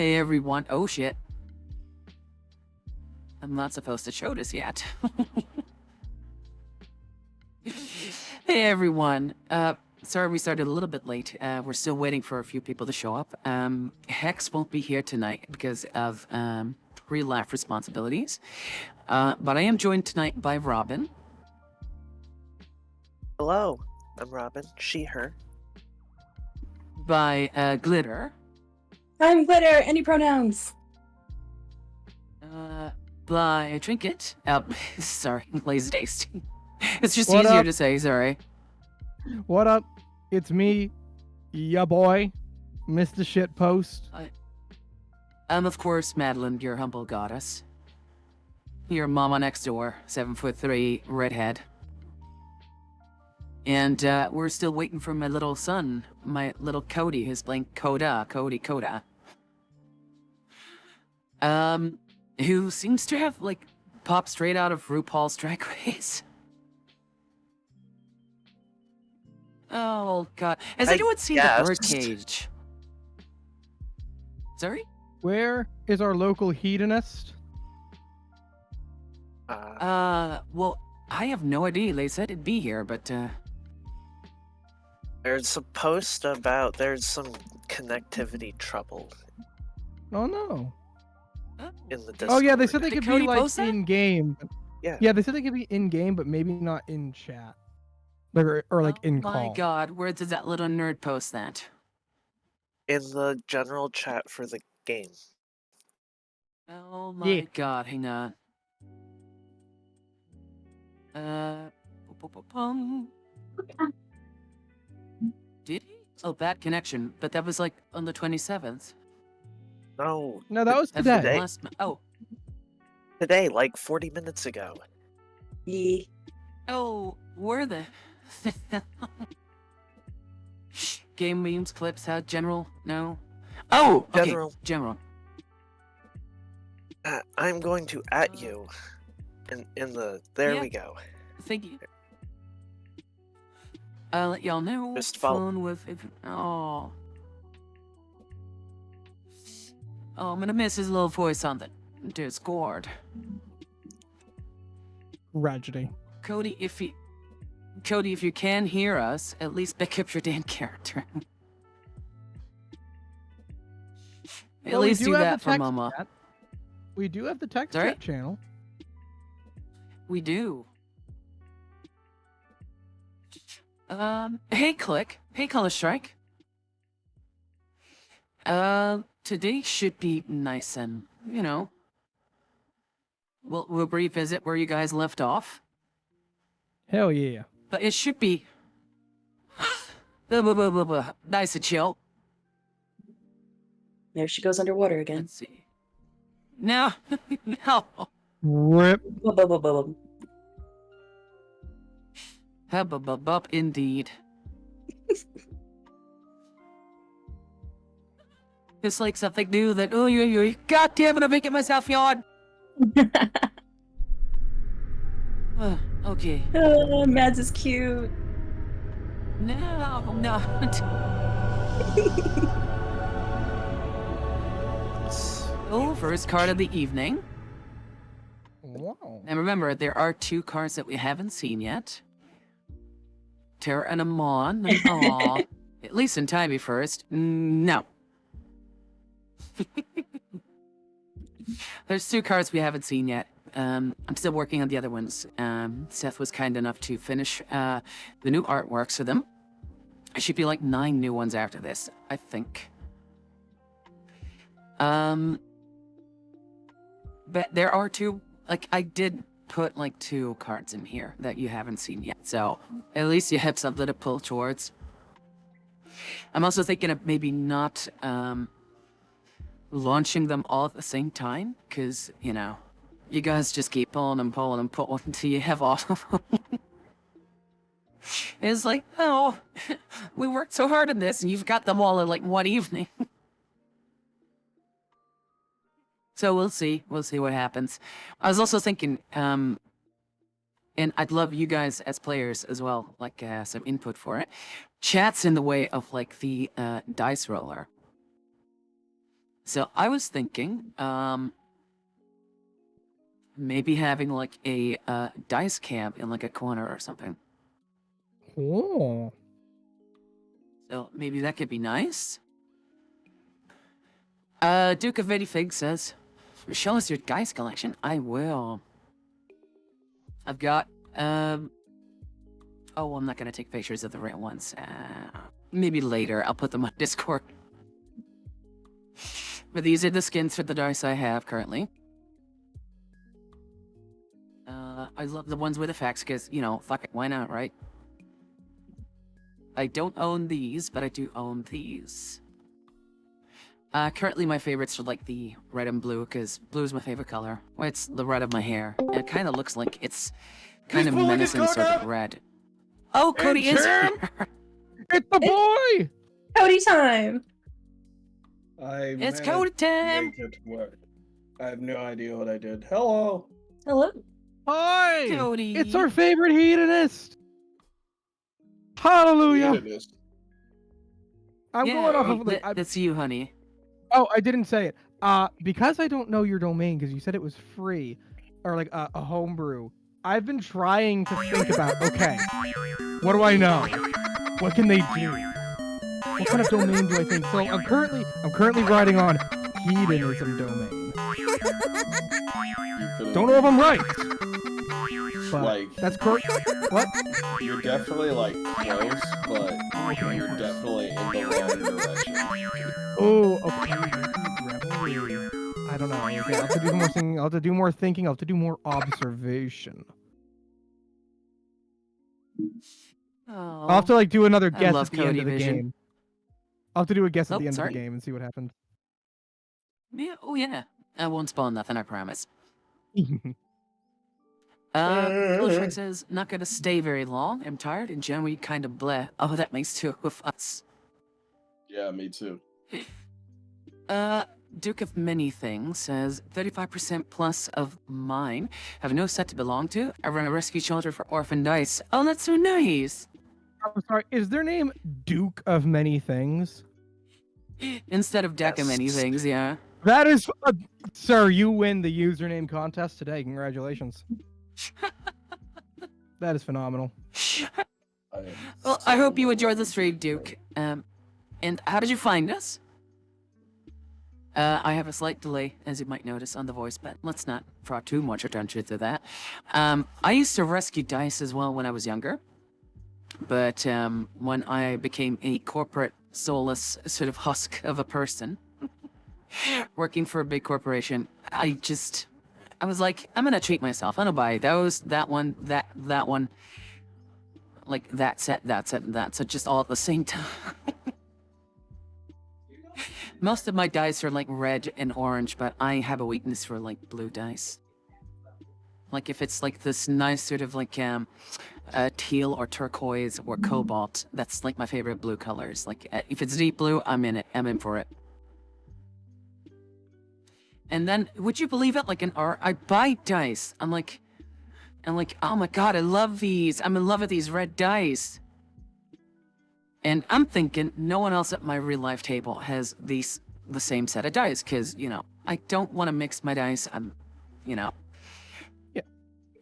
Hey everyone. Oh shit. I'm not supposed to show this yet. Hey everyone. Sorry we started a little bit late. We're still waiting for a few people to show up. Hex won't be here tonight because of real life responsibilities. But I am joined tonight by Robyn. Hello, I'm Robyn. She, her. By Glitter. I'm Glitter. Any pronouns? By Trinket. Sorry, lazy taste. It's just What easier up? to say, sorry. What up? It's me, ya boy, Mr. Shitpost. I'm, of course, Madeline, your humble goddess. Your mama next door, 7'3", redhead. And we're still waiting for my little son, my little Cody, who's playing Coda. Who seems to have, like, popped straight out of RuPaul's Drag Race. Oh, God. Has anyone seen the birdcage? Sorry? Where is our local hedonist? Well, I have no idea. They said it'd be here, but, There's some connectivity trouble Oh no. in the Discord. Oh yeah, they said they Did could Cody be like post that? in game. Yeah. Yeah, they said they could be in game, but maybe not in chat. Or like in oh call. my God, where did that little nerd post that? In the general chat for the game. Oh my Yeah. God, hang on. Bum. Did he? Oh, bad connection, but that was like on the 27th. No. No, that was That's today. the last oh. Today, like 40 minutes ago. Ye. Oh, were the game memes, clips, how general? No. Oh, okay. General. General. I'm going to at you. In the. There Yeah. we go. Thank you. I'll let y'all know. Just follow. Phone with. Oh. Oh, I'm gonna miss his little voice on the Discord. Tragedy. Cody, if you can hear us, at least pick up your damn character. At Well, we least do do have that the for text Mama. chat. We do have the text Sorry? chat channel. We do. Hey Click. Hey Color Strike. Today should be nice and, you know. We'll revisit where you guys left off. Hell yeah. But it should be nice and chill. There she goes underwater again. Let's see. No, no. Rip. Bub. Hub, indeed. It's like something new that, oh, you, God damn it, I'm making myself yawn. Okay. Mads is cute. No, no. Oh, first card of the evening. Wow. And remember, there are 2 cards that we haven't seen yet. Terra and Amon. Aw. At least in time first. No. There's 2 cards we haven't seen yet. I'm still working on the other ones. Seth was kind enough to finish the new artworks for them. There should be like 9 new ones after this, I think. But there are 2, like, I did put like 2 cards in here that you haven't seen yet, so at least you have something to pull towards. I'm also thinking of maybe not launching them all at the same time, because, you know, you guys just keep pulling until you have all of them. It's like, oh, we worked so hard on this, and you've got them all in like one evening. So we'll see what happens. I was also thinking, and I'd love you guys as players as well, like some input for it. Chat's in the way of like the dice roller. So I was thinking, maybe having like a dice cam in like a corner or something. Oh. So maybe that could be nice. Duke of Rtyrfing says, show us your dice collection. I will. I've got, oh, I'm not gonna take pictures of the rare ones. Maybe later, I'll put them on Discord. But these are the skins for the dice I have currently. I love the ones with effects because, you know, fuck it, why not, right? I don't own these, but I do own these. Currently my favorites are like the red and blue, because blue is my favorite color. Well, it's the red of my hair. And it kind of looks like it's kind of menacing sort of red. Oh, Cody is here! It's the boy! Cody time! It's Cody time! I have no idea what I did. Hello! Hello. Hi! Cody! It's our favorite hedonist! Hallelujah! Hedonist. I'm Yeah, going off of like, that's you, honey. Oh, I didn't say it. Because I don't know your domain, because you said it was free, or like a homebrew. I've been trying to think about, okay, what do I know? What can they do? What kind of domain do I think? So I'm currently writing on hedonism domain. Don't know if I'm right. But Like, that's correct. What? you're definitely like close, but you're definitely in the wrong direction. Oh, okay. I don't know. Okay, I'll have to do more thinking. I'll have to do more thinking. I'll have to do more observation. Oh, I'll have to like do another I guess love at the end Cody of the Vision. game. I'll have to do a guess at Oh, the end sorry. of the game and see what happened. Yeah, oh yeah. I won't spoil nothing, I promise. Uh. Killshrek says, not gonna stay very long. I'm tired and generally kind of bleh. Oh, that makes two of us. Yeah, me too. Duke of Many Things says, 35% plus of mine have no set to belong to. I run a rescue shelter for orphan dice. Oh, that's so nice. I'm sorry. Is their name Duke of Many Things? Instead of Deck of Many Yes. Things, yeah. That is, sir. You win the username contest today. Congratulations. That is phenomenal. Well, I hope you enjoyed the stream, Duke. And how did you find us? I have a slight delay, as you might notice, on the voice, but let's not draw too much attention to that. I used to rescue dice as well when I was younger, but when I became a corporate, soulless sort of husk of a person, working for a big corporation, I was like, I'm gonna treat myself. I'm gonna buy those, that one, that one, like that set, and that set, just all at the same time. Most of my dice are like red and orange, but I have a weakness for like blue dice. Like if it's like this nice sort of like teal or turquoise or cobalt, that's like my favorite blue colors. Like if it's deep blue, I'm in it. I'm in for it. And then, would you believe it? Like I buy dice. I'm like, oh my god, I love these. I'm in love with these red dice. And I'm thinking no one else at my real life table has the same set of dice, because, you know, I don't want to mix my dice. You know. Yeah.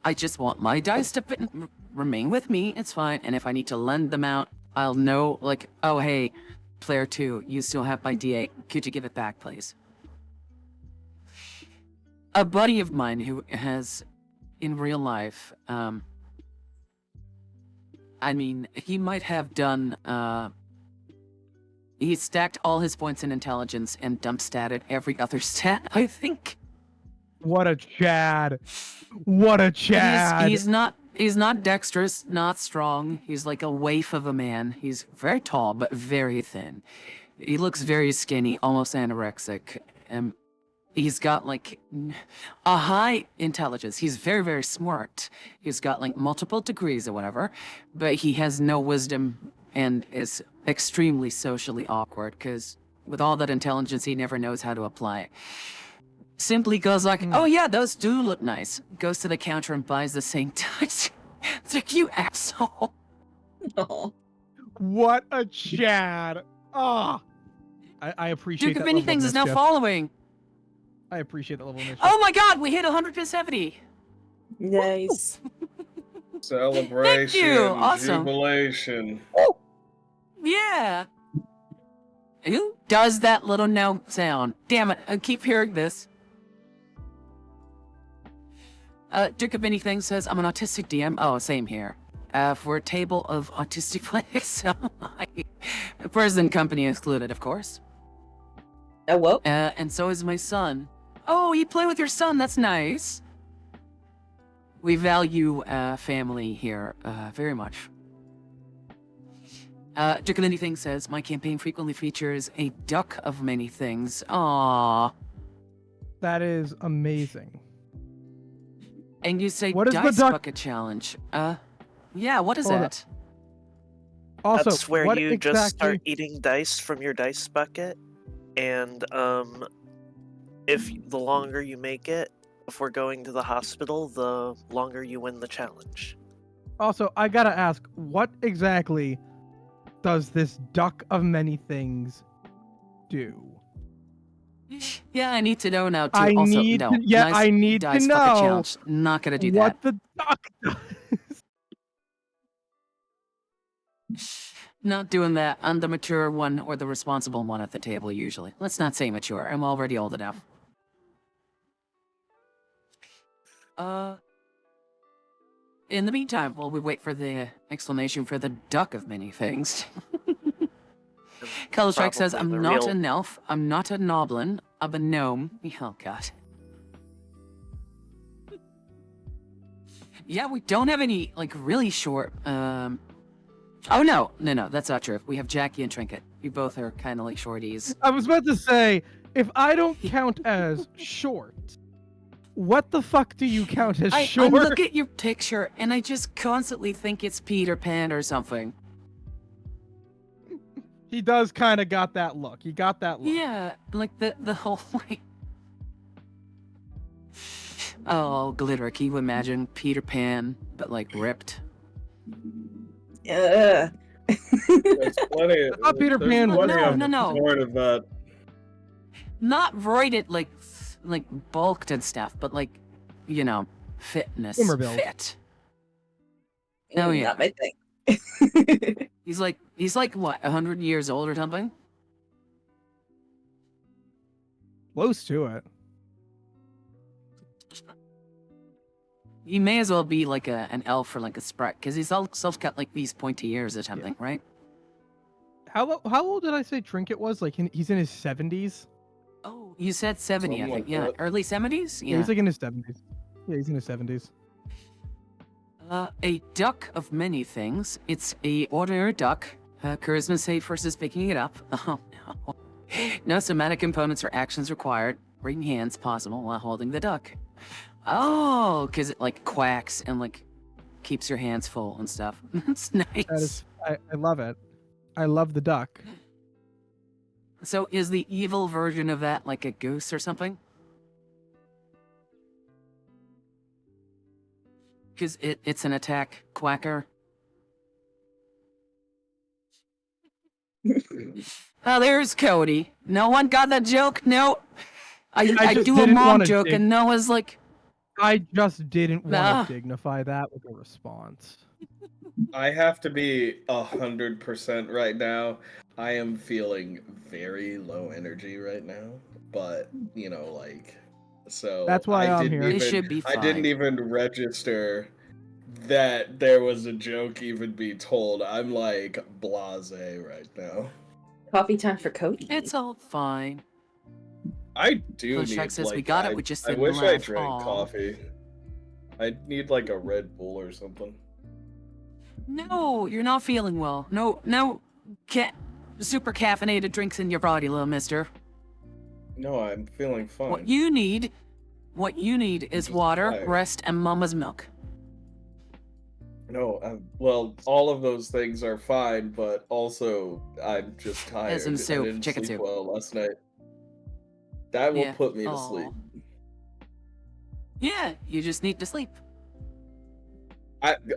I just want my dice to remain with me. It's fine. And if I need to lend them out, I'll know, like, oh, hey, player 2, you still have my D8. Could you give it back, please? A buddy of mine who has, in real life, I mean, he might have done, he stacked all his points in intelligence and dump statted every other stat, I think. What a Chad. What a Chad. He's not dexterous, not strong. He's like a waif of a man. He's very tall, but very thin. He looks very skinny, almost anorexic. And he's got like a high intelligence. He's very, very smart. He's got like multiple degrees or whatever, but he has no wisdom and is extremely socially awkward because with all that intelligence, he never knows how to apply it. Simply goes like, oh yeah, those do look nice. Goes to the counter and buys the same dice. It's like, you asshole. No. What a Chad. Ah. I appreciate Duke that of level Many Things is now mischief. following. I appreciate that level of mischief. Oh my god, we hit 170. Nice. Celebration, Awesome. jubilation. Yeah. Who does that little no sound? Damn it, I keep hearing this. Duke of Many Things says, I'm an autistic DM. Oh, same here. For a table of autistic players. President company excluded, of course. Oh, whoa. And so is my son. Oh, you play with your son. That's nice. We value family here very much. Duke of Many Things says, my campaign frequently features a duck of many things. Aww. That is amazing. And you say What is the dice duck- bucket challenge. Yeah, what is Hold that? Also, That's where what you exactly... just start eating dice from your dice bucket, and if the longer you make it before going to the hospital, the longer you win the challenge. Also, I gotta ask, what exactly does this duck of many things do? Yeah, I need to know now too. I Also, need no. to- yeah, nice I need to dice bucket know challenge. Not gonna do what that. the duck does. Not doing that. I'm the mature one or the responsible one at the table usually. Let's not say mature. I'm already old enough. In the meantime, while we wait for the explanation for the duck of many things. Color Strike says, Probably I'm the not real- an elf, I'm not a noblin, I'm a gnome. Oh god. Yeah, we don't have any, like, really short, Oh no, that's not true. We have Jackie and Trinket. You both are kind of like shorties. I was about to say, if I don't count as short, what the fuck do you count as I short? look at your picture and I just constantly think it's Peter Pan or something. He does kind of got that look. He got that look. Yeah, like the whole like. Oh, glitter! Can you imagine Peter Pan, but like ripped? Yeah. There's plenty. I thought Peter there's Pan was- plenty of No. Sort of that. Not roided like bulked and stuff, but like, you know, fitness Swimmer build. fit. Oh, yeah. Not my thing. He's like what, 100 years old or something? Close to it. He may as well be like an elf or like a sprite, because he's also got like these pointy ears or something, right? How old did I say Trinket was? Like he's in his 70s? Oh, you said 70, I Something think. like Yeah, that. early 70s? Yeah, Yeah. he's like in his 70s. Yeah, he's in his 70s. A duck of many things. It's a ordinary duck. Charisma save versus picking it up. Oh, no. No somatic components or actions required. Bring hands possible while holding the duck. Oh, because it like quacks and like keeps your hands full and stuff. That's nice. That is, I love it. I love the duck. So is the evil version of that like a goose or something? Because it's an attack quacker. Oh, there's Cody. No one got that joke? No. I just do a didn't mom wanna joke dig- and Noah's like, I just didn't want Nah. to dignify that with a response. I have to be 100% right now. I am feeling very low energy right now, but you know, like, so That's why I I'm didn't here. it even- should be I fine. didn't even register that there was a joke even be told. I'm like blasé right now. Coffee time for Cody. It's all fine. I do Push need Shark says, like "We got it, I, we just I didn't wish I laugh." drank Aw. coffee. I need like a Red Bull or something. No, you're not feeling well. No, super caffeinated drinks in your body, little mister. No, I'm feeling fine. What you need is Just water, tired. rest, and mama's milk. No, well, all of those things are fine, but also I'm just tired. As in I soup, didn't chicken sleep soup. well last night. That will Yeah. put me to Aw. sleep. Yeah, you just need to sleep.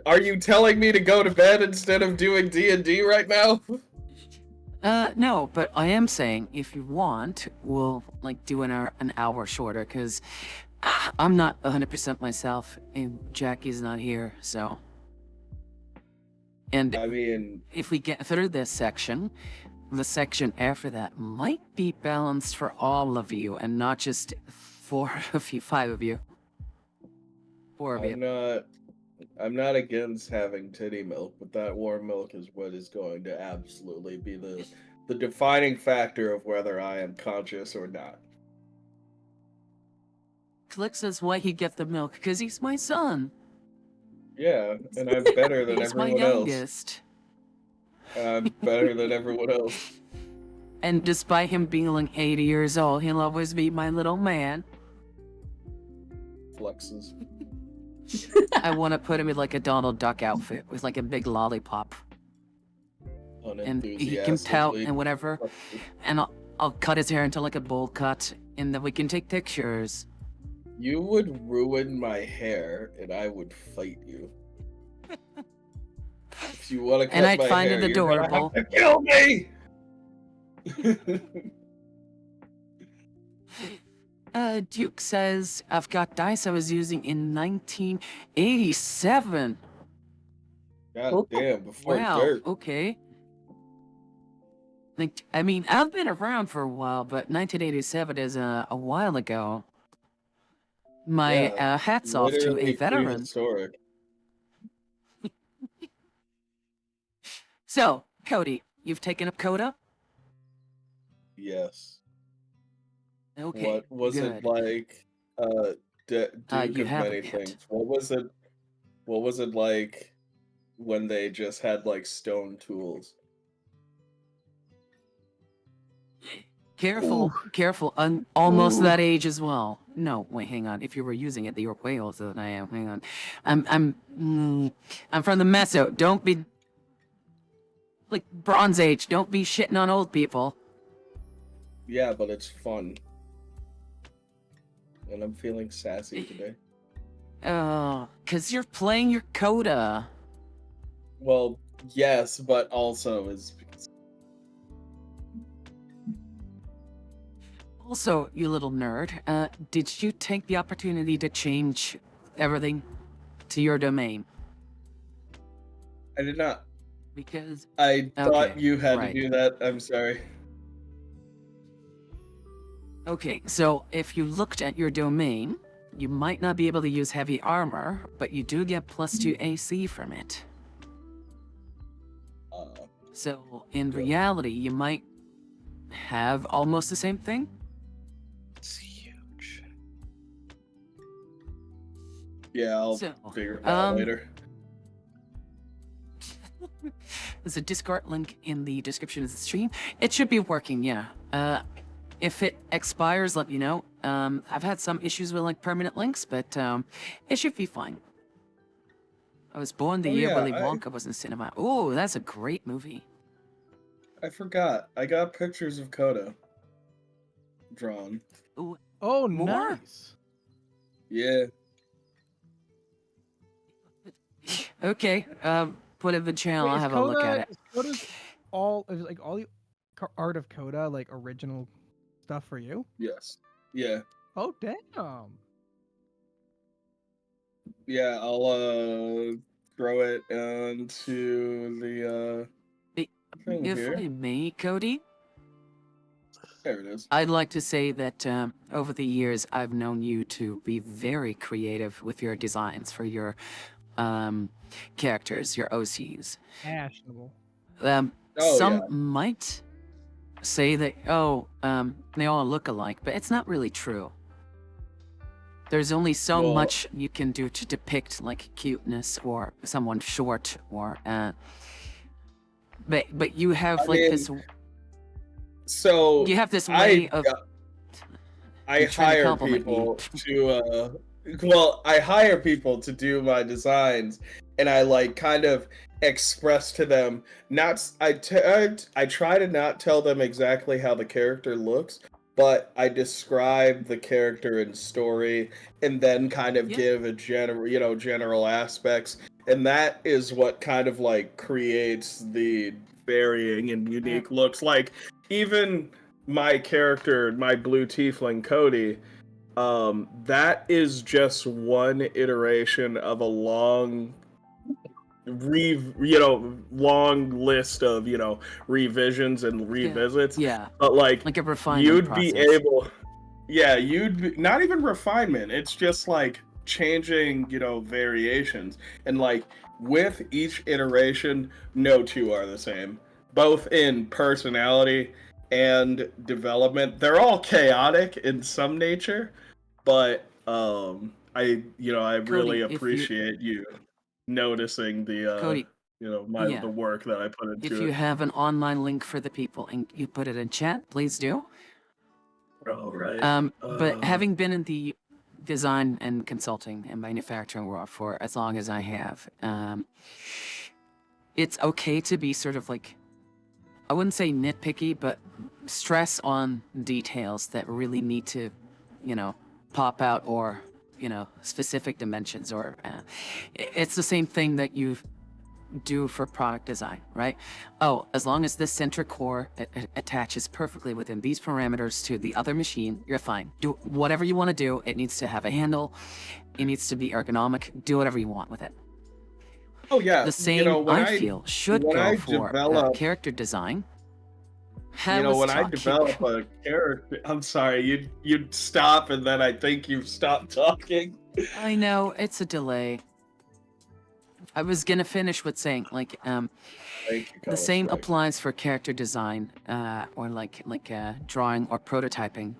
Are you telling me to go to bed instead of doing D&D right now? No, but I am saying if you want, we'll like do an hour shorter because I'm not 100% myself and Jackie's not here, so. And I mean, if we get through this section, the section after that might be balanced for all of you and not just five of you. Four of you. I'm not against having titty milk, but that warm milk is what is going to absolutely be the defining factor of whether I am conscious or not. Click says why he get the milk, because he's my son. Yeah, and I'm better than He's my everyone else. youngest. I'm better than everyone else. And despite him being like 80 years old, he'll always be my little man. Flexes. I want to put him in like a Donald Duck outfit with like a big lollipop. And he can tell and whatever. And I'll cut his hair into like a bowl cut, and then we can take pictures. You would ruin my hair, and I would fight you. If you want to cut And I'd my find hair, it adorable. You're gonna have to kill me. Duke says, I've got dice I was using in 1987. God damn, before Wow, dirt. okay. Like, I mean, I've been around for a while, but 1987 is a while ago. My Yeah, hat's off to a literally veteran. prehistoric. So, Cody, you've taken up Coda? Yes. Okay, What was good. it like? Duke You of haven't many yet. things. What was it? What was it like when they just had like stone tools? Careful, careful. I'm almost that age as well. No, wait, hang on. If you were using it, you're way older than I am. Hang on. I'm from the Meso. Don't be like Bronze Age. Don't be shitting on old people. Yeah, but it's fun. And I'm feeling sassy today. Oh, cause you're playing your Coda. Well, yes, but also is because Also, you little nerd, did you take the opportunity to change everything to your domain? I did not. Because I thought Okay, you had right. to do that. I'm sorry. okay, so if you looked at your domain, you might not be able to use heavy armor, but you do get +2 AC from it. So in reality, you might have almost the same thing. It's huge. Yeah, I'll So, figure it out um, later. There's a Discord link in the description of the stream. It should be working, yeah. If it expires, let me know. I've had some issues with like permanent links, but it should be fine. I was born the Oh, year yeah, Willy I- Wonka was in cinema. Oh, that's a great movie. I forgot. I got pictures of Coda drawn. Ooh, Oh, More? nice. Yeah. okay, put it in the channel. I'll Wait, is have a look at it. is Coda's all is like all the art of Coda like original stuff for you? Yes. Yeah. Oh damn. Yeah, I'll throw it onto the Hey, thing If here. I may, Cody, There it is. I'd like to say that over the years, I've known you to be very creative with your designs for your characters, your OCs. Fashionable. Oh, Some yeah. might say that, they all look alike, but it's not really true. There's only so Well- much you can do to depict like cuteness or someone short or but you have I like mean, this So you have this way of I I'm trying to hire compliment people to I hire people to do my designs, and I like kind of express to them I try to not tell them exactly how the character looks, but I describe the character and story and then kind of Yeah. give a general aspects, and that is what kind of like creates the varying and unique looks. Like even my character, my blue tiefling Cody, that is just one iteration of a long long list of revisions and revisits. Yeah, But like a refinement you'd be process. able, yeah, you'd be, not even refinement, it's just like changing variations, and like with each iteration no two are the same, both in personality and development. They're all chaotic in some nature, but I really Cody, if you appreciate you noticing the Cody, the work that I put if into you it. have an online link for the people and you put it in chat, please do. Oh, right. But having been in the design and consulting and manufacturing world for as long as I have, it's okay to be sort of like, I wouldn't say nitpicky, but stress on details that really need to, pop out, or, specific dimensions, or it's the same thing that you do for product design, right? Oh, as long as this center core attaches perfectly within these parameters to the other machine, you're fine. Do whatever you want to do. It needs to have a handle. It needs to be ergonomic. Do whatever you want with it. Oh yeah, The same, when I feel, should when go I for develop, character design. when I develop a character, I'm sorry, you'd stop and then I think you've stopped talking. I know, it's a delay. I was gonna finish with saying, like, Thank you, the same Strike. applies for character design, or like drawing or prototyping,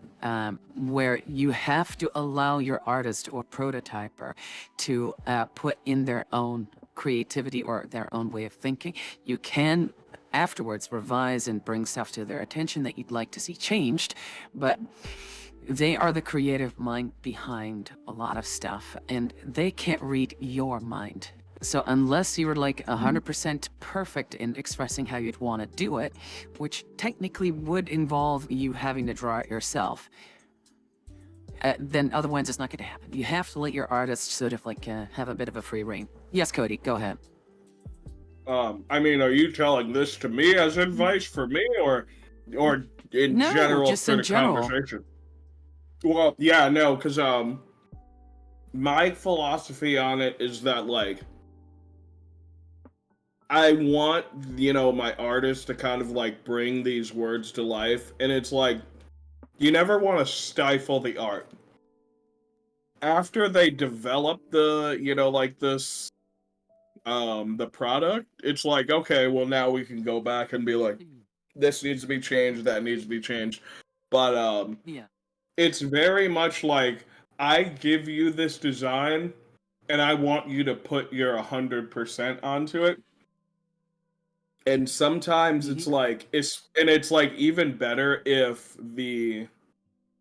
where you have to allow your artist or prototyper to put in their own creativity or their own way of thinking. You can afterwards revise and bring stuff to their attention that you'd like to see changed, but they are the creative mind behind a lot of stuff, and they can't read your mind. So unless you were like 100% perfect in expressing how you'd want to do it, which technically would involve you having to draw it yourself, then otherwise it's not going to happen. You have to let your artist sort of like have a bit of a free reign. Yes, Cody, go ahead. I mean, are you telling this to me as advice for me, or in No, general just for in the general. conversation? Well, yeah, no, because my philosophy on it is that like I want my artist to kind of like bring these words to life, and it's like you never want to stifle the art. After they develop the like this the product, it's like, okay, well now we can go back and be like, this needs to be changed, that needs to be changed. But Yeah. it's very much like I give you this design and I want you to put your 100% onto it. And sometimes it's like it's like even better if the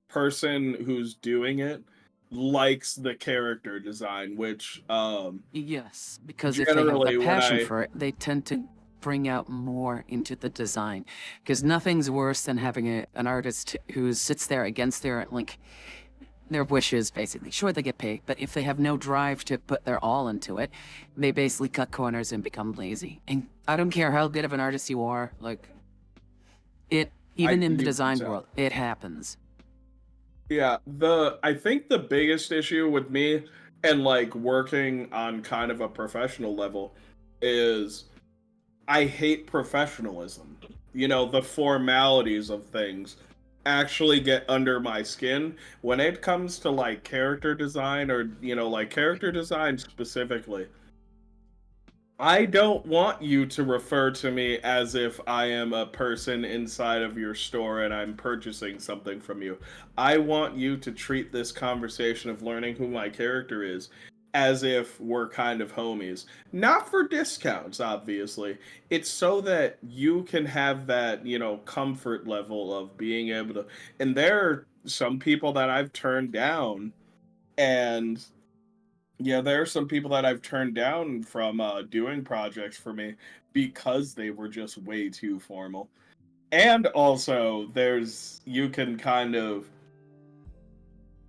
person who's doing it likes the character design, which Yes, because if they have the generally when passion I for it, they tend to bring out more into the design. Because nothing's worse than having an artist who sits there against their wishes, basically. Sure, they get paid, but if they have no drive to put their all into it, they basically cut corners and become lazy. And I don't care how good of an artist you are, like, even in the design world, it happens. Yeah, I think the biggest issue with me and like working on kind of a professional level is I hate professionalism. The formalities of things actually get under my skin when it comes to like character design, or like character design specifically. I don't want you to refer to me as if I am a person inside of your store and I'm purchasing something from you. I want you to treat this conversation of learning who my character is as if we're kind of homies. Not for discounts, obviously. It's so that you can have that, comfort level of being able to. And there are some people that I've turned down, and yeah, there are some people that I've turned down from doing projects for me because they were just way too formal. And also, you can kind of,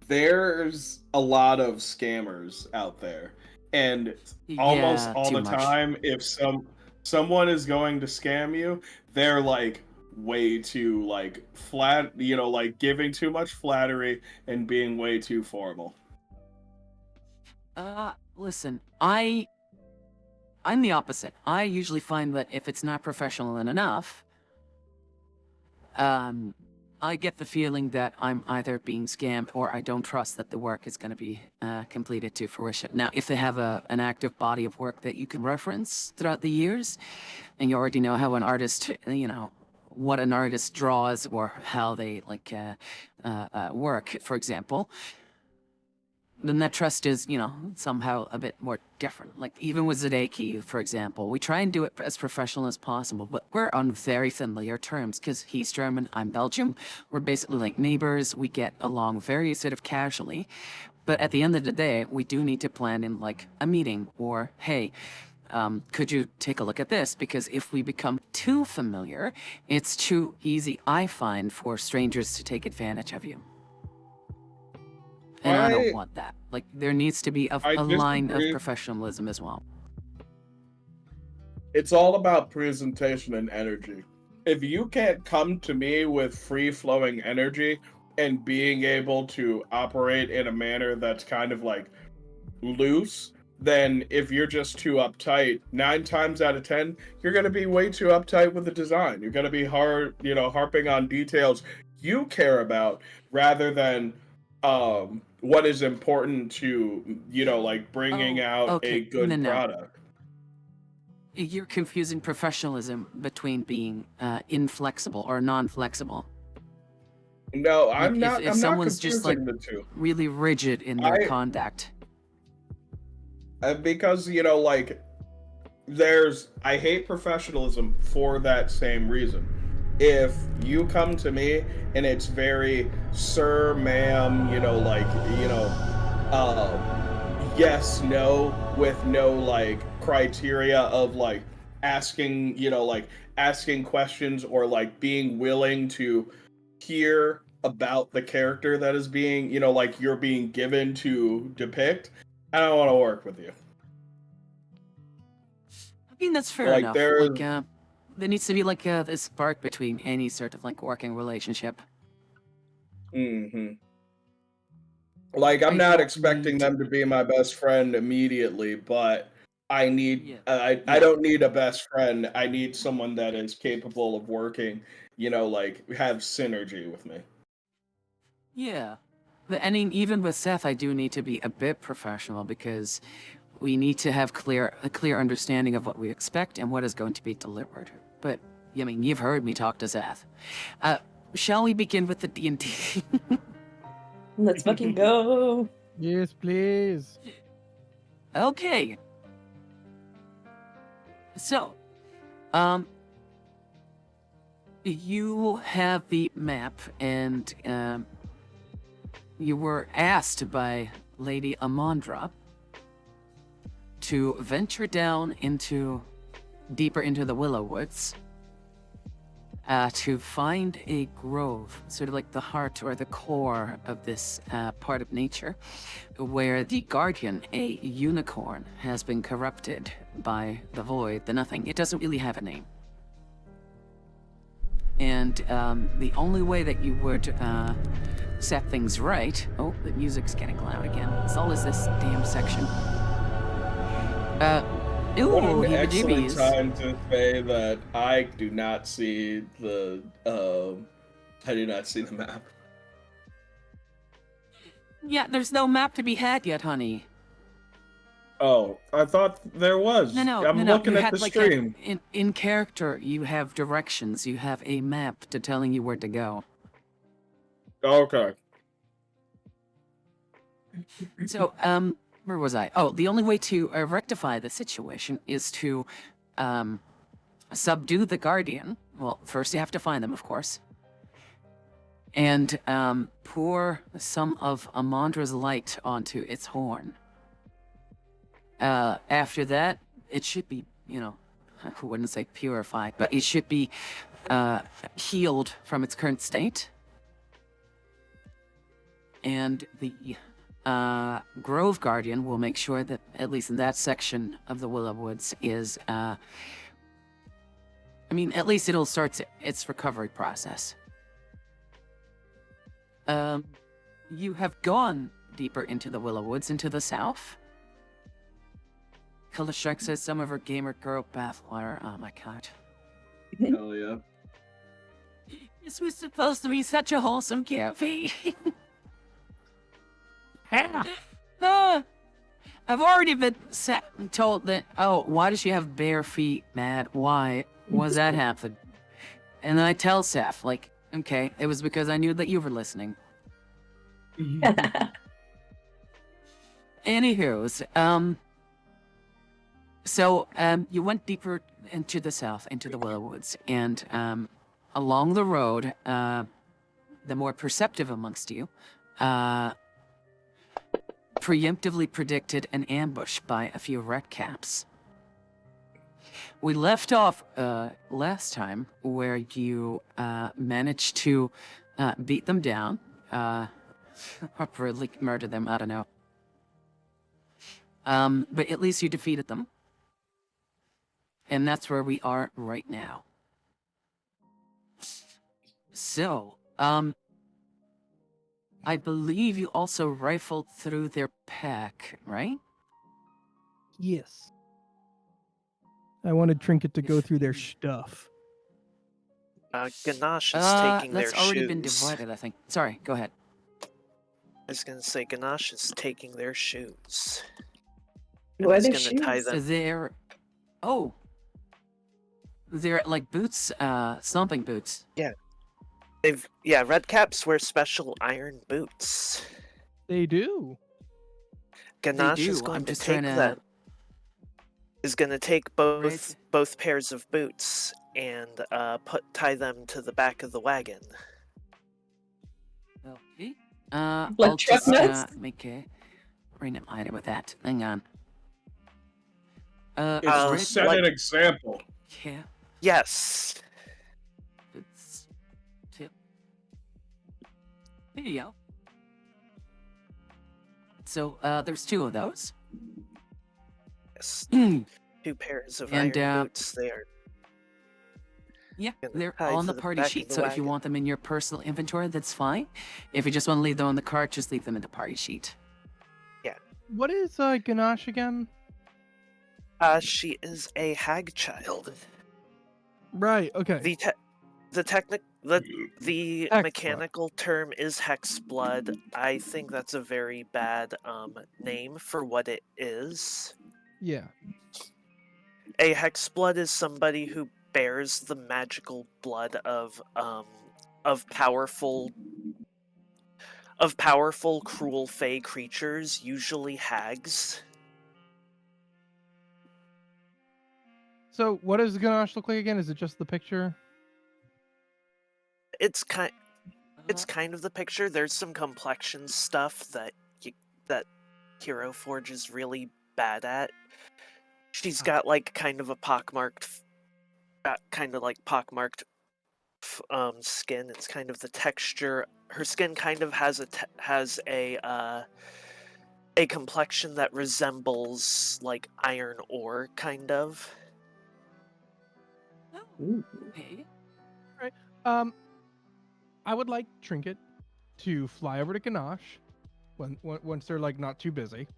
there's a lot of scammers out there. And almost Yeah, all too the much. time, someone is going to scam you, they're like way too like flat, like giving too much flattery and being way too formal. Listen, I'm the opposite. I usually find that if it's not professional enough, I get the feeling that I'm either being scammed or I don't trust that the work is going to be completed to fruition. Now, if they have an active body of work that you can reference throughout the years, and you already know how an artist, what an artist draws or how they work, for example, then that trust is, somehow a bit more different. Like even with Zadeki, for example, we try and do it as professional as possible, but we're on very familiar terms because he's German, I'm Belgium. We're basically like neighbors. We get along very sort of casually. But at the end of the day, we do need to plan in like a meeting or, hey, could you take a look at this? Because if we become too familiar, it's too easy, I find, for strangers to take advantage of you. And I don't want that. Like, there needs to be a line of disagree. professionalism as well. It's all about presentation and energy. If you can't come to me with free-flowing energy and being able to operate in a manner that's kind of like loose, then if you're just too uptight, 9 times out of 10, you're going to be way too uptight with the design. You're going to be harping on details you care about rather than what is important to, bringing out a good product. You're confusing professionalism between being inflexible or non-flexible. No, I'm not. If I'm someone's not just like confusing the two. really rigid in their conduct. Because I hate professionalism for that same reason. If you come to me and it's very sir, ma'am, yes, no, with no criteria of asking questions or being willing to hear about the character that is being, you're being given to depict, I don't want to work with you. I mean, that's fair enough. There needs to be this spark between any sort of working relationship. Mm-hmm. I'm not expecting them to be my best friend immediately, but I need I don't need a best friend. I need someone that is capable of working, have synergy with me. Yeah. I mean, even with Seth, I do need to be a bit professional because we need to have a clear understanding of what we expect and what is going to be delivered. But, I mean, you've heard me talk to Seth. Shall we begin with the D&D? Let's fucking go. Yes, please. Okay. So, you have the map, and you were asked by Lady Amandra to venture down deeper into the Willow Woods to find a grove, sort of like the heart or the core of this part of nature, where the guardian, a unicorn, has been corrupted by the void, the nothing. It doesn't really have a name. And the only way that you would set things right... Oh, the music's getting loud again. So is this damn section. What an excellent time to say that I do not see the map. Yeah, there's no map to be had yet, honey. Oh, I thought there was. No. I'm looking at the stream. In character, you have directions. You have a map to telling you where to go. Okay. So, where was I? Oh, the only way to rectify the situation is to subdue the Guardian. Well, first you have to find them, of course. And pour some of Amandra's light onto its horn. After that, it should be, I wouldn't say purified, but it should be healed from its current state. And the Grove Guardian will make sure that, at least in that section of the Willow Woods, is I mean, at least it'll start its recovery process. You have gone deeper into the Willow Woods, into the south. Color Shark says some of her gamer girl bathwater. Oh my god. Hell yeah. This was supposed to be such a wholesome cafe. I've already been told that. Oh, why does she have bare feet, Matt? Why? Was that happen? And then I tell Seth, like, okay, it was because I knew that you were listening. Anywho's, so you went deeper into the south, into the Willow Woods, and along the road, the more perceptive amongst you, preemptively predicted an ambush by a few red caps. We left off last time where you managed to beat them down, or really murder them, I don't know. But at least you defeated them. And that's where we are right now. So, I believe you also rifled through their pack, right? Yes. I wanted Trinket to go through their stuff. Ganash is taking their that's already shoes. been divided, I think. Sorry, go ahead. I was gonna say Ganash is taking their shoes. Why are He's they gonna tie shoes? them. They're like boots, stomping boots. Red caps wear special iron boots. They do. Ganash do, is going I'm to just take trying to- them. Is going to take both Right. both pairs of boots and tie them to the back of the wagon. Okay. Like I'll truck just nuts? make a random item with that. Hang on. It's to Red- set like- an example. Yeah. Yes. Boots. Tip. There you go. So, there's two of those. Yes. Yeah, 2 pairs of And, iron boots. They are Gonna they're tie on to the the party back of sheet, the so if you wagon. want them in your personal inventory, that's fine. If you just want to leave them on the cart, just leave them in the party sheet. What is Ganache again? she is a hag child. Right, okay. The Hex mechanical term is hex blood. I think that's a very bad name for what it is. Yeah. A hex blood is somebody who bears the magical blood of powerful cruel fey creatures, usually hags. So what does Ganache look like again? Is it just the picture? It's kind of the picture. There's some complexion stuff that Hero Forge is really bad at. She's got like kind of a pockmarked skin. It's kind of the texture. Her skin kind of has a complexion that resembles like iron ore, kind of. Ooh. Okay. I would like Trinket to fly over to Ganache once they're like not too busy.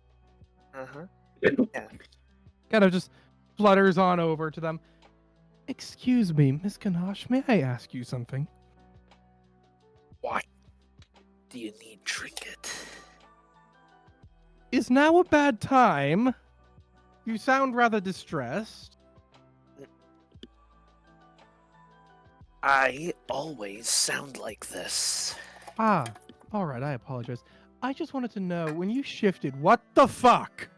Uh-huh. Kind of just flutters on over to them. Excuse me, Miss Ganache, may I ask you something? What do you need, Trinket? Is now a bad time? You sound rather distressed. I always sound like this. Ah, all right, I apologize. I just wanted to know, when you shifted, what the fuck?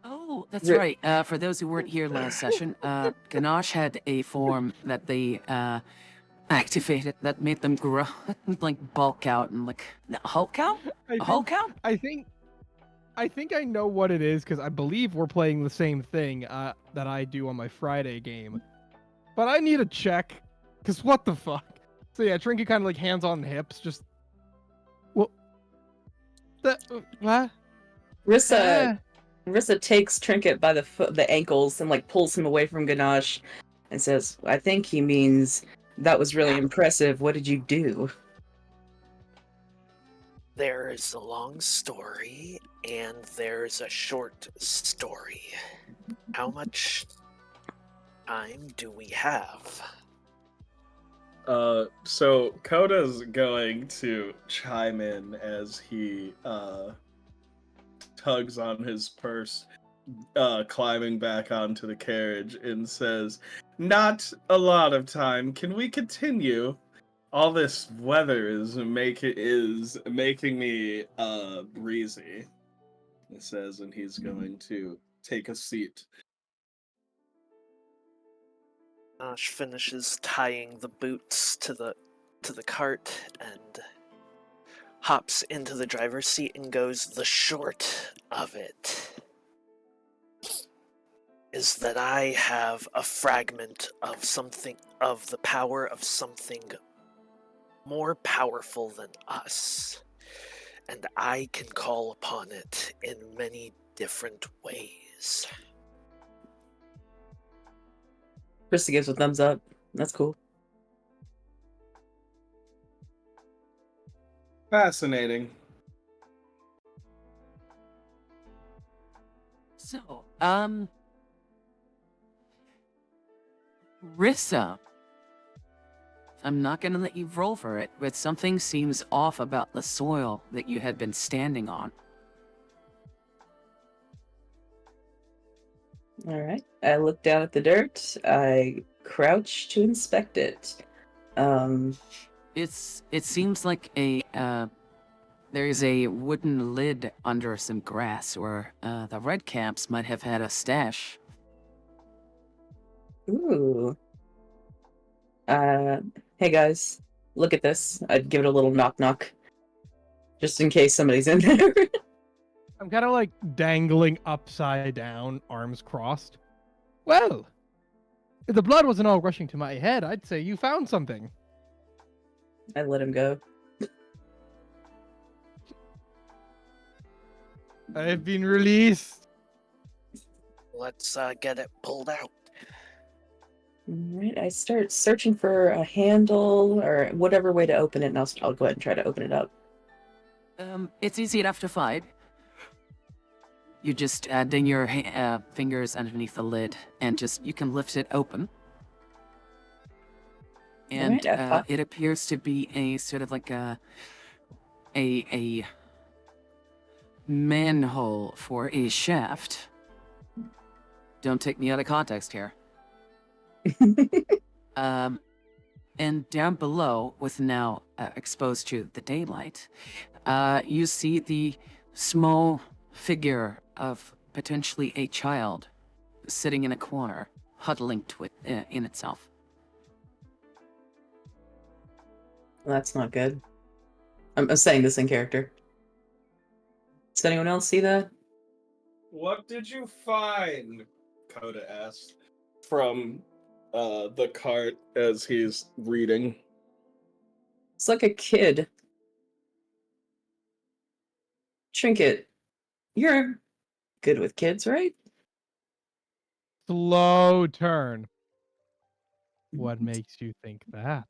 Oh, that's Ri- right. For those who weren't here last session, Ganache had a form that they activated that made them grow, like bulk out and like Hulk out. Hulk out. I think I know what it is because I believe we're playing the same thing that I do on my Friday game. But I need a check, because what the fuck? So yeah, Trinket kind of like hands on hips, just... What? What? Rissa, Rissa takes Trinket by the ankles and like pulls him away from Ganache and says, I think he means that was really impressive. What did you do? There's a long story and there's a short story. How much time do we have? So Coda's going to chime in as he tugs on his purse, climbing back onto the carriage, and says, "Not a lot of time. Can we continue? All this weather is making me breezy." He says, and he's going to take a seat. Ash finishes tying the boots to the cart and hops into the driver's seat and goes, "The short of it is that I have a fragment of something, of the power of something more powerful than us, and I can call upon it in many different ways." Krista gives a thumbs up. That's cool. Fascinating. So, Rissa, I'm not gonna let you roll for it, but something seems off about the soil that you had been standing on. All right. I look down at the dirt. I crouch to inspect it. It seems like there's a wooden lid under some grass, or the red caps might have had a stash. Ooh. Hey guys, look at this. I'd give it a little knock knock, just in case somebody's in there. I'm kind of like dangling upside down, arms crossed. Well, if the blood wasn't all rushing to my head, I'd say you found something. I let him go. I've been released. Let's get it pulled out. Alright, I start searching for a handle or whatever way to open it, and I'll go ahead and try to open it up. It's easy enough to find. You just ding your fingers underneath the lid, and you can lift it open. And Alright, it appears to be a sort of like a manhole for a shaft. Don't take me out of context here. And down below, with now exposed to the daylight, you see the small figure of potentially a child sitting in a corner, huddling to it in itself. That's not good. I'm saying this in character. Does anyone else see that? What did you find? Coda asked from the cart as he's reading. It's like a kid. Trinket, you're good with kids, right? Slow turn. What makes you think that?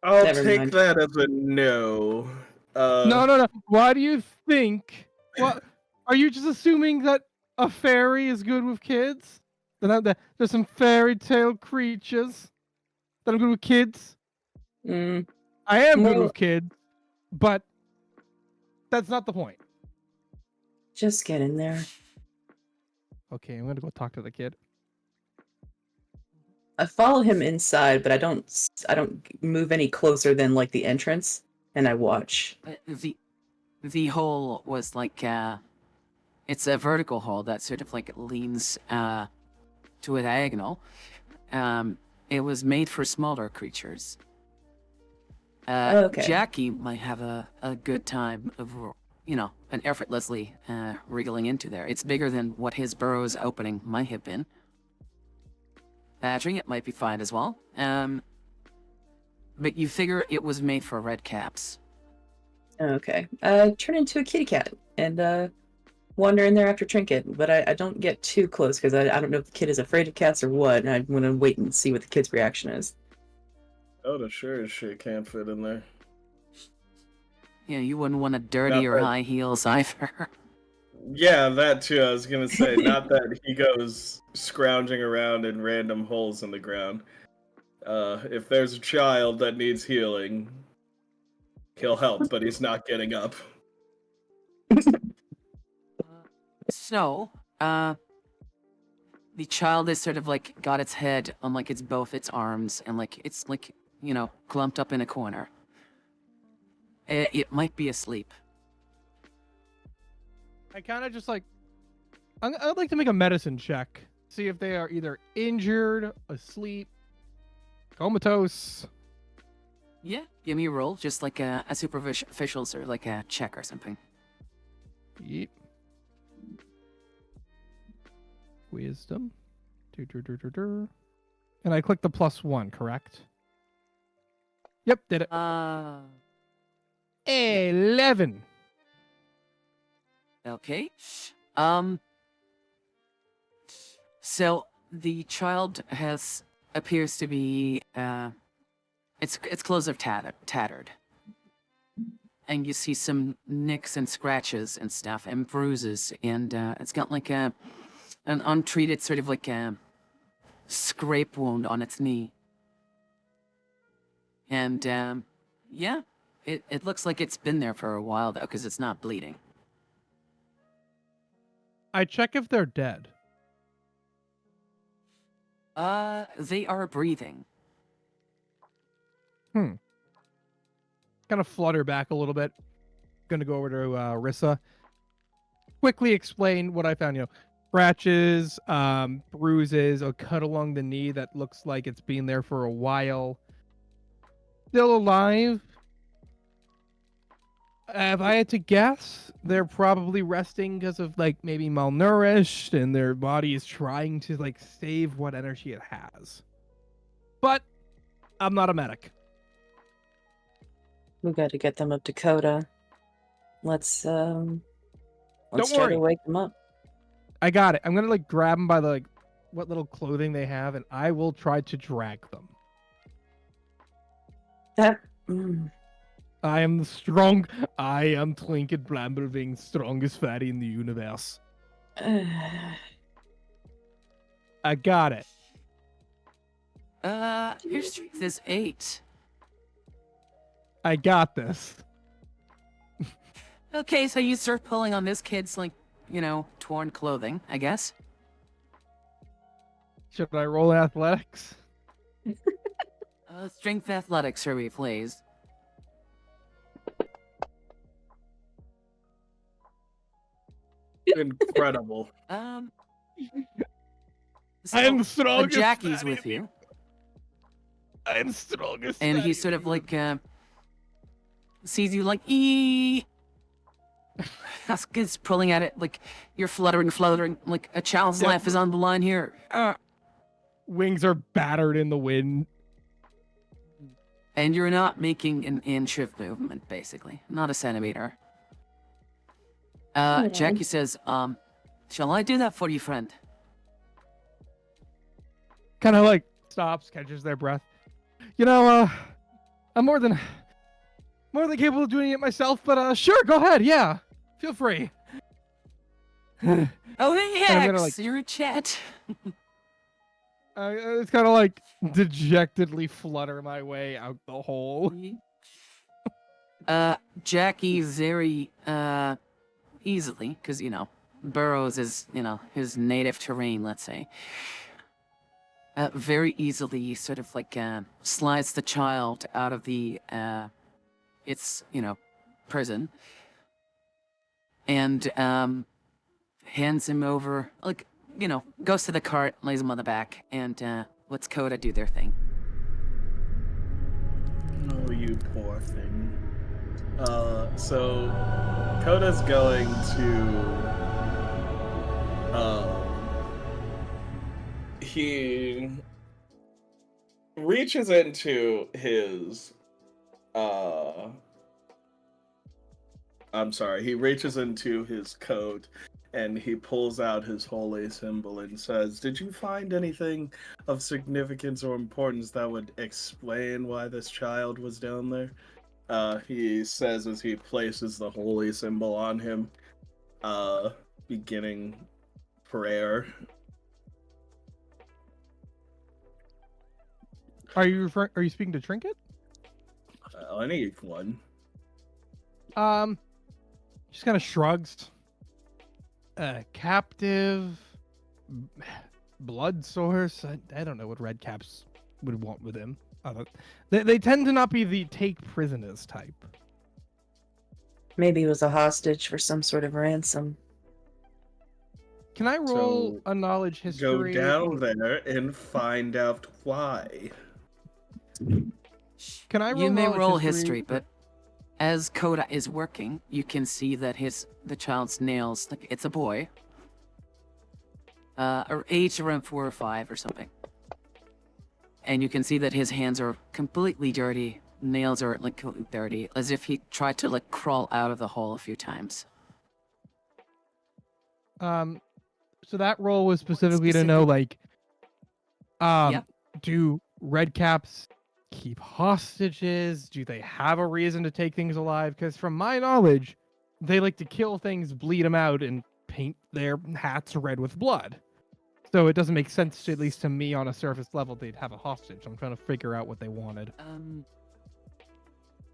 I'll Never take mind. that as a no. No. Why do you think? What are you just assuming that a fairy is good with kids? There's some fairy tale creatures that are good with kids. Mm, I am good More- with kids, but that's not the point. just get in there. Okay, I'm gonna go talk to the kid. I follow him inside, but I don't move any closer than like the entrance, and I watch. The hole was like it's a vertical hole that sort of like leans to a diagonal. It was made for smaller creatures. Okay. Jackie might have a good time of, and effortlessly wriggling into there. It's bigger than what his burrow's opening might have been. Badgering, it might be fine as well. But you figure it was made for red caps. Okay. Turn into a kitty cat and wander in there after Trinket, but I don't get too close because I don't know if the kid is afraid of cats or what, and I want to wait and see what the kid's reaction is. Oda sure as shit can't fit in there. Yeah, you wouldn't want a dirty Not or that- high heels either. Yeah, that too. I was gonna say, not that he goes scrounging around in random holes in the ground. If there's a child that needs healing, he'll help, but he's not getting up. So, the child is sort of like got its head on like its both its arms and like it's like, you know, clumped up in a corner. It might be asleep. I kind of just like, I'd like to make a medicine check. See if they are either injured, asleep, comatose. Yeah, give me a roll, just like a superficial or like a check or something. Yep. Wisdom. And I click the +1, correct? Yep, did it. 11. Okay. So the child appears to be its clothes are tattered. And you see some nicks and scratches and stuff and bruises and it's got like an untreated sort of like a scrape wound on its knee. And yeah, it looks like it's been there for a while though because it's not bleeding. I check if they're dead. They are breathing. Kind of flutter back a little bit. Gonna go over to Rissa. Quickly explain what I found. You know, scratches, bruises, a cut along the knee that looks like it's been there for a while. Still alive. If I had to guess, they're probably resting because of like maybe malnourished and their body is trying to like save what energy it has. But I'm not a medic. We got to get them up to Coda. Let's Don't try worry. to wake them up. I got it. I'm gonna like grab them by the like what little clothing they have, and I will try to drag them. That. I am strong. I am Trinket Blamblewing, strongest fatty in the universe. I got it. Your strength is 8. I got this. Okay, so you start pulling on this kid's, like, you know, torn clothing, I guess. Should I roll athletics? Strength athletics, Herbie, please. Incredible. I So, am the strongest. Jackie's fatty with in you, the- I am strongest. and fatty he in sort the of, like, universe. sees you, like, He's pulling at it, like, you're fluttering, like, a child's Yep. life is on the line here. Wings are battered in the wind. And you're not making an inch of movement, basically. Not a centimeter. Jackie says, shall I do that for you, friend? Kind of like stops, catches their breath. You know, I'm more than capable of doing it myself, but sure, go ahead, yeah. Feel free. Oh, hey, I'm gonna, Hex, like- you're in chat. It's kind of like dejectedly flutter my way out the hole. Jackie very, easily, because, you know, burrows is, you know, his native terrain, let's say. Very easily sort of like, slides the child out of the, its, you know, prison. And, hands him over, like, you know, goes to the cart, lays him on the back, and, lets Coda do their thing. Oh, you poor thing. So Coda's going to he reaches into his I'm sorry, he reaches into his coat and he pulls out his holy symbol and says, "Did you find anything of significance or importance that would explain why this child was down there?" He says as he places the holy symbol on him, beginning prayer. Are you speaking to Trinket? Anyone. Just kind of shrugs. Captive, blood source. I don't know what Red Caps would want with him. They tend to not be the take prisoners type. Maybe he was a hostage for some sort of ransom. Can I roll So, a knowledge Go history? down there and find out why. Can I roll You may knowledge roll history? history, but as Coda is working, you can see that the child's nails, like it's a boy, or age around 4 or 5 or something, and you can see that his hands are completely dirty, nails are like completely dirty, as if he tried to like crawl out of the hole a few times. So that roll was specifically to know, like, Yep. do Red Caps keep hostages? Do they have a reason to take things alive? Because from my knowledge, they like to kill things, bleed them out, and paint their hats red with blood. So it doesn't make sense, to, at least to me, on a surface level, they'd have a hostage. I'm trying to figure out what they wanted.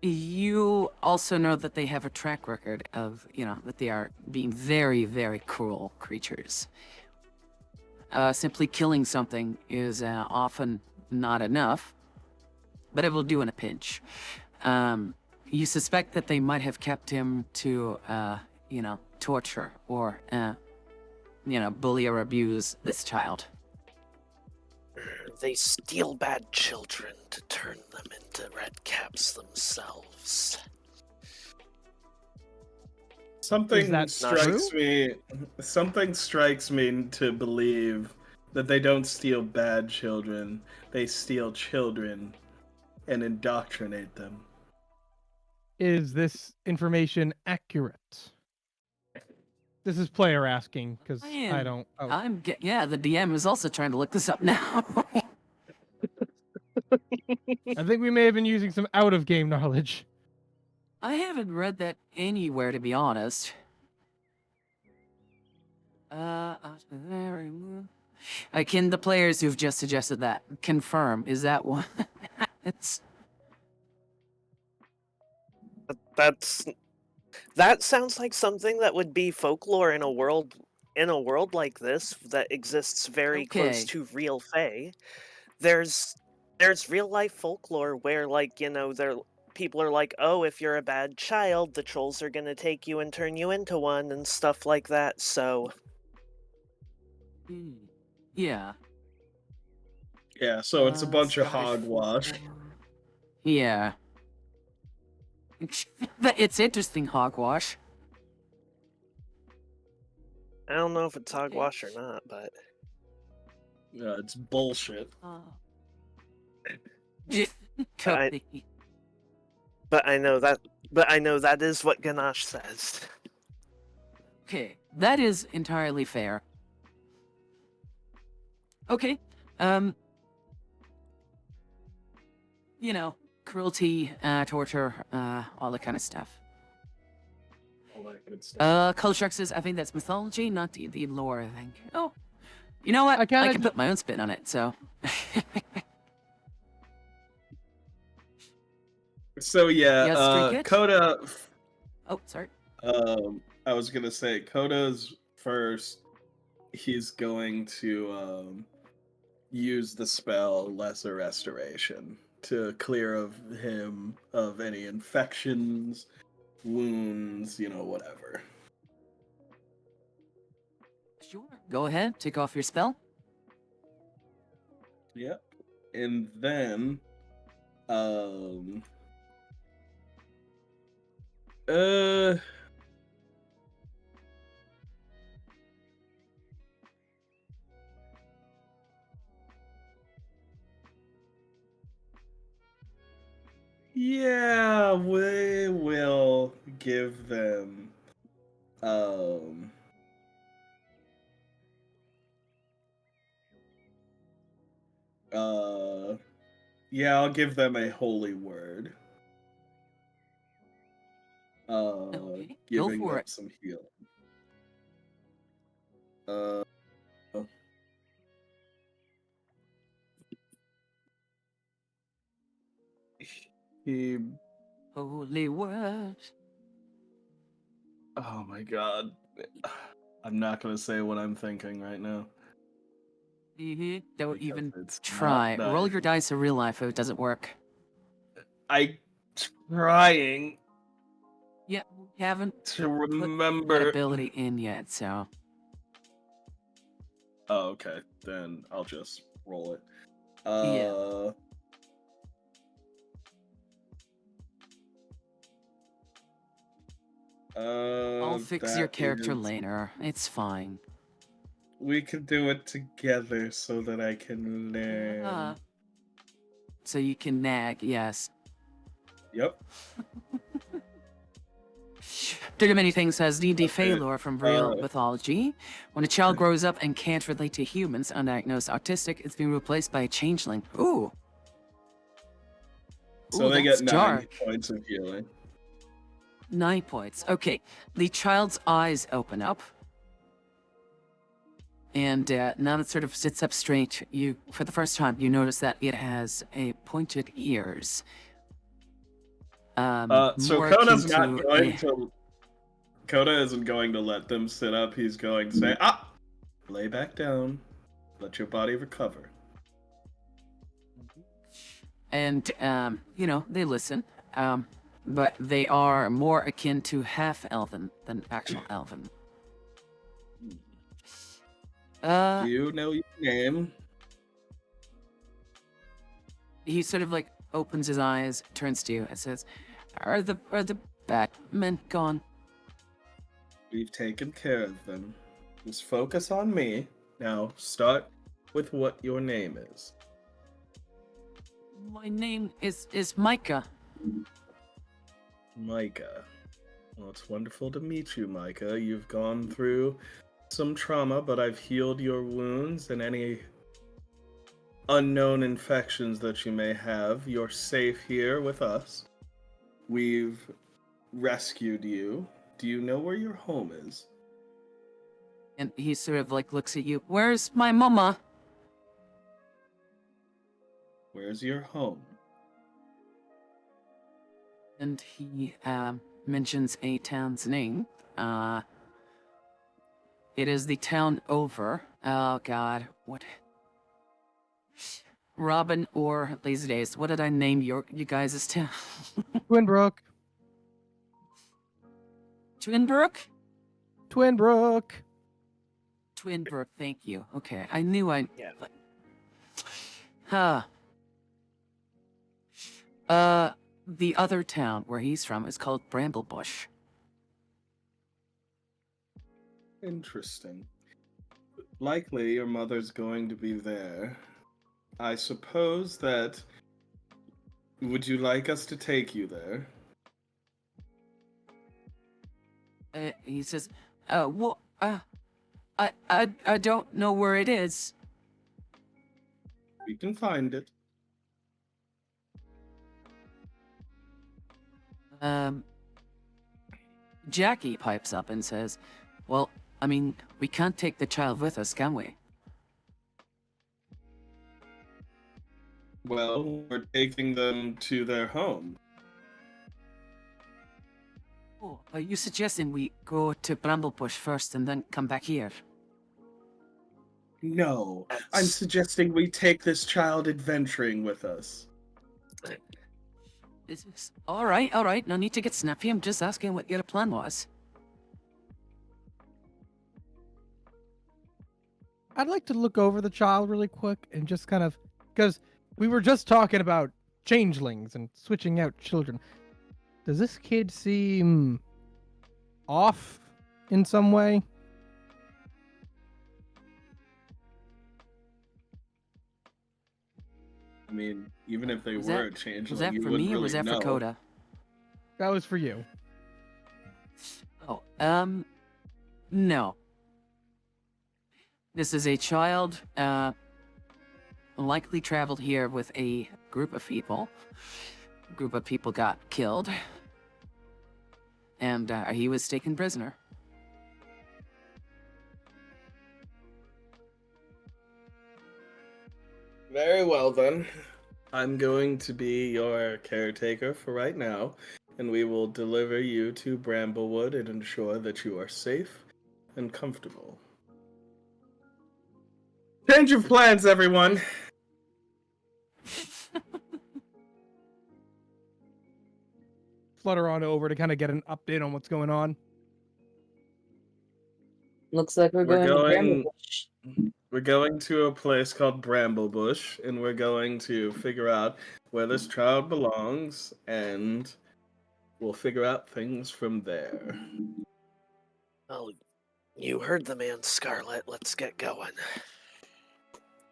You also know that they have a track record of, that they are being very, very cruel creatures. Simply killing something is often not enough, but it will do in a pinch. You suspect that they might have kept him to, torture or, bully or abuse this child. They steal bad children to turn them into red caps themselves. Is that Something strikes me to believe that they don't steal bad children. They steal children and indoctrinate them. Is this information accurate? This is player asking, because I don't... Oh. The DM is also trying to look this up now. I think we may have been using some out-of-game knowledge. I haven't read that anywhere, to be honest. Can the players who've just suggested that confirm? Is that one? That sounds like something that would be folklore in a world like this that exists very close Okay. to real Fae. There's real life folklore where, like, people are like, oh, if you're a bad child, the trolls are gonna take you and turn you into one and stuff like that. So Yeah. Yeah, so it's a bunch of Scottish hogwash. folklore. Yeah. It's interesting, hogwash. I don't know if it's hogwash or not, but It's bullshit. Cody. but I know that is what Ganash says. Okay, that is entirely fair. Okay, cruelty, torture, all that kind of stuff. All that good stuff. Constructs, I think that's mythology, not the lore, I think. Oh, you know what? I I kinda can put my own spin on it, so. So yeah, Yes, Trinket? Coda. Oh, sorry. I was gonna say Coda's first. He's going to use the spell Lesser Restoration to clear of him of any infections, wounds, whatever. Sure. Go ahead, take off your spell. Yep. And then, yeah, we will give them um yeah, I'll give them a holy word. Okay, go Giving for them it. some healing. Uh he Holy word. Oh my god. I'm not gonna say what I'm thinking right now. Don't Because even it's not try. Roll nice. your dice in real life if it doesn't work. I trying Yeah, you haven't to put that remember. ability in yet, so. Oh, okay. Then I'll just roll it. Yeah. I'll fix your That character is. later. It's fine. We could do it together so that I can learn. So you can nag, yes. Yep. Many says D&D Okay. failure from real mythology. When a child grows up and can't relate to humans, undiagnosed autistic, it's being replaced by a changeling. Ooh. So Ooh, they that's get 9 dark. points of healing. 9 points. Okay. The child's eyes open up. And now it sort of sits up straight. You, for the first time, you notice that it has a pointed ears. So More Koda's akin not to going to. Koda isn't going to let them sit up. He's going to say, lay back down. Let your body recover. And, they listen. But they are more akin to half-elven than actual elven. Do you know your name? He sort of like opens his eyes, turns to you, and says, Are the Batmen gone? We've taken care of them. Just focus on me. Now, start with what your name is. My name is Micah. Micah. Well, it's wonderful to meet you, Micah. You've gone through some trauma, but I've healed your wounds and any unknown infections that you may have. You're safe here with us. We've rescued you. Do you know where your home is? And he sort of like looks at you. Where's my mama? Where's your home? And he mentions a town's name. It is the town over. Oh God, what? Robyn or Lazy Days. What did I name you guys' town? Twinbrook. Twinbrook? Twinbrook. Twinbrook, thank you. Okay, I knew I... Yeah. The other town where he's from is called Bramblebush. Interesting. Likely your mother's going to be there. I suppose that... Would you like us to take you there? He says, well, I don't know where it is. We can find it. Jackie pipes up and says, well, I mean, we can't take the child with us, can we? Well, we're taking them to their home. Oh, are you suggesting we go to Bramblebush first and then come back here? No, I'm suggesting we take this child adventuring with us. All right. No need to get snappy. I'm just asking what your plan was. I'd like to look over the child really quick and just kind of, because we were just talking about changelings and switching out children. Does this kid seem off in some way? I mean, even if they Was were that- a changeling, Was that you for wouldn't me or really was that know. for Coda? That was for you. No. This is a child, likely traveled here with a group of people. Group of people got killed. And he was taken prisoner. Very well then. I'm going to be your caretaker for right now, and we will deliver you to Bramblewood and ensure that you are safe and comfortable. Change of plans, everyone. Flutter on over to kind of get an update on what's going on. Looks like we're We're going to going- We're going to a place called Bramblebush, and we're going to figure out where this child belongs, and we'll figure out things from there. Well, you heard the man, Scarlet. Let's get going.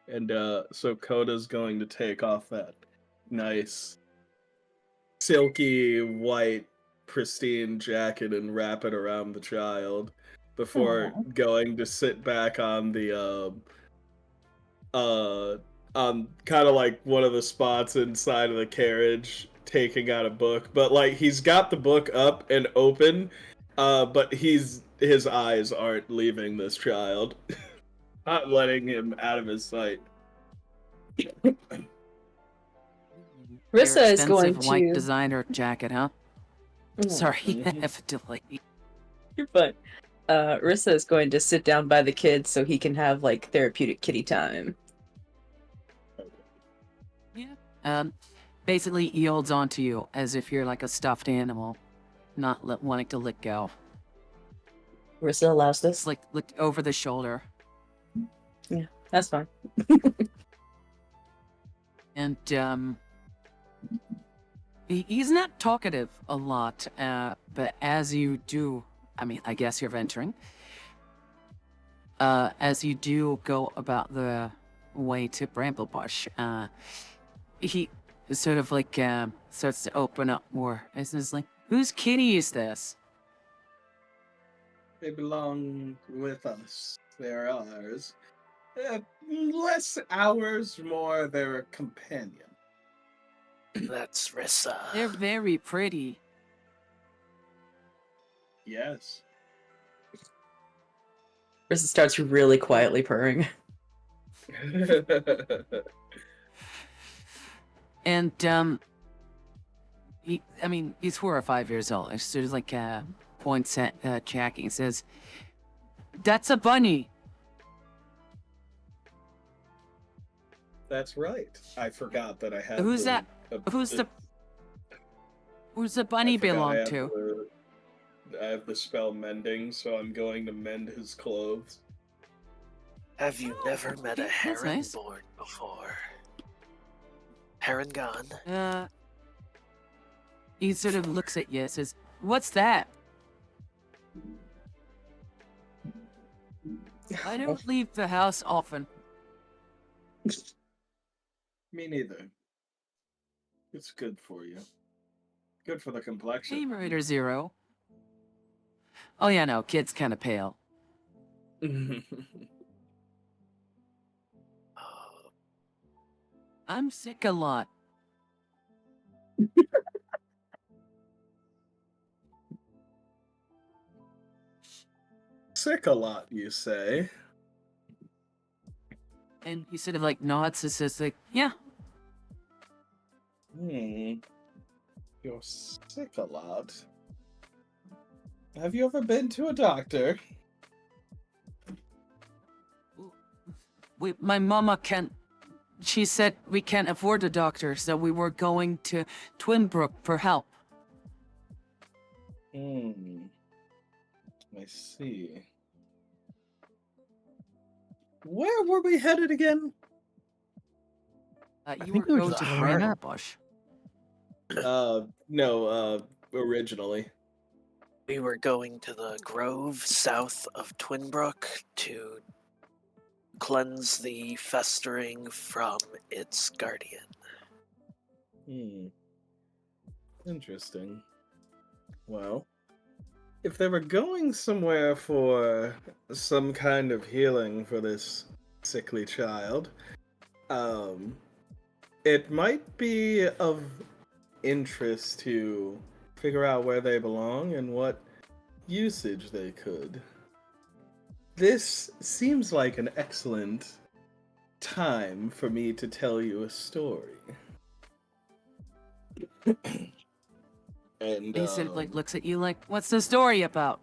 And so Coda's going to take off that nice, silky, white, pristine jacket and wrap it around the child before going to sit back on the on kind of like one of the spots inside of the carriage, taking out a book. But like he's got the book up and open, but his eyes aren't leaving this child. Not letting him out of his sight. Rissa Your is going expensive white to. designer jacket, huh? Sorry, Mhm. I have a delay. You're fine. Rissa is going to sit down by the kids so he can have like therapeutic kitty time. Yeah. Basically, he holds on to you as if you're like a stuffed animal, not wanting to let go. Rissa allows this. It's like look over the shoulder. That's fine. And he's not talkative a lot, but as you do, I mean, I guess you're venturing. As you do go about the way to Bramblebush, he sort of like starts to open up more. It's like, whose kitty is this? They belong with us. They're ours. Less ours, more their companion. That's Rissa. They're very pretty. Yes. Rissa starts really quietly purring. And he's 4 or 5 years old. It's sort of like points at Jackie and says, "That's a bunny." That's right. I forgot that I had. Who's that? Who's the bunny I forgot I belong have to? I have the spell mending, so I'm going to mend his clothes. Have you never met a That's nice. heron-born before? Heron gone. He sort of looks at you and says, "What's that?" I don't leave the house often. Me neither. It's good for you. Good for the Hey, complexion. Rider Zero. Oh yeah, no, kid's kind of pale. I'm sick a lot. Sick a lot, you say? And he sort of like nods and says like, "Yeah." You're sick a lot. Have you ever been to a doctor? My mama can't. She said we can't afford a doctor, so we were going to Twinbrook for help. I see. Where were we headed again? You think were we were going just to hard. Bramblebush. No, originally. We were going to the grove south of Twinbrook to cleanse the festering from its guardian. Interesting. Well, if they were going somewhere for some kind of healing for this sickly child, um, it might be of interest to figure out where they belong and what usage they could. This seems like an excellent time for me to tell you a story. And He sort of like looks at you like, "What's the story about?"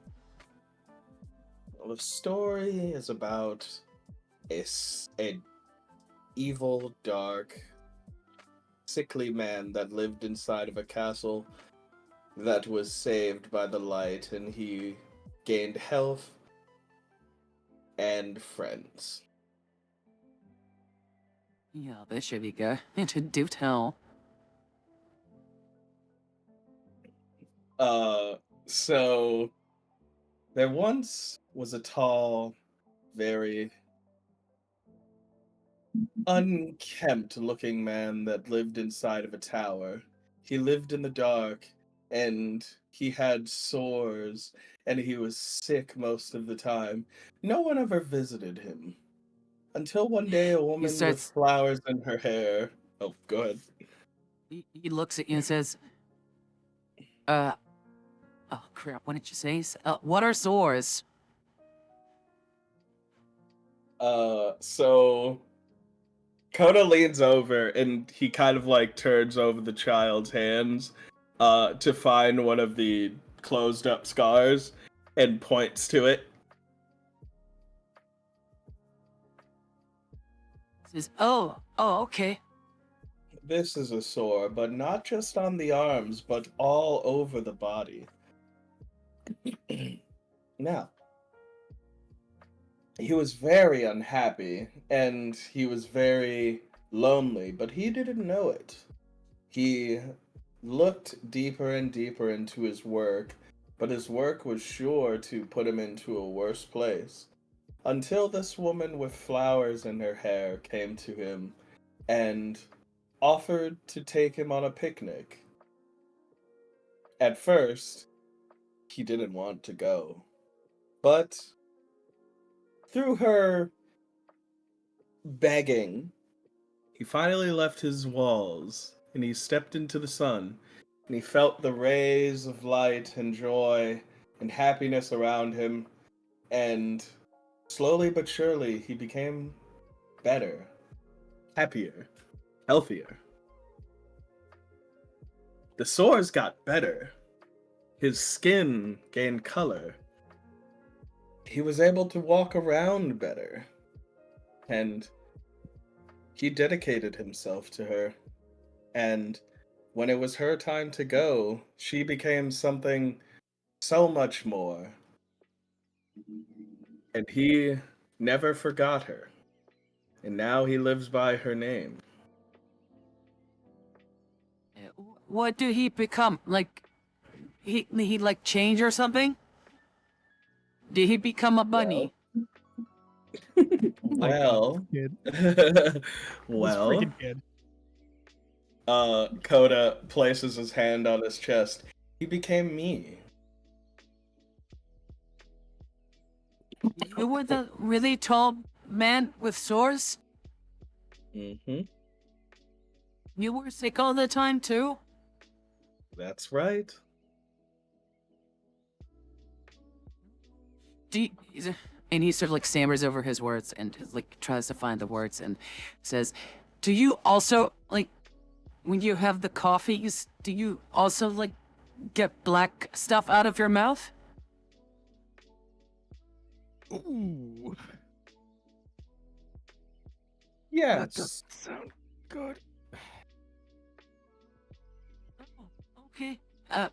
the story is about a evil, dark, sickly man that lived inside of a castle that was saved by the light, and he gained health and friends. Yeah, this should be good. Do tell. So there once was a tall, very unkempt looking man that lived inside of a tower. He lived in the dark, and he had sores, and he was sick most of the time. No one ever visited him. Until one day a woman with starts- flowers in her hair. Oh, go ahead. He looks at you and says, oh crap, what did you say? What are sores? So Coda leans over and he kind of like turns over the child's hands to find one of the closed up scars and points to it. Says, oh, okay. This is a sore, but not just on the arms, but all over the body. Now, he was very unhappy and he was very lonely, but he didn't know it. He looked deeper and deeper into his work, but his work was sure to put him into a worse place. Until this woman with flowers in her hair came to him and offered to take him on a picnic. At first, he didn't want to go, but through her begging, he finally left his walls and he stepped into the sun and he felt the rays of light and joy and happiness around him, and slowly but surely he became better, happier, healthier. The sores got better. His skin gained color. He was able to walk around better. And he dedicated himself to her. And when it was her time to go, she became something so much more. And he never forgot her. And now he lives by her name. What did he become? Like, he like change or something? Did he become a bunny? My God, Well, kid. This well, freaking kid. Coda places his hand on his chest. He became me. You were the really tall man with sores? Mm-hmm. You were sick all the time too? That's right. And he sort of like stammers over his words and like tries to find the words and says, "Do you also like when you have the coffees? Do you also like get black stuff out of your mouth?" Ooh. That Yes. doesn't sound good. Okay. 'Cause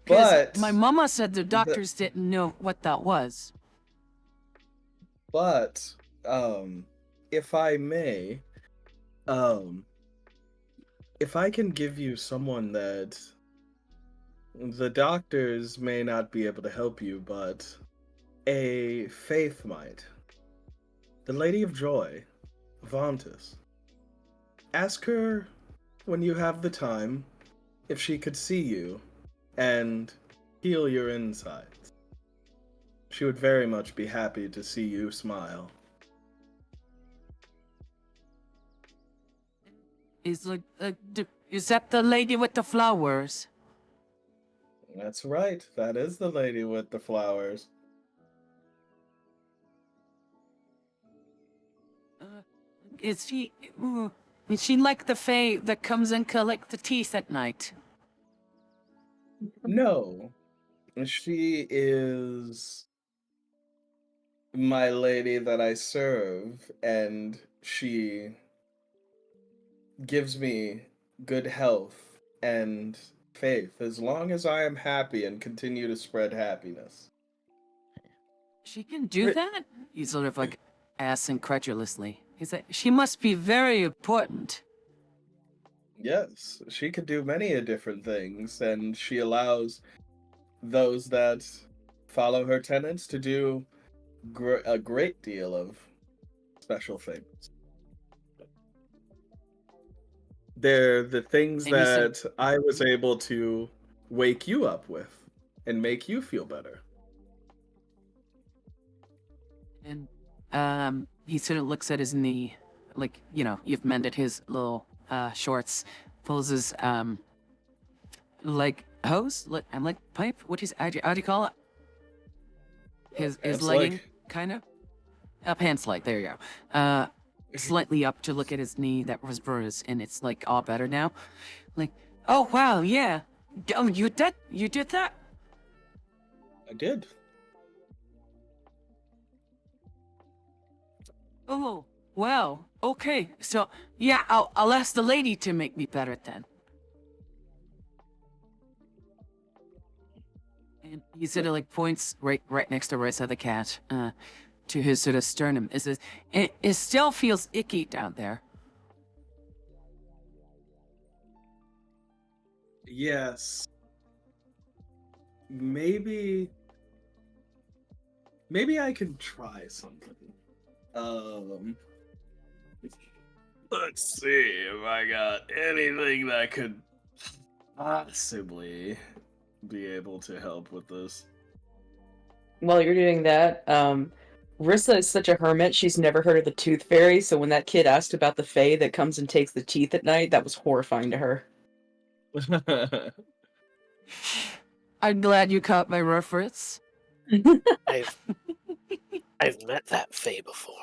But my mama said the doctors didn't know what that was. But if I may, if I can give you someone that the doctors may not be able to help you, but a faith might. The Lady of Joy, Vantus. Ask her when you have the time if she could see you, and heal your insides. She would very much be happy to see you smile. Is like, is that the lady with the flowers? That's right. That is the lady with the flowers. Is she? Is she like the fae that comes and collect the teeth at night? No. She is my lady that I serve, and she gives me good health and faith as long as I am happy and continue to spread happiness. She can do that? He sort of like asks incredulously. He's like, she must be very important. Yes, she could do many a different things, and she allows those that follow her tenets to do a great deal of special things. They're the things And you said- that I was able to wake you up with and make you feel better. And he sort of looks at his knee, like, you know, you've mended his little shorts, pulls his like hose, like pipe. How do you call it? His Pants legging, leg. kind of. Pants leg. There you go. Slightly up to look at his knee that was bruised, and it's like all better now. Like, oh wow, yeah. Oh, you did that? I did. Oh, well, okay. So, yeah, I'll ask the lady to make me better then. And he sort of like points right next to right side of the cat, to his sort of sternum. It still feels icky down there. Yes. Maybe I can try something. Let's see if I got anything that could possibly be able to help with this. While you're doing that, Rissa is such a hermit, she's never heard of the tooth fairy, so when that kid asked about the fae that comes and takes the teeth at night, that was horrifying to her. I'm glad you caught my reference. I've met that Fae before.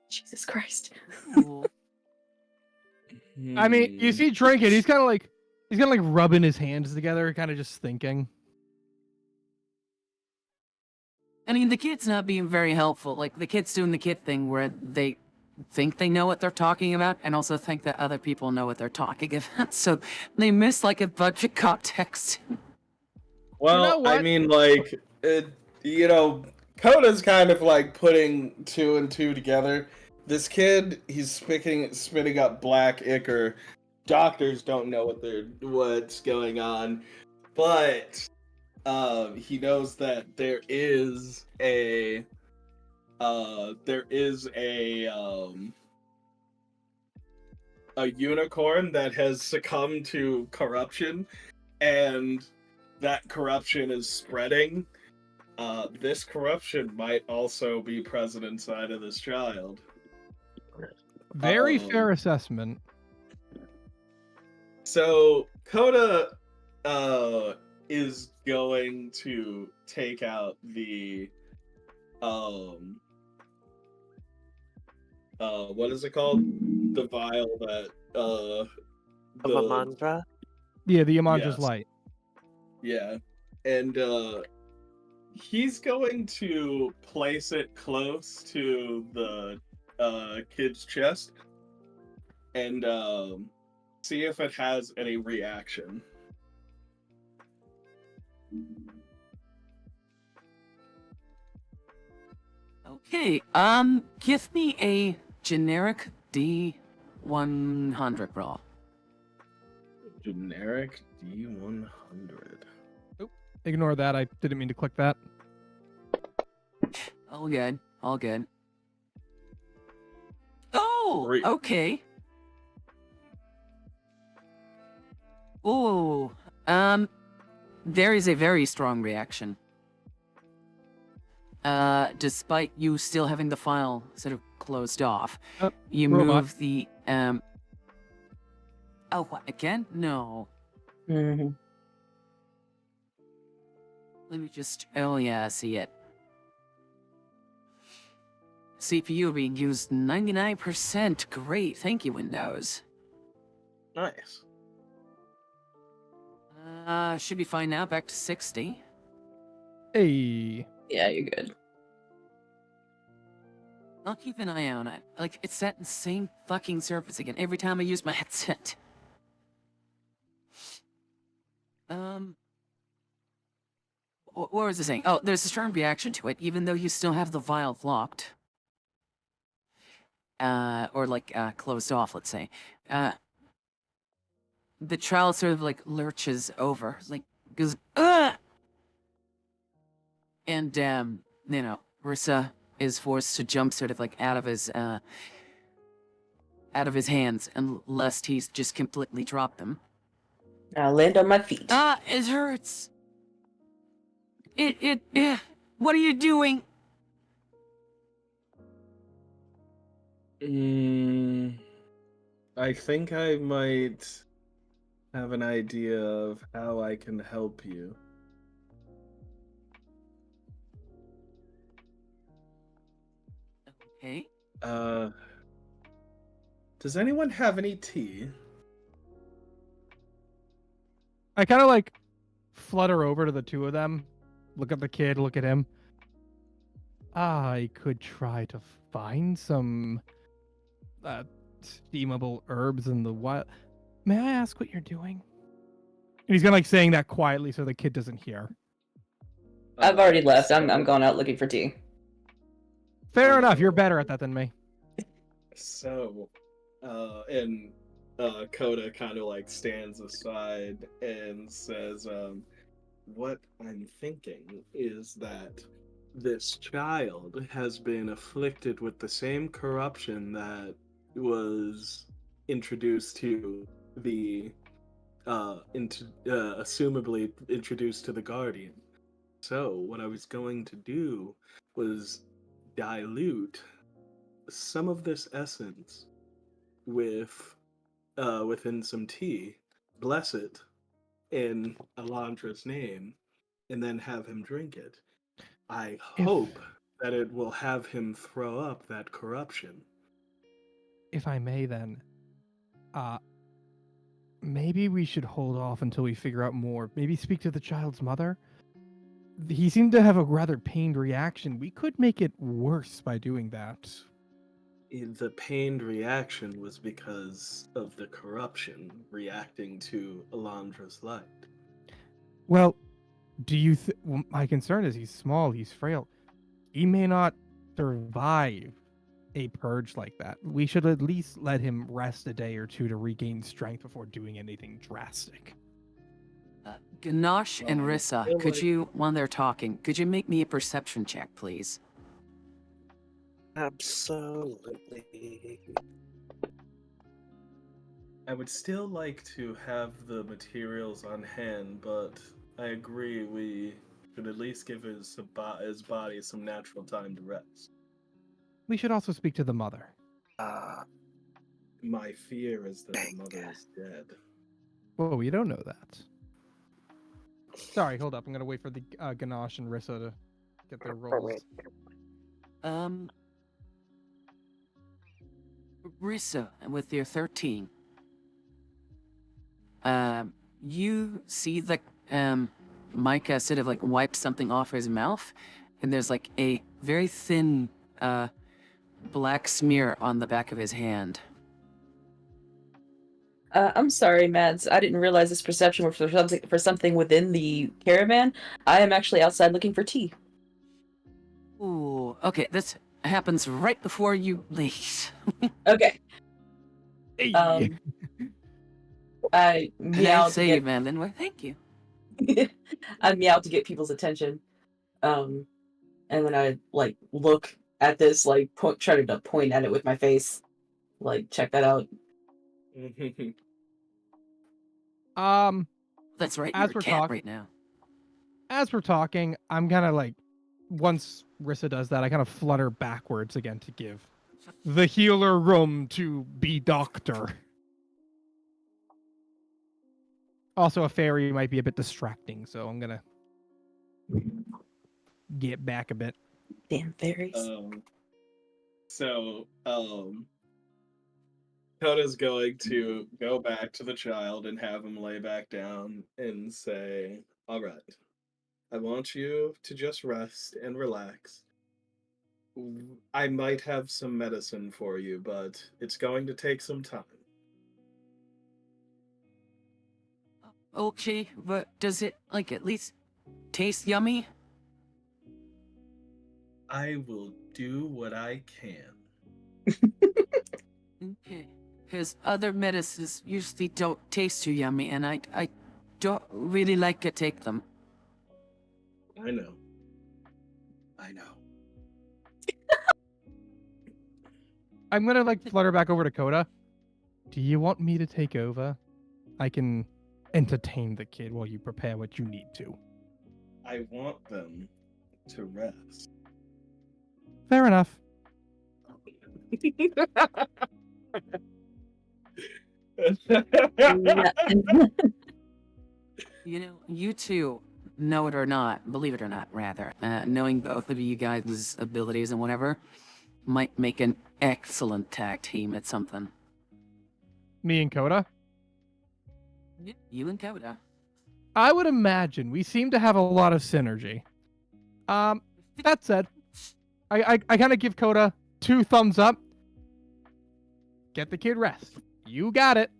Jesus Christ. Ooh. I mean, you see Trinket, he's kind of like rubbing his hands together, kind of just thinking. I mean, the kid's not being very helpful. Like, the kid's doing the kid thing where they think they know what they're talking about and also think that other people know what they're talking about. So they miss, like, a bunch of context. Well, You know what? I mean, like, Coda's kind of like putting two and two together. This kid, he's spitting up black ichor. Doctors don't know what's going on, but he knows that there is a unicorn that has succumbed to corruption, and that corruption is spreading. This corruption might also be present inside of this child. Very fair assessment. So Coda is going to take out the what is it called? The vial that Of a mantra? Yeah, the Yamandra's Yes. light. Yeah. And he's going to place it close to the kid's chest and see if it has any reaction. Okay, give me a generic D100 roll. Generic D100. Ignore that. I didn't mean to click that. All good, all good. Oh, Three. okay. Oh, there is a very strong reaction. Despite you still having the file sort of closed off, you robot. move the Oh, what again? No. Mm-hmm. Let me just. Oh yeah, I see it. CPU being used 99%. Great, thank you, Windows. Nice. Should be fine now. Back to 60. Hey. Yeah, you're good. I'll keep an eye on it. Like, it's that same fucking surface again every time I use my headset. What was I saying? Oh, there's a strong reaction to it, even though you still have the vial locked. Or like, closed off, let's say. The child sort of like lurches over, like, goes, "Ugh!" And, you know, Rissa is forced to jump sort of like out of his hands, and lest he's just completely dropped them. I'll land on my feet. It hurts. What are you doing? I think I might have an idea of how I can help you. Okay. Does anyone have any tea? I kind of like flutter over to the two of them, look at the kid, look at him. I could try to find some steamable herbs in the wild. May I ask what you're doing? And he's gonna like saying that quietly so the kid doesn't hear. I've already left. I'm going out looking for tea. Fair enough. You're better at that than me. So, Coda kind of like stands aside and says, what I'm thinking is that this child has been afflicted with the same corruption that was introduced to the, assumably introduced to the Guardian. So, what I was going to do was dilute some of this essence within some tea, bless it in Alondra's name, and then have him drink it. I hope that it will have him throw up that corruption. If I may, then, maybe we should hold off until we figure out more. Maybe speak to the child's mother. He seemed to have a rather pained reaction. We could make it worse by doing that. The pained reaction was because of the corruption reacting to Alondra's light. Well, do you well, my concern is he's small, he's frail. He may not survive a purge like that. We should at least let him rest a day or two to regain strength before doing anything drastic. Ganash and Rissa, could you, while they're talking, could you make me a perception check, please? Absolutely. I would still like to have the materials on hand, but I agree we should at least give his body some natural time to rest. We should also speak to the mother. My fear is that the mother is dead. Whoa, you don't know that. Sorry, hold up. I'm gonna wait for the Ganash and Rissa to get their rolls. Rissa, with your 13. You see that Micah sort of like wipes something off his mouth, and there's like a very thin black smear on the back of his hand. I'm sorry, Mads. I didn't realize this perception was for something within the caravan. I am actually outside looking for tea. Ooh, okay, this happens right before you leave. Okay. Hey. I meow to Save, man. Then why? Thank you. I meow to get people's attention. And then I like look at this, like try to point at it with my face, like check that out. That's right. As You're we're a cat talking- right now. as we're talking, I'm kind of like, once Rissa does that, I kind of flutter backwards again to give the healer room to be doctor. Also, a fairy might be a bit distracting, so I'm gonna get back a bit. Damn fairies. Coda's going to go back to the child and have him lay back down and say, all right, I want you to just rest and relax. I might have some medicine for you, but it's going to take some time. Okay, but does it, like, at least taste yummy? I will do what I can. Okay. Because other medicines usually don't taste too yummy, and I don't really like to take them. I know. I know. I'm gonna like flutter back over to Coda. Do you want me to take over? I can entertain the kid while you prepare what you need to. I want them to rest. Fair enough. You know, you two, know it or not, believe it or not, rather, knowing both of you guys' abilities and whatever, might make an excellent tag team at something. Me and Coda? You and Coda. I would imagine we seem to have a lot of synergy. That said, I kind of give Coda 2 thumbs up. Get the kid rest. You got it.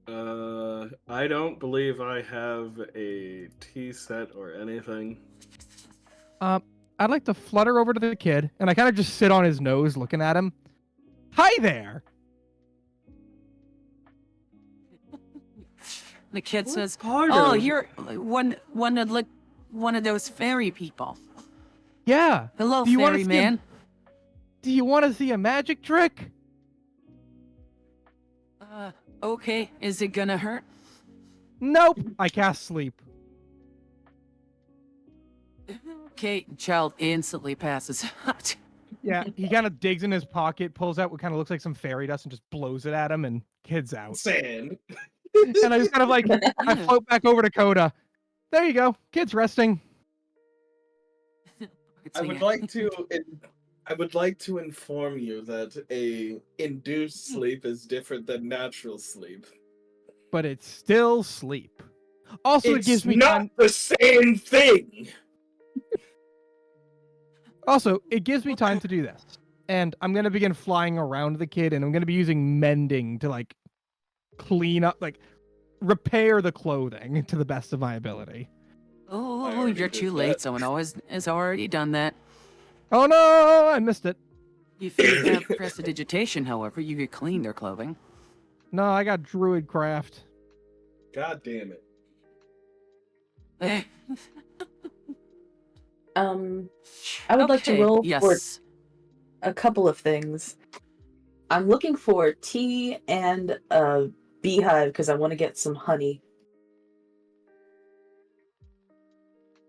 I don't believe I have a tea set or anything. I'd like to flutter over to the kid, and I kind of just sit on his nose looking at him. Hi there! The kid says, Harder. "Oh, you're one of those fairy people. Yeah. Hello, Do you wanna fairy see a- man." Do you want to see a magic trick? Okay. Is it gonna hurt? Nope. I cast sleep. Okay. Child instantly passes out. Yeah, he kind of digs in his pocket, pulls out what kind of looks like some fairy dust, and just blows it at him, and kid's out. Sand. And I just kind of like, I float back over to Coda. There you go. Kid's resting. I would like to inform you that a induced sleep is different than natural sleep. But it's still sleep. Also, it gives me not time. the same thing. Also, it gives me time to do this. And I'm going to begin flying around the kid, and I'm going to be using mending to, like, clean up, like, repair the clothing to the best of my ability. Oh, already you're did too that. late. Someone has already done that. Oh no, I missed it. If you have prestidigitation, however, you could clean their clothing. No, I got druid craft. God damn it. Eh, I would like to okay, roll for yes. a couple of things. I'm looking for tea and a beehive because I want to get some honey.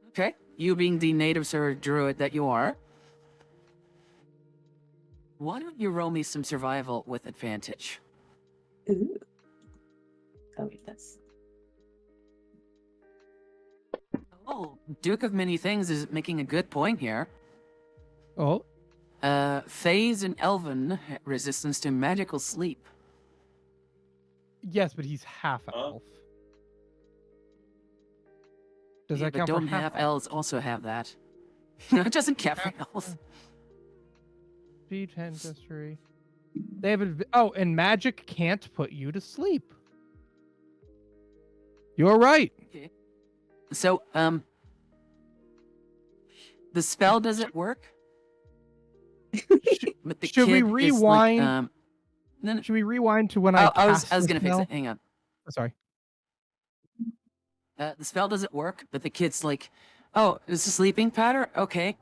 Okay, you being the native sir druid that you are, why don't you roll me some survival with advantage? Ooh. Oh, wait, that's... Oh, Duke of Many Things is making a good point here. Oh, Phase and Elven resistance to magical sleep. yes, but he's half elf. Does Yeah, that but count don't for half half elves also have that? No, it doesn't count for elves. Speed, history. They have oh, and magic can't put you to sleep. You're right. So, the spell doesn't work. But the Should we kid is like, rewind? no, Should we rewind to when I I was cast gonna the fix spell? it. Hang on. Oh, sorry. The spell doesn't work, but the kid's like, "Oh, it's a sleeping pattern, okay,"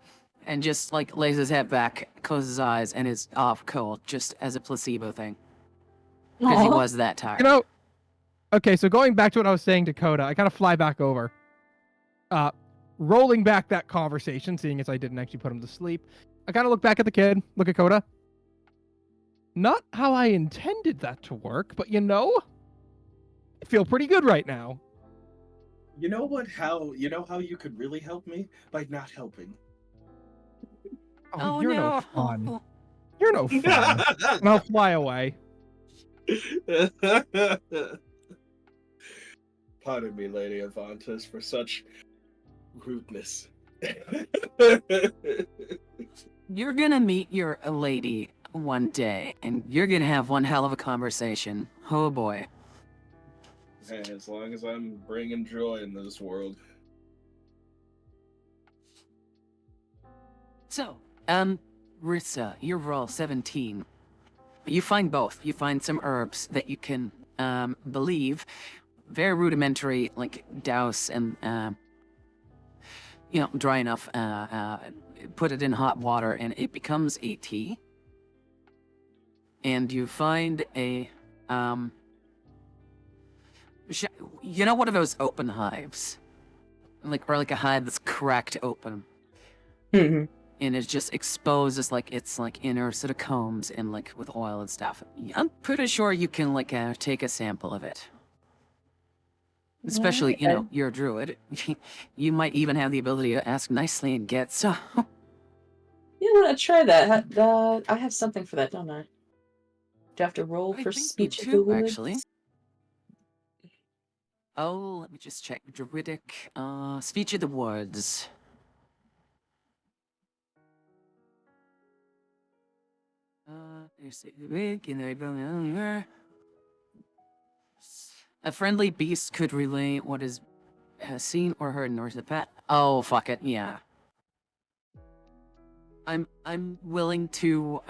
and just like lays his head back, closes his eyes, and is off cold, just as a placebo thing, because he Aw. was that tired. You know, okay, so going back to what I was saying to Coda, I kind of fly back over. rolling back that conversation, seeing as I didn't actually put him to sleep, I kind of look back at the kid, look at Coda. Not how I intended that to work, but I feel pretty good right now. You know how you could really help me? By not helping. Oh, you're no fun. You're no fun. And I'll fly away. Pardon me, Lady Avantis, for such rudeness. You're gonna meet your lady one day, and you're gonna have one hell of a conversation. Oh boy. Hey, as long as I'm bringing joy in this world. So, Rissa, you roll 17. You find both. You find some herbs that you can, believe, very rudimentary, like douse and, dry enough, put it in hot water and it becomes a tea. And you find a, one of those open hives? Or like a hive that's cracked open. Mm-hmm. And it's just exposed as it's inner sort of combs and with oil and stuff. I'm pretty sure you can take a sample of it. Especially, Okay. you're a druid. You might even have the ability to ask nicely and get so. You want to try that? I have something for that, don't I? Do I have to roll I for think speech you of do, the woods? actually. Oh, let me just check. Druidic, speech of the woods. A friendly beast could relay what is seen or heard in the pet. Oh, fuck it, yeah. I'm willing to,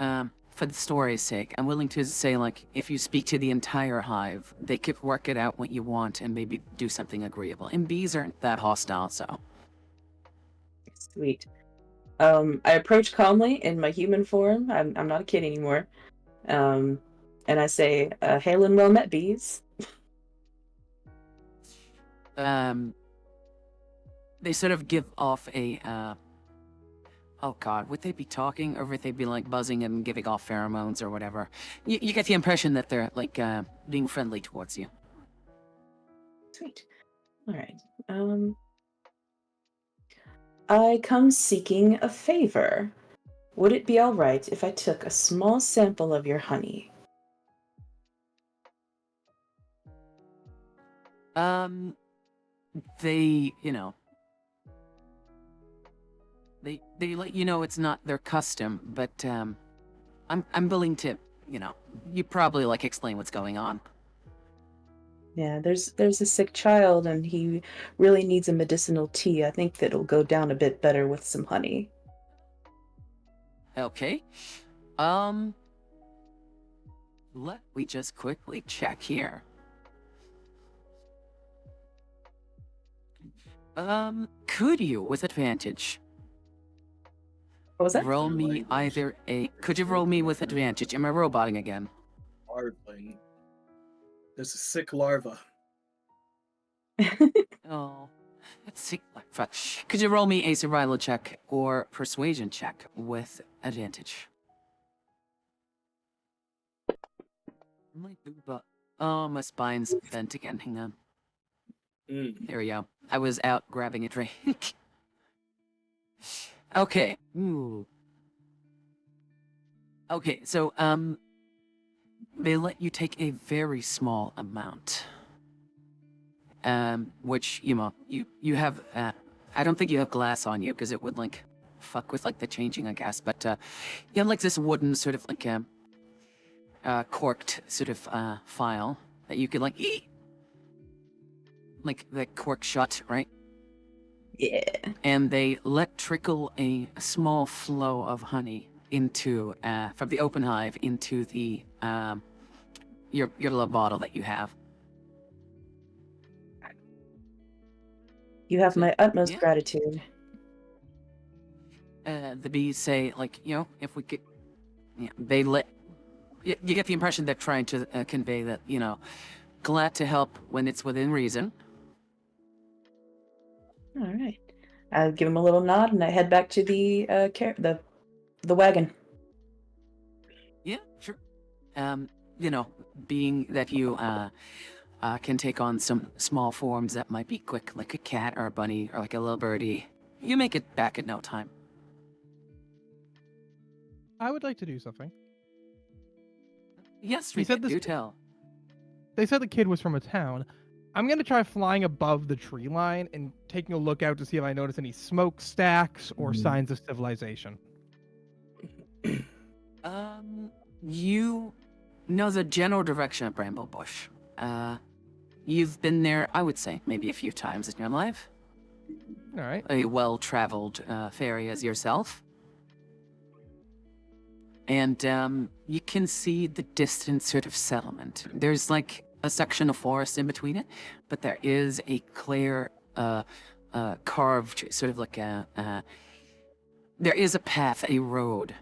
for the story's sake, I'm willing to say, if you speak to the entire hive, they could work it out what you want and maybe do something agreeable. And bees aren't that hostile, so. Sweet. I approach calmly in my human form. I'm not a kid anymore. And I say, "Hail and well met, bees." They sort of give off a, oh god, would they be talking or would they be buzzing and giving off pheromones or whatever? You get the impression that they're being friendly towards you. Sweet. All right. I come seeking a favor. Would it be all right if I took a small sample of your honey? They, they let you know it's not their custom, but I'm willing to, you probably explain what's going on. Yeah, there's a sick child and he really needs a medicinal tea. I think that'll go down a bit better with some honey. Okay. Let me just quickly check here. Could you, with advantage, What was that? roll me either a... Could you roll me with advantage? Am I roboting again? Hardling. There's a sick larva. Oh, let's see. Fuck. Could you roll me a survival check or persuasion check with advantage? Oh, my spine's bent again. Hang on. There we go. I was out grabbing a drink. Okay. Ooh. Okay, so, they let you take a very small amount. Which, you have, I don't think you have glass on you, because it would, fuck with, the changing, I guess, but, you have, this wooden sort of, corked sort of, file that you could, eat. The cork shut, right? Yeah. And they let trickle a small flow of honey into, from the open hive into the, your little bottle that you have. You have my utmost Yeah. gratitude. The bees say, if we could, they let, you get the impression they're trying to convey that, glad to help when it's within reason. All right. I give him a little nod and I head back to the the wagon. Yeah, sure. You know, being that you can take on some small forms that might be quick, like a cat or a bunny or like a little birdie, you make it back in no time. I would like to do something. Yes, He said Rika, this. do tell. They said the kid was from a town. I'm gonna try flying above the tree line and taking a look out to see if I notice any smokestacks or signs of civilization. You know the general direction of Bramble Bush. You've been there, I would say, maybe a few times in your life. All right. A well-traveled fairy as yourself. And you can see the distant sort of settlement. There's like a section of forest in between it, but there is a clear, carved sort of like there is a path, a road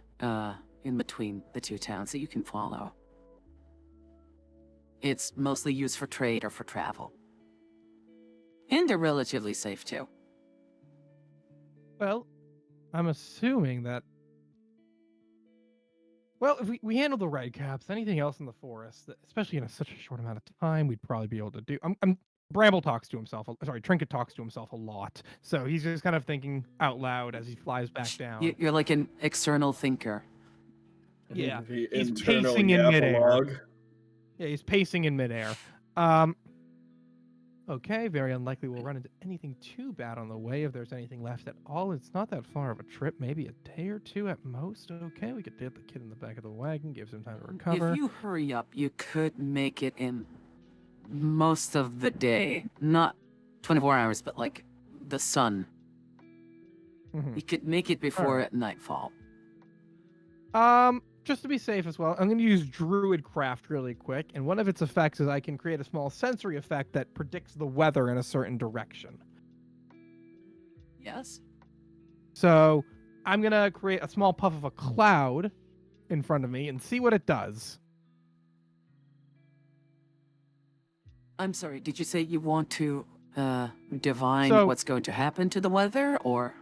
in between the two towns that you can follow. It's mostly used for trade or for travel. And they're relatively safe too. Well, I'm assuming that. Well, if we handle the red caps, anything else in the forest, especially in such a short amount of time, we'd probably be able to do. Bramble talks to himself. Sorry, Trinket talks to himself a lot, so he's just kind of thinking out loud as he flies back down. You're like an external thinker. Yeah, The he's internal pacing in midair. yapologue. Yeah, he's pacing in midair. Okay, very unlikely we'll run into anything too bad on the way if there's anything left at all. It's not that far of a trip, maybe a day or two at most. Okay, we could get the kid in the back of the wagon, give some time to recover. If you hurry up, you could make it in most of the day. Not 24 hours, but like the sun. Mhm. You could make it before nightfall. Just to be safe as well, I'm going to use Druidcraft really quick, and one of its effects is I can create a small sensory effect that predicts the weather in a certain direction. Yes? So I'm going to create a small puff of a cloud in front of me and see what it does. I'm sorry, did you say you want to divine So- what's going to happen to the weather, or?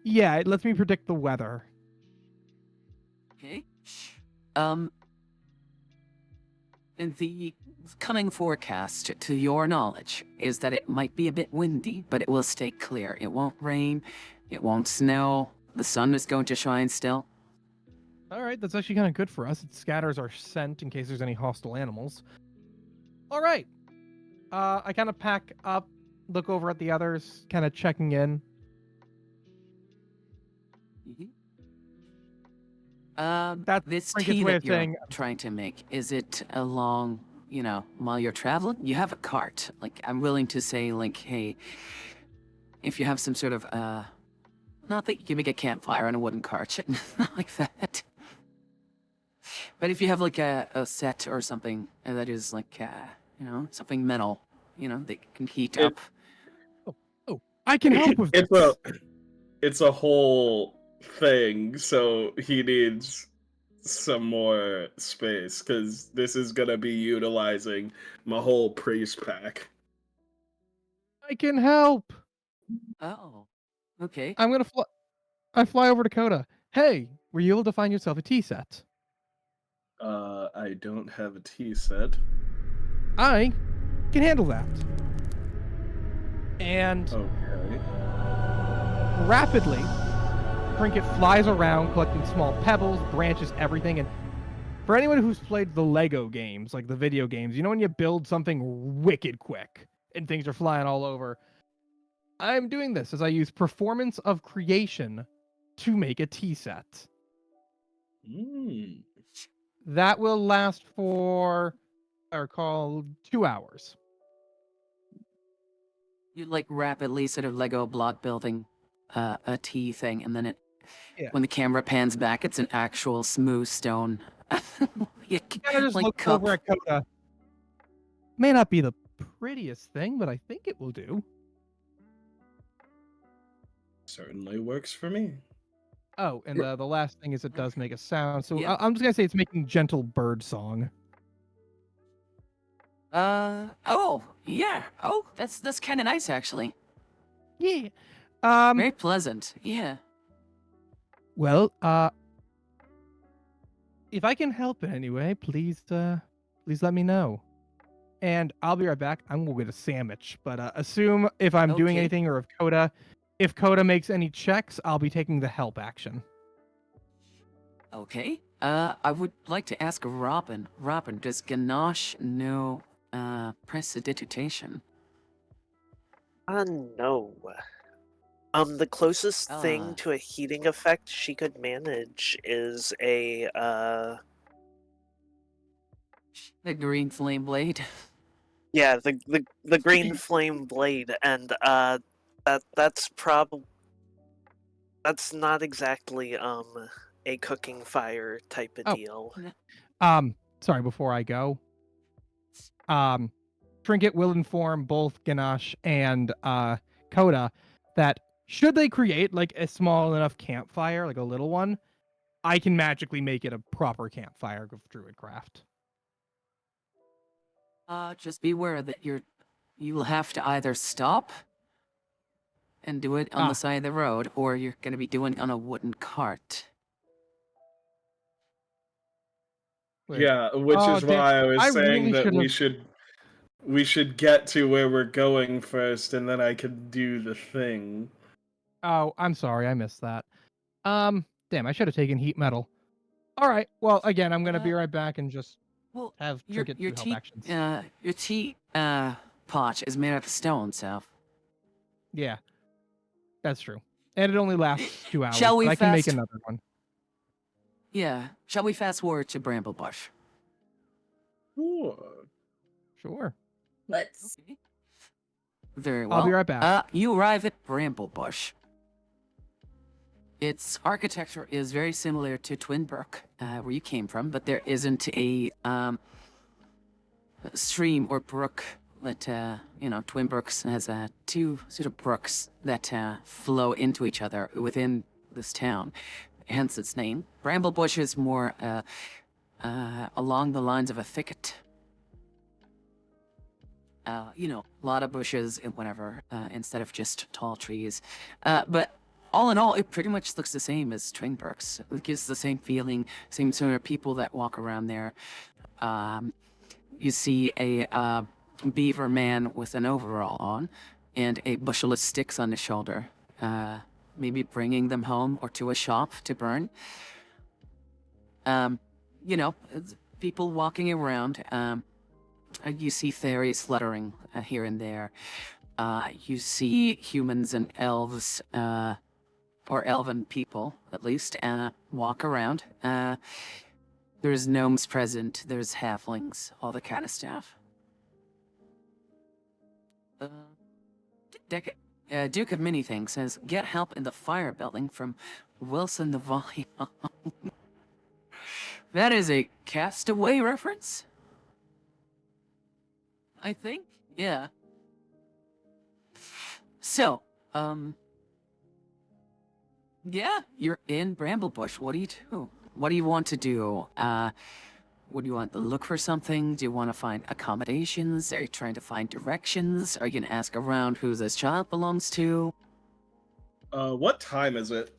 Yeah, it lets me predict the weather. Okay. And the coming forecast, to your knowledge, is that it might be a bit windy, but it will stay clear. It won't rain, it won't snow, the sun is going to shine still. All right, that's actually kind of good for us. It scatters our scent in case there's any hostile animals. All right. I kind of pack up, look over at the others, kind of checking in. That's This Trinket's tea way that of you're saying- trying to make, is it along, you know, while you're traveling? You have a cart. Like, I'm willing to say, like, hey, if you have some sort of, not that you can make a campfire on a wooden cart, shit, not like that. But if you have, like, a set or something that is, like, you know, something metal, you know, that can heat up. I can help with It's this. it's a whole thing, so he needs some more space because this is gonna be utilizing my whole priest pack. I can help. Oh, okay. I'm gonna fly. I fly over to Coda. Hey, were you able to find yourself a tea set? I don't have a tea set. I can handle that. And Okay. rapidly, Trinket flies around collecting small pebbles, branches, everything. And for anyone who's played the Lego games, like the video games, you know when you build something wicked quick and things are flying all over? I'm doing this as I use Performance of Creation to make a tea set. That will last for, I recall, 2 hours. You, like, rapidly sort of Lego block building a tea thing, and then it, Yeah. when the camera pans back, it's an actual smooth stone. Kind of just like look cup. over at Coda. May not be the prettiest thing, but I think it will do. Certainly works for me. Oh, and the last thing is it does make a sound. So Yeah. I'm just gonna say it's making gentle bird song. Oh, yeah. Oh, that's kind of nice, actually. Yeah. Very pleasant. Yeah. Well, if I can help in any way, please let me know. And I'll be right back. I'm gonna get a sandwich, but assume if I'm doing Okay. anything or if Coda makes any checks, I'll be taking the help action. Okay. I would like to ask Robyn. Robyn, does Ganache know prestidigitation? No. The closest thing Ah. to a heating effect she could manage is a The green flame blade. yeah, the green flame blade, and that's not exactly a cooking fire type of Oh. deal. Sorry, before I go. Trinket will inform both Ganache and Coda that should they create like a small enough campfire, like a little one, I can magically make it a proper campfire of Druidcraft. Just beware that you'll have to either stop and do it on the side of the road, or you're gonna be doing it on a wooden cart. Wait. Yeah, which Oh, is damn. why I was I saying really that should've- we should get to where we're going first, and then I could do the thing. Oh, I'm sorry, I missed that. Damn, I should have taken heat metal. All right. Well, again, I'm gonna be right back and just Well, have your Trinket your do help tea actions. your tea pot is made out of stone, so Yeah, that's true. And it only lasts 2 hours, Shall we but I can make fast- another one. yeah. Shall we fast forward to Bramblebush? Sure. Sure. Let's. Okay. Very well. I'll be right back. You arrive at Bramblebush. Its architecture is very similar to Twinbrook, where you came from, but there isn't a stream or brook that, Twinbrooks has two sort of brooks that flow into each other within this town, hence its name. Bramblebush is more along the lines of a thicket. A lot of bushes and whatever, instead of just tall trees. But all in all, it pretty much looks the same as Twinbrooks. It gives the same feeling, same sort of people that walk around there. You see a beaver man with an overall on and a bushel of sticks on his shoulder, maybe bringing them home or to a shop to burn. It's people walking around. You see fairies fluttering here and there. You see humans and elves, or elven people, at least, walk around. There's gnomes present, there's halflings, all the kind of stuff. Duke of Manything says, get help in the fire building from Wilson the Volley. That is a Castaway reference? I think? Yeah. So, yeah, you're in Bramblebush. What do you do? What do you want to do? Would you want to look for something? Do you want to find accommodations? Are you trying to find directions? Are you going to ask around who this child belongs to? What time is it?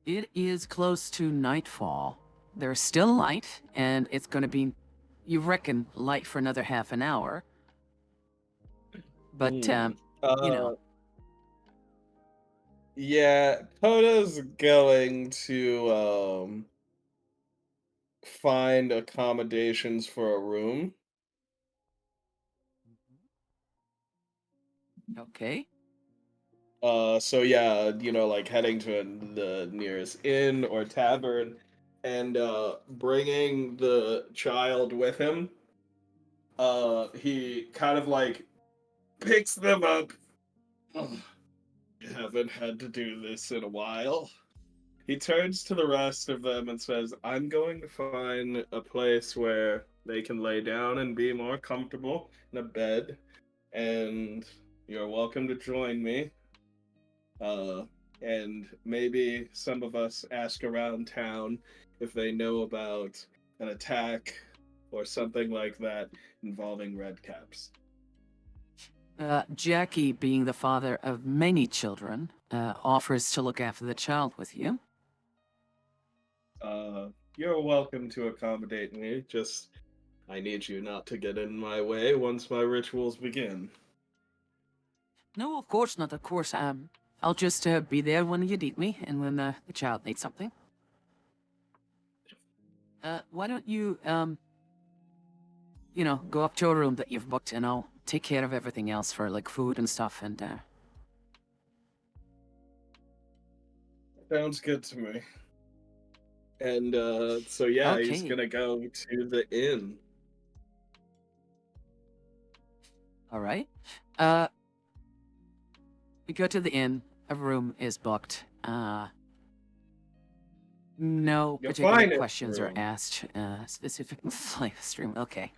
It is close to nightfall. There's still light, and it's going to be, you reckon, light for another half an hour. But, Yeah, Coda's going to find accommodations for a room. Okay. So yeah, like heading to the nearest inn or tavern and bringing the child with him. He kind of like picks them up. Oh, I haven't had to do this in a while. He turns to the rest of them and says, I'm going to find a place where they can lay down and be more comfortable in a bed, and you're welcome to join me. And maybe some of us ask around town if they know about an attack or something like that involving redcaps. Jackie, being the father of many children, offers to look after the child with you. You're welcome to accommodate me. Just, I need you not to get in my way once my rituals begin. No, of course not. Of course. I'll just be there when you need me and when the child needs something. Why don't you, go up to a room that you've booked, and I'll take care of everything else for like food and stuff. And Sounds good to me. And so yeah, he's Okay. gonna go to the inn. all right. We go to the inn. A room is booked. No You'll particular find it, questions are room. asked. Specific like stream. Okay.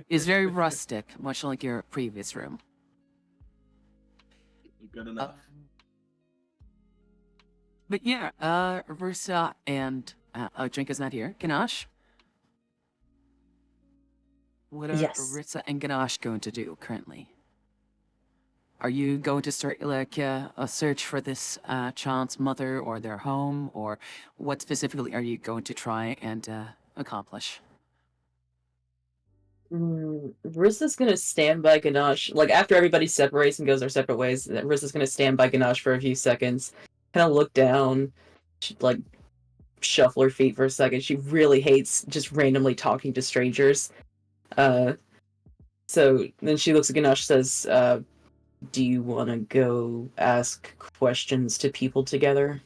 It's very rustic, much like your previous room. Good enough. But yeah, Rusa and Drink is not here. Ganash? What are Yes. Rissa and Ganash going to do currently? Are you going to start like a search for this child's mother or their home, or what specifically are you going to try and accomplish? Rissa's gonna stand by Ganache. Like, after everybody separates and goes their separate ways, Rissa's gonna stand by Ganache for a few seconds, kind of look down, like, shuffle her feet for a second. She really hates just randomly talking to strangers. So then she looks at Ganache, says, do you want to go ask questions to people together?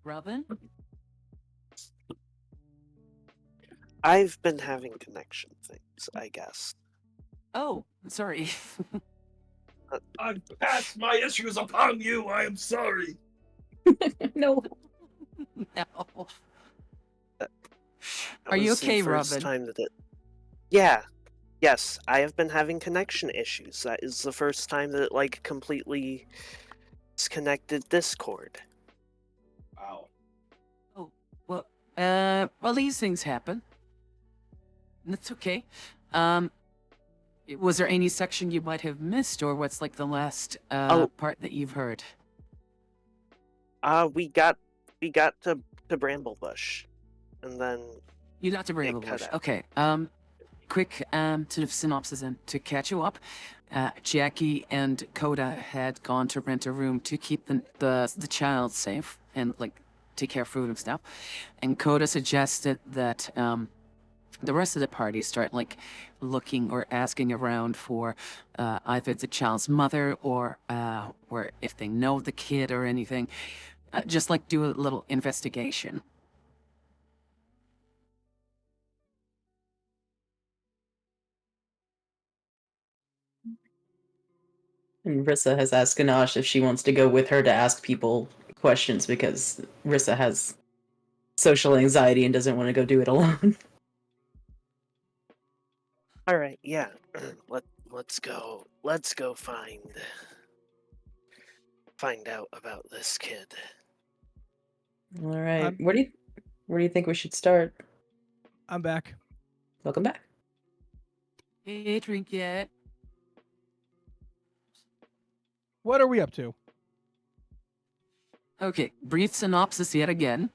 Robyn? I've been having connection things, I guess. Oh, sorry. I've passed my issues upon you. I am sorry. No. No. That Are you was the okay, first Robyn? time that Yeah. Yes, I have been having connection issues. That is the first time that it, like, completely disconnected Discord. Wow. Well, these things happen. That's okay. Was there any section you might have missed, or what's like the last part that you've heard? We got to Bramblebush, and then You got to bring it cut out. Okay. Quick sort of synopsis and to catch you up. Jackie and Coda had gone to rent a room to keep the child safe and like take care of food and stuff. And Coda suggested that the rest of the party start like looking or asking around for either the child's mother or if they know the kid or anything. Just like do a little investigation. And Rissa has asked Ganache if she wants to go with her to ask people questions because Rissa has social anxiety and doesn't want to go do it alone. All right, yeah. Let's go. Let's go find out about this kid. All right. I'm- Where do you think we should start? I'm back. Welcome back. Hey, drink yet? What are we up to? Okay, brief synopsis yet again.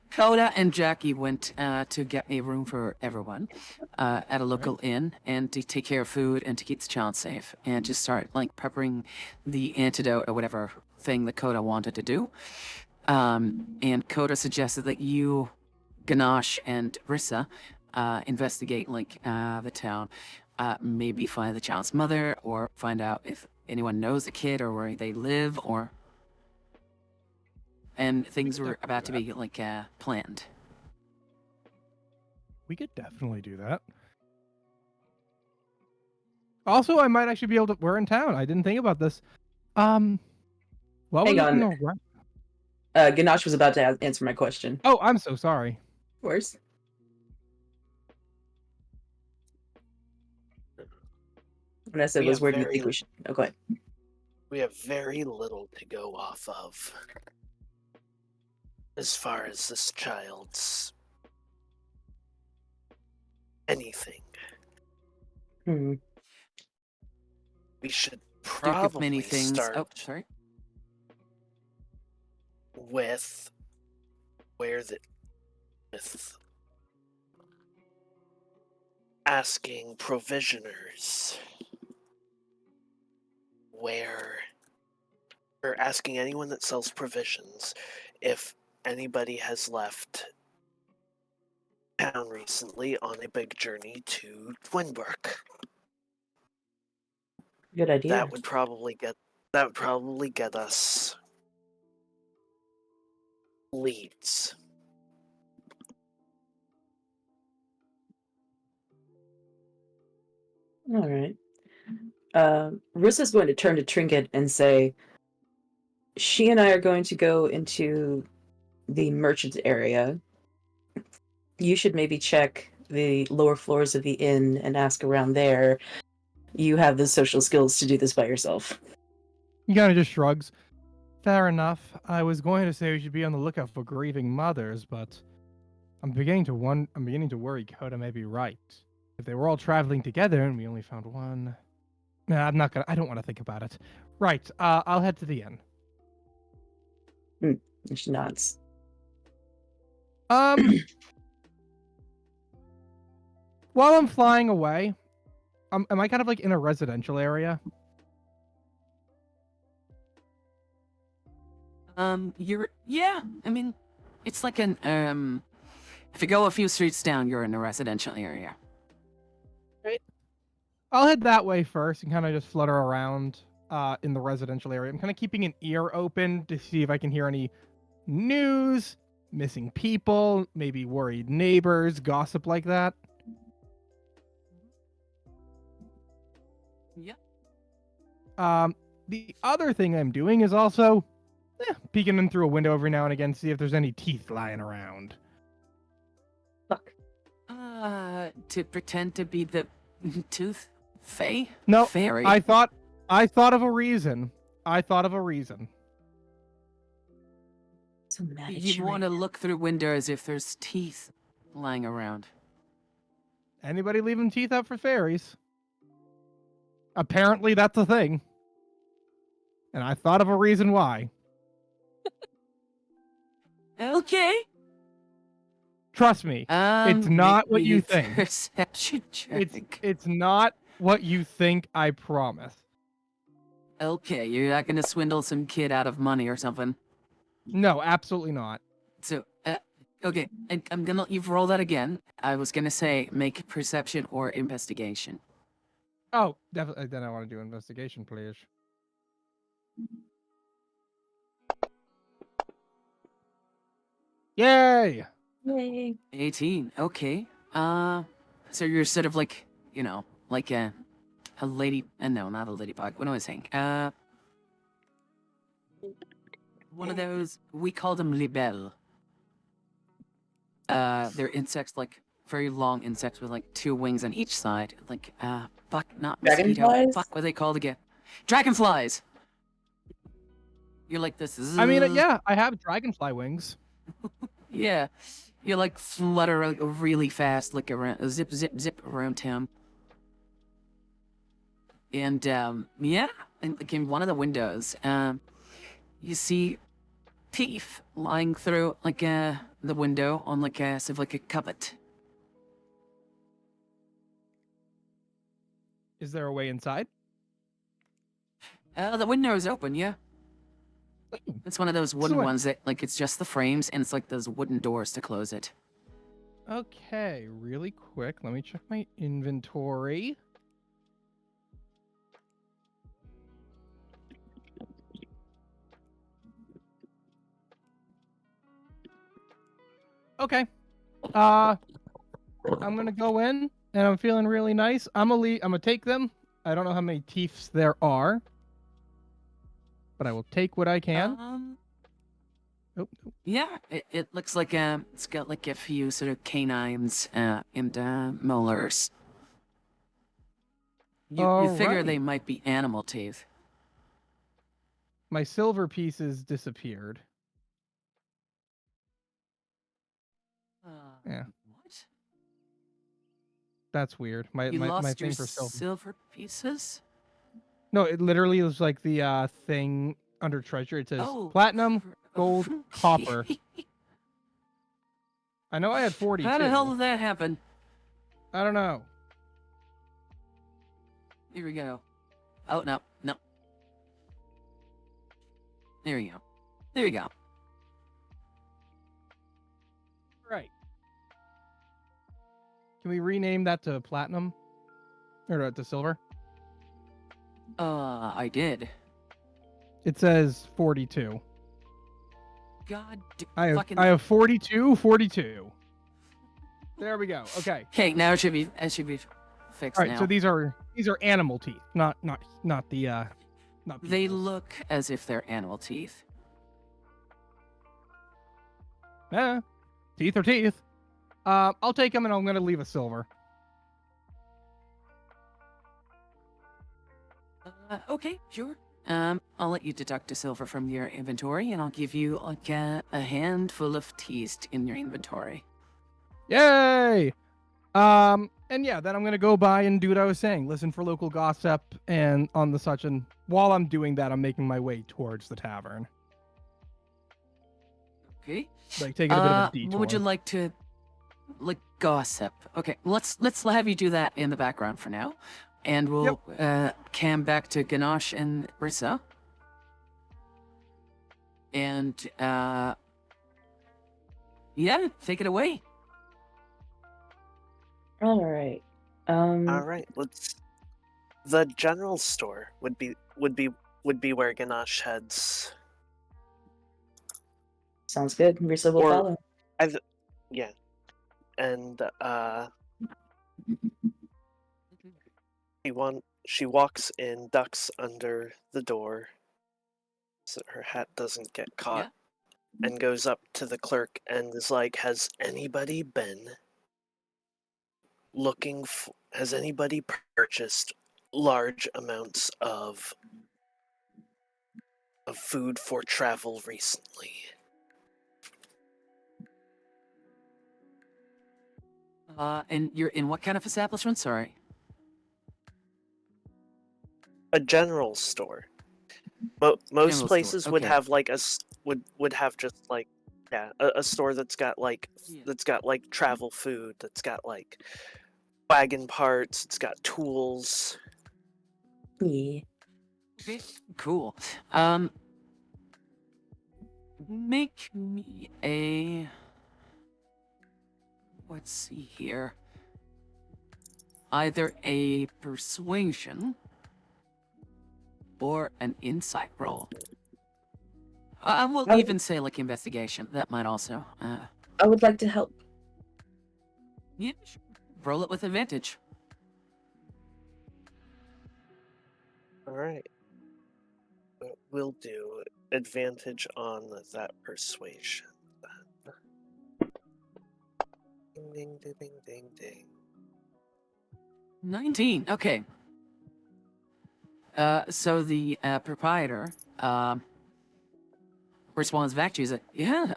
Coda and Jackie went to get a room for everyone at a local inn and to take care of food and to keep the child safe and to start like preparing the antidote or whatever thing that Coda wanted to do. And Coda suggested that you, Ganache, and Rissa investigate like the town, maybe find the child's mother or find out if anyone knows the kid or where they live or. And things were about to be like planned. We could definitely do that. Also, I might actually be able to. We're in town. I didn't think about this. Well, Hang we're on. looking around. Ganache was about to answer my question. Oh, I'm so sorry. Of course. When I said We was, have where do you very- think we should? Oh, go ahead. We have very little to go off of as far as this child's anything. Hmm. We should Duke of many probably things. start Oh, sorry. with with asking provisioners or asking anyone that sells provisions if anybody has left town recently on a big journey to Twinbrook. Good idea. That would probably get us leads. All right. Rissa's going to turn to Trinket and say, she and I are going to go into the merchant area. You should maybe check the lower floors of the inn and ask around there. You have the social skills to do this by yourself. He kind of just shrugs. Fair enough. I was going to say we should be on the lookout for grieving mothers, but I'm beginning to worry Coda may be right. If they were all traveling together and we only found one. Nah, I don't want to think about it. Right, I'll head to the inn. And she nods. While I'm flying away, am I kind of like in a residential area? Yeah, I mean, it's like an, if you go a few streets down, you're in a residential area. I'll head that way first and kind of just flutter around in the residential area. I'm kind of keeping an ear open to see if I can hear any news, missing people, maybe worried neighbors, gossip like that. Yeah. The other thing I'm doing is also peeking in through a window every now and again to see if there's any teeth lying around. Fuck. To pretend to be the tooth fae? No, Fairy. I thought of a reason. So mad at You you want to right look through windows if there's teeth lying around. Anybody leaving teeth out for fairies? Apparently that's a thing. And I thought of a reason why. Okay. Trust me, it's not what make you me a think. Perception check. It's not what you think, I promise. Okay, you're not gonna swindle some kid out of money or something. No, absolutely not. So, okay, I'm gonna let you roll that again. I was gonna say make perception or investigation. Oh, definitely. Then I want to do investigation, please. Yay! Yay. 18. Okay. So you're sort of like, like a lady. No, not a ladybug. What am I saying? One of those. We call them libelles. They're insects, like very long insects with like 2 wings on each side. Like not mosquito. Dragonflies? Fuck, what are they called again? Dragonflies. You're like this. I mean, yeah, I have dragonfly wings. Yeah. You like flutter like, really fast, like around, zip, zip, zip around him. And yeah, and like in one of the windows, you see teeth lying through like the window on like a sort of like a cupboard. Is there a way inside? The window is open, yeah. It's one of those wooden Sweet. ones that like it's just the frames and it's like those wooden doors to close it. Okay, really quick. Let me check my inventory. Okay. I'm gonna go in, and I'm feeling really nice. I'm gonna take them. I don't know how many teeths there are, but I will take what I can. Oh, Yeah, it looks like it's got like a few sort of canines and molars. You figure they Alright. might be animal teeth. My silver pieces disappeared. Uh, Yeah. What? That's weird. My You my, my lost your thing for silver. silver pieces? No, it literally was like the thing under treasure. It says Oh, platinum, gold, okay. copper. I know I had 42. How the hell did that happen? I don't know. Here we go. Oh, no, no. There you go. There you go. Right. Can we rename that to platinum? Or to silver? I did. It says 42. God I have 42. There we go. Okay. Okay, now it should be fixed All right. now. So these are animal teeth, not the not They people's. look as if they're animal teeth. Teeth are teeth. I'll take them and I'm gonna leave a silver. Okay, sure. I'll let you deduct a silver from your inventory, and I'll give you like a handful of teeth in your inventory. Yay! And yeah, then I'm gonna go by and do what I was saying. Listen for local gossip and on the such. And while I'm doing that, I'm making my way towards the tavern. Okay. Like taking a bit of a detour. Would you like to, like, gossip? Okay, let's have you do that in the background for now, and we'll cam back to Ganash and Rissa. And yeah, take it away. All right. All right, let's. The general store would be where Ganash heads. Sounds good. Risa will Or- follow. Yeah, and she walks in, ducks under the door, so her hat doesn't get caught, and goes up to the clerk and is like, "Has anybody been looking for? Has anybody purchased large amounts of food for travel recently?" And you're in what kind of establishment? Sorry. A general store. Most General store, places would okay. have like would have just like a store that's got like travel food, that's got like wagon parts, it's got tools. Yeah. Okay, cool. Make me a. Let's see here. Either a persuasion or an insight roll. I will Oh. even say like investigation. That might also. I would like to help. Yeah, sure. Roll it with advantage. All right. We'll do advantage on that persuasion. Then. Ding ding ding ding ding. 19. Okay. So the proprietor responds back to you. He's like, yeah,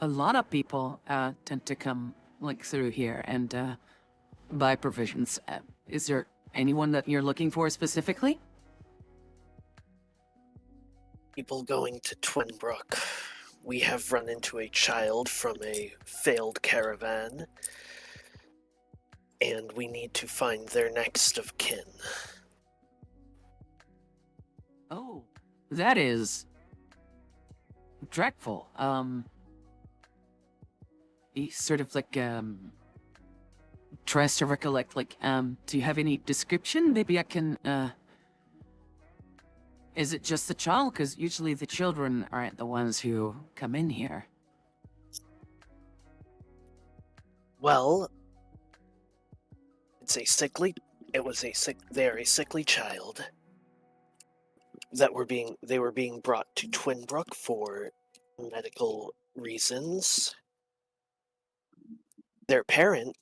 a lot of people tend to come like through here and buy provisions. Is there anyone that you're looking for specifically? People going to Twinbrook. We have run into a child from a failed caravan, and we need to find their next of kin. Oh, that is dreadful. He sort of like tries to recollect. Like, do you have any description? Maybe I can. Is it just the child? Because usually the children aren't the ones who come in here. Well, they're a sickly child that they were being brought to Twinbrook for medical reasons. Their parent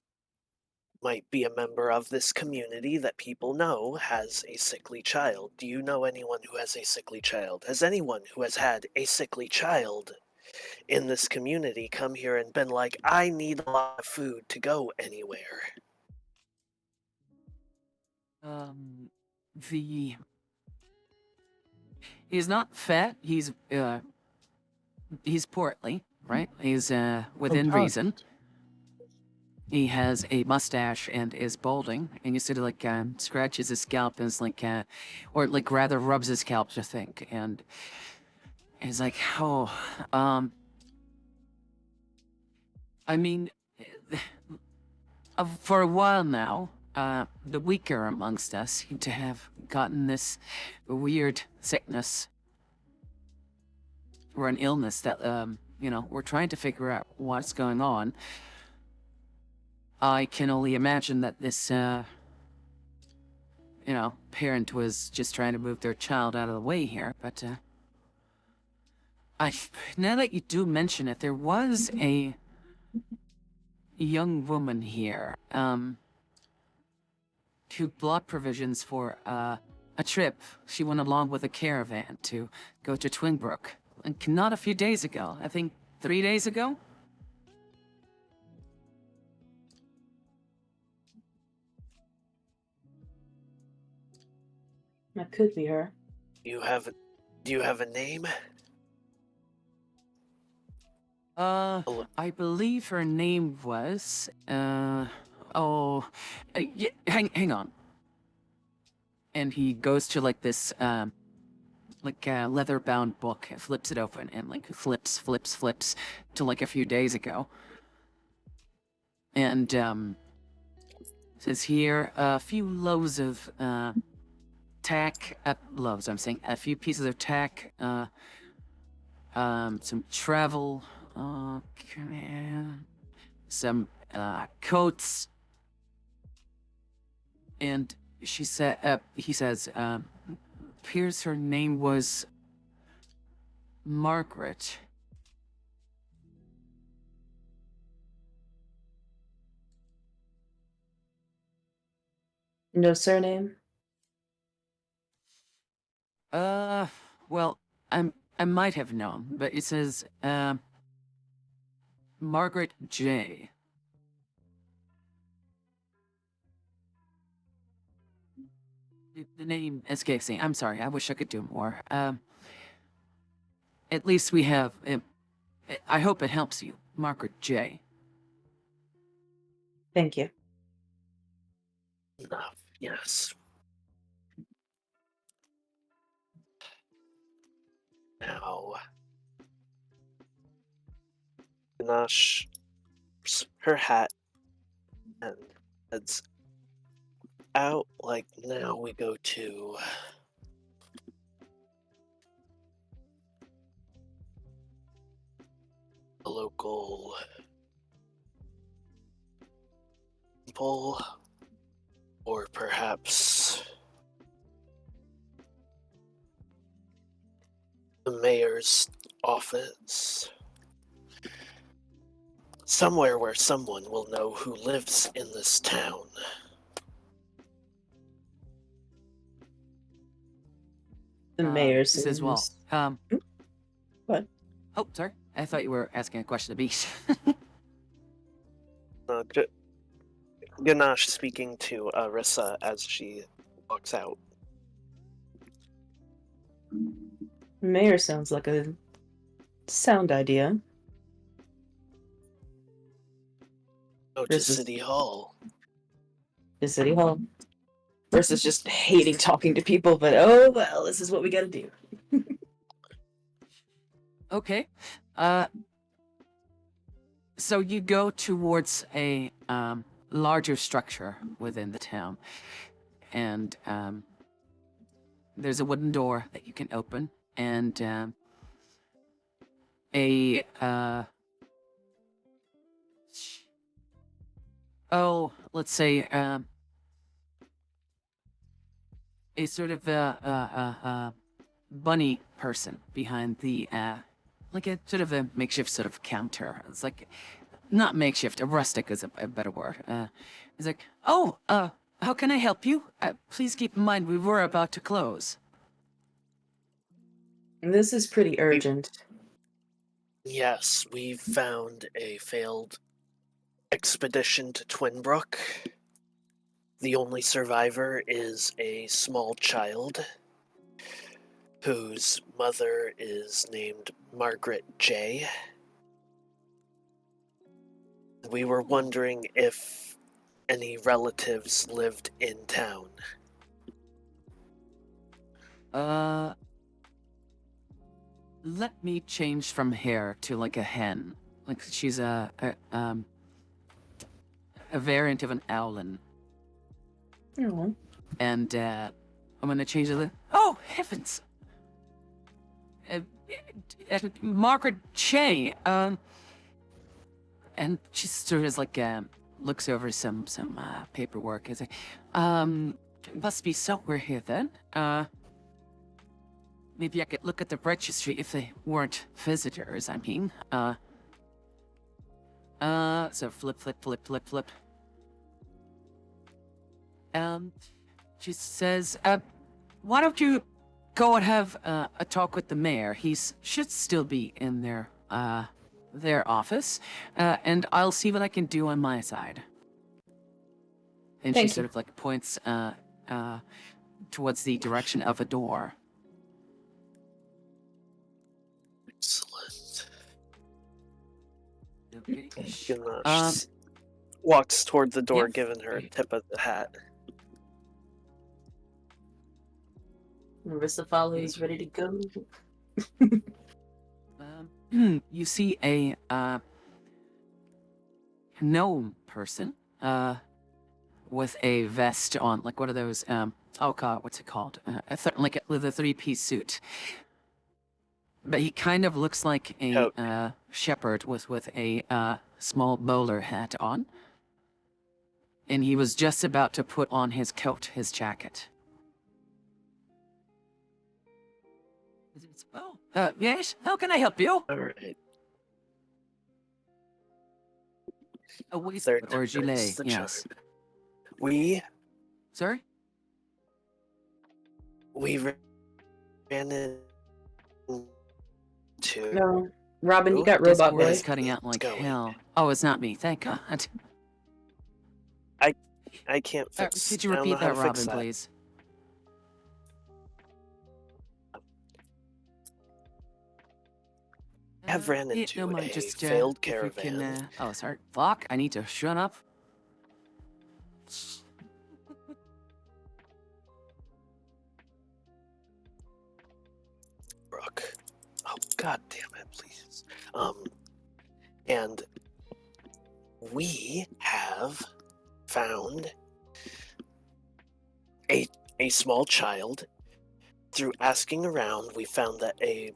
might be a member of this community that people know has a sickly child. Do you know anyone who has a sickly child? Has anyone who has had a sickly child in this community come here and been like, I need a lot of food to go anywhere? The He's not fat. He's portly, right? He's within reason. Touched. He has a mustache and is balding, and you sort of like scratches his scalp and is like, or like rather rubs his scalp to think, and he's like, oh, I mean, for a while now, the weaker amongst us seem to have gotten this weird sickness or an illness that, we're trying to figure out what's going on. I can only imagine that this, parent was just trying to move their child out of the way here, but, now that you do mention it, there was a young woman here, who bought provisions for, a trip. She went along with a caravan to go to Twinbrook. Like, not a few days ago. I think 3 days ago? That could be her. Do you have a name? I believe her name was, hang on. And he goes to like this, leather-bound book, flips it open, and like flips to like a few days ago. And, says here, a few loaves of, tack, loaves, I'm saying, a few pieces of tack, some travel, some, coats, and she said, he says, appears her name was Margaret. No surname? Well, I might have known, but it says, Margaret J. The name escapes me. I'm sorry. I wish I could do more. At least we have. I hope it helps you, Margaret J. Thank you. Enough. Yes. Now, Ganash, her hat, and heads out. Like, now we go to a local temple, or perhaps the mayor's office. Somewhere where someone will know who lives in this town. The mayor Says, well, seems... What? Oh, sorry. I thought you were asking a question of Beast. Ganash speaking to Rissa as she walks out. Mayor sounds like a sound idea. Go to Versus- City Hall. The city hall. Versus just hating talking to people, but oh well, this is what we gotta do. Okay. So you go towards a larger structure within the town, and there's a wooden door that you can open, and let's say a sort of bunny person behind the like a sort of a makeshift sort of counter. It's like not makeshift, a rustic is a better word. He's like, oh, how can I help you? Please keep in mind we were about to close. This is pretty urgent. Yes, we found a failed expedition to Twinbrook. The only survivor is a small child whose mother is named Margaret J. We were wondering if any relatives lived in town. Let me change from hare to like a hen. Like she's a variant of an owlin. Oh. And I'm gonna change it. Oh heavens! Margaret Che. And she sort of like looks over some paperwork. Is like, must be somewhere here then. Maybe I could look at the registry if they weren't visitors. I mean, so flip. She says, why don't you go and have a talk with the mayor? He should still be in their office, and I'll see what I can do on my side. And Thank she sort of like points towards the direction of a door. Excellent. Okay. Ganash walks toward the door, yeah. giving her a tip of the hat. Marissa follows, ready to go. You see a gnome person with a vest on, like one of those oh god, what's it called? With a three-piece suit. But he kind of looks like a shepherd with a small bowler hat on. And he was just about to put on his coat, his jacket. Oh, yes? How can I help you? All right. A waist Third or time's gilet, the yes. charm. We Sorry? ran into. No, Robyn, you Oh, got robot Discord is boy. cutting out like Going. hell. Oh, it's not me, thank God. I can't fix. Could you I don't repeat know how that, to fix Robyn, that. please? I have ran Yeah, into no mind, a just, failed if we can, caravan. oh, sorry. Fuck, I need to shut up. Brooke. Oh god damn it, please. And we have found a small child. Through asking around, we found that a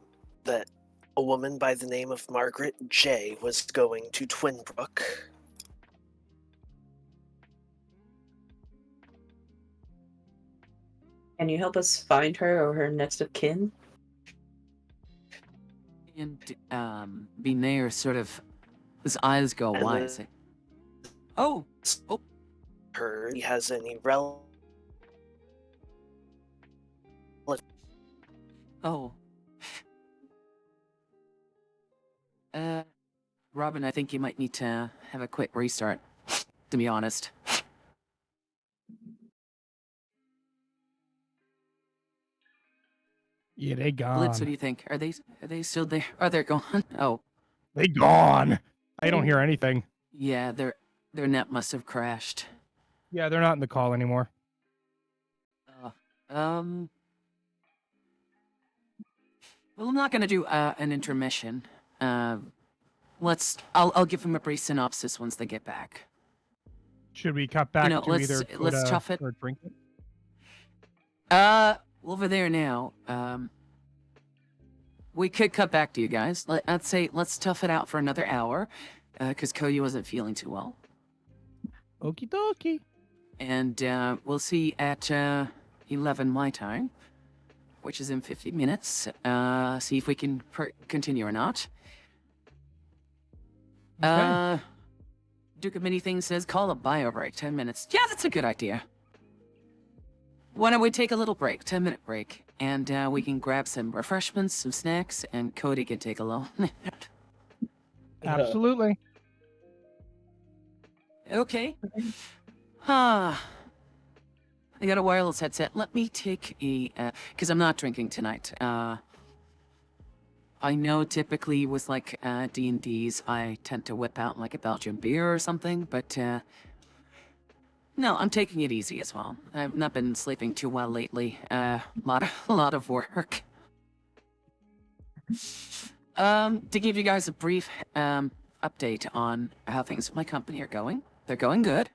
woman by the name of Margaret J was going to Twinbrook. Can you help us find her or her next of kin? And, Binair sort of, his eyes go And wide. the- It's like, oh, Her, he has any rel. oh. Robyn, I think you might need to have a quick restart, to be honest. Yeah, they Blitz, what do gone. you think? Are they still there? Are they gone? Oh, They gone. I don't hear anything. yeah, their net must have crashed. Yeah, they're not in the call anymore. Well, I'm not gonna do an intermission. I'll give them a brief synopsis once they get back. Should we cut back to let's either tough it. or drink it? Over there now. We could cut back to you guys. I'd say let's tough it out for another hour, because Cody wasn't feeling too well. Okie dokie. And we'll see at 11 my time, which is in 50 minutes. See if we can continue or not. Okay. Duke of Many Things says call a bio break, 10 minutes. Yeah, that's a good idea. Why don't we take a little break, 10-minute break, and we can grab some refreshments, some snacks, and Cody can take a little nap. Absolutely. Okay. I got a wireless headset. Let me take a, because I'm not drinking tonight. I know typically with like D&Ds, I tend to whip out like a Belgian beer or something, but no, I'm taking it easy as well. I've not been sleeping too well lately. A lot of work. To give you guys a brief update on how things with my company are going. They're going good.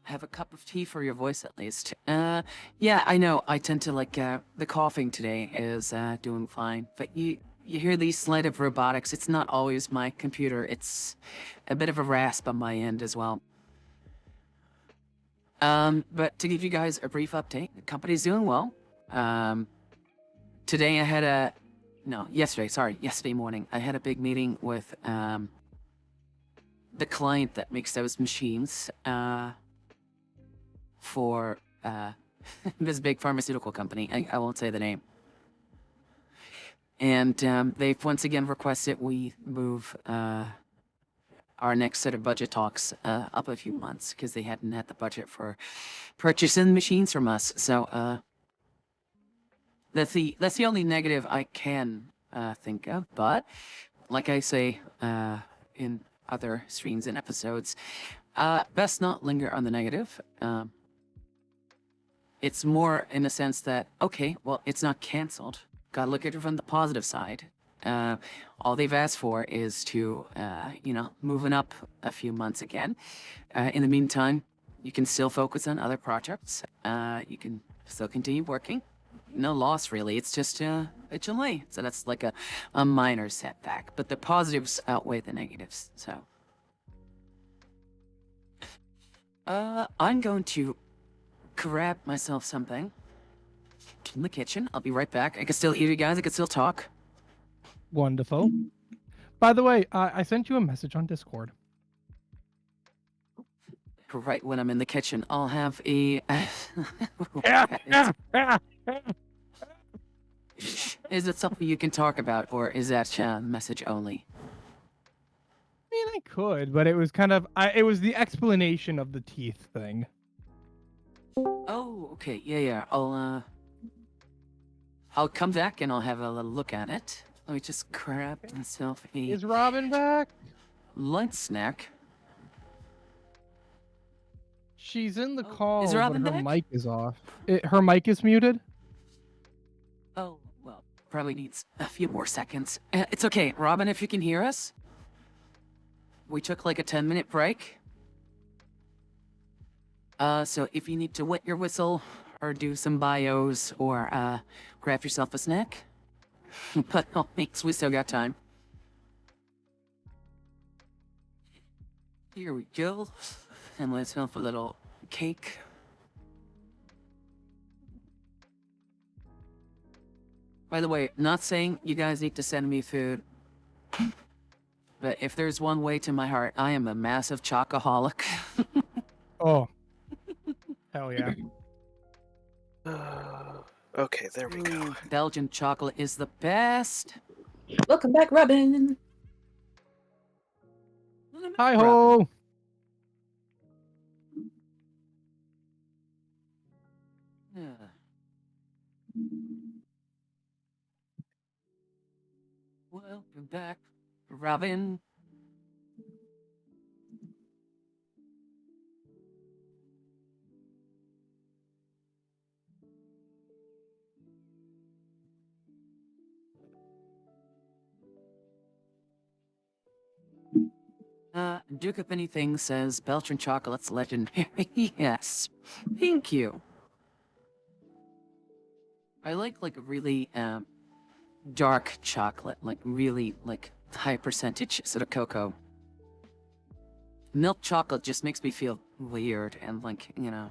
Have a cup of tea for your voice at least. Yeah, I know. I tend to like the coughing today is doing fine, but you hear these slight of robotics. It's not always my computer. It's a bit of a rasp on my end as well. But to give you guys a brief update, the company's doing well. Today I had yesterday morning, I had a big meeting with the client that makes those machines for this big pharmaceutical company. I won't say the name. And they've once again requested we move our next set of budget talks up a few months because they hadn't had the budget for purchasing machines from us. So that's the only negative I can think of. But like I say in other streams and episodes, best not linger on the negative. It's more in the sense that, okay, well, it's not canceled. Gotta look at it from the positive side. All they've asked for is to, moving up a few months again. In the meantime, you can still focus on other projects. You can still continue working. No loss, really. It's just a delay. So that's like a minor setback. But the positives outweigh the negatives, so. I'm going to grab myself something in the kitchen. I'll be right back. I can still hear you guys. I can still talk. Wonderful. By the way, I sent you a message on Discord. Right when I'm in the kitchen, I'll have a... Is it something you can talk about, or is that message only? I mean, I could, but it was kind of... it was the explanation of the teeth thing. Oh, okay. Yeah. I'll come back and I'll have a little look at it. Let me just grab myself a Is Robyn back? light snack. She's in the Oh, call, is but Robyn her back? mic is off. Her mic is muted? Oh, well, probably needs a few more seconds. It's okay. Robyn, if you can hear us. We took like a 10-minute break. So if you need to wet your whistle, or do some bios, or grab yourself a snack. But all means, we still got time. Here we go. And myself a little cake. By the way, not saying you guys need to send me food. But if there's one way to my heart, I am a massive chocoholic. Oh. Hell yeah. Okay, there we go. Ooh, Belgian chocolate is the best. Welcome back, Robyn. Hi ho! Yeah. Welcome back, Robyn. Duke of Anything says Belgian chocolate's legendary. Yes. Thank you. I like really dark chocolate, like really like high percentage sort of cocoa. Milk chocolate just makes me feel weird and like, you know.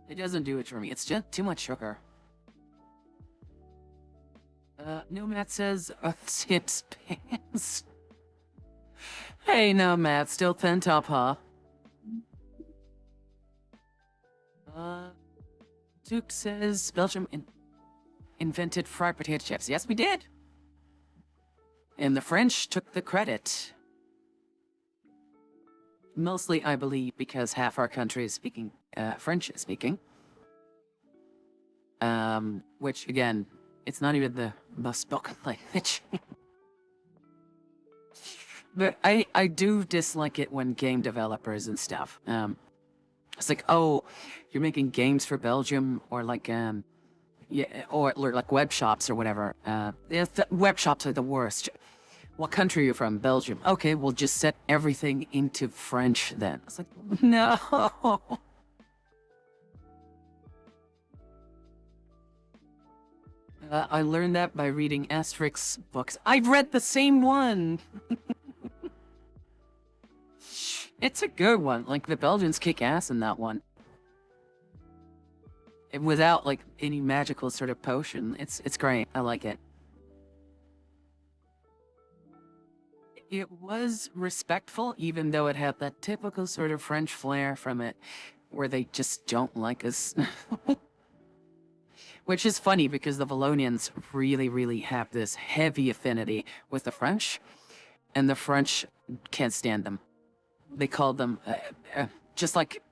It doesn't do it for me. It's just too much sugar. Nomad says, Sips pants. Hey, now, Matt, still pent up, huh? Duke says Belgium invented fried potato chips. Yes, we did. And the French took the credit. Mostly, I believe, because half our country is speaking French speaking. Which, again, it's not even the most spoken language. But I do dislike it when game developers and stuff, it's like, oh, you're making games for Belgium, or like, yeah, or like web shops or whatever. Web shops are the worst. What country are you from? Belgium. Okay, we'll just set everything into French then. It's like, no. I learned that by reading Asterix books. I've read the same one. It's a good one. Like, the Belgians kick ass in that one. And without, like, any magical sort of potion. It's great. I like it. It was respectful, even though it had that typical sort of French flair from it, where they just don't like us. Which is funny, because the Wallonians really, really have this heavy affinity with the French, and the French can't stand them. They call them, just like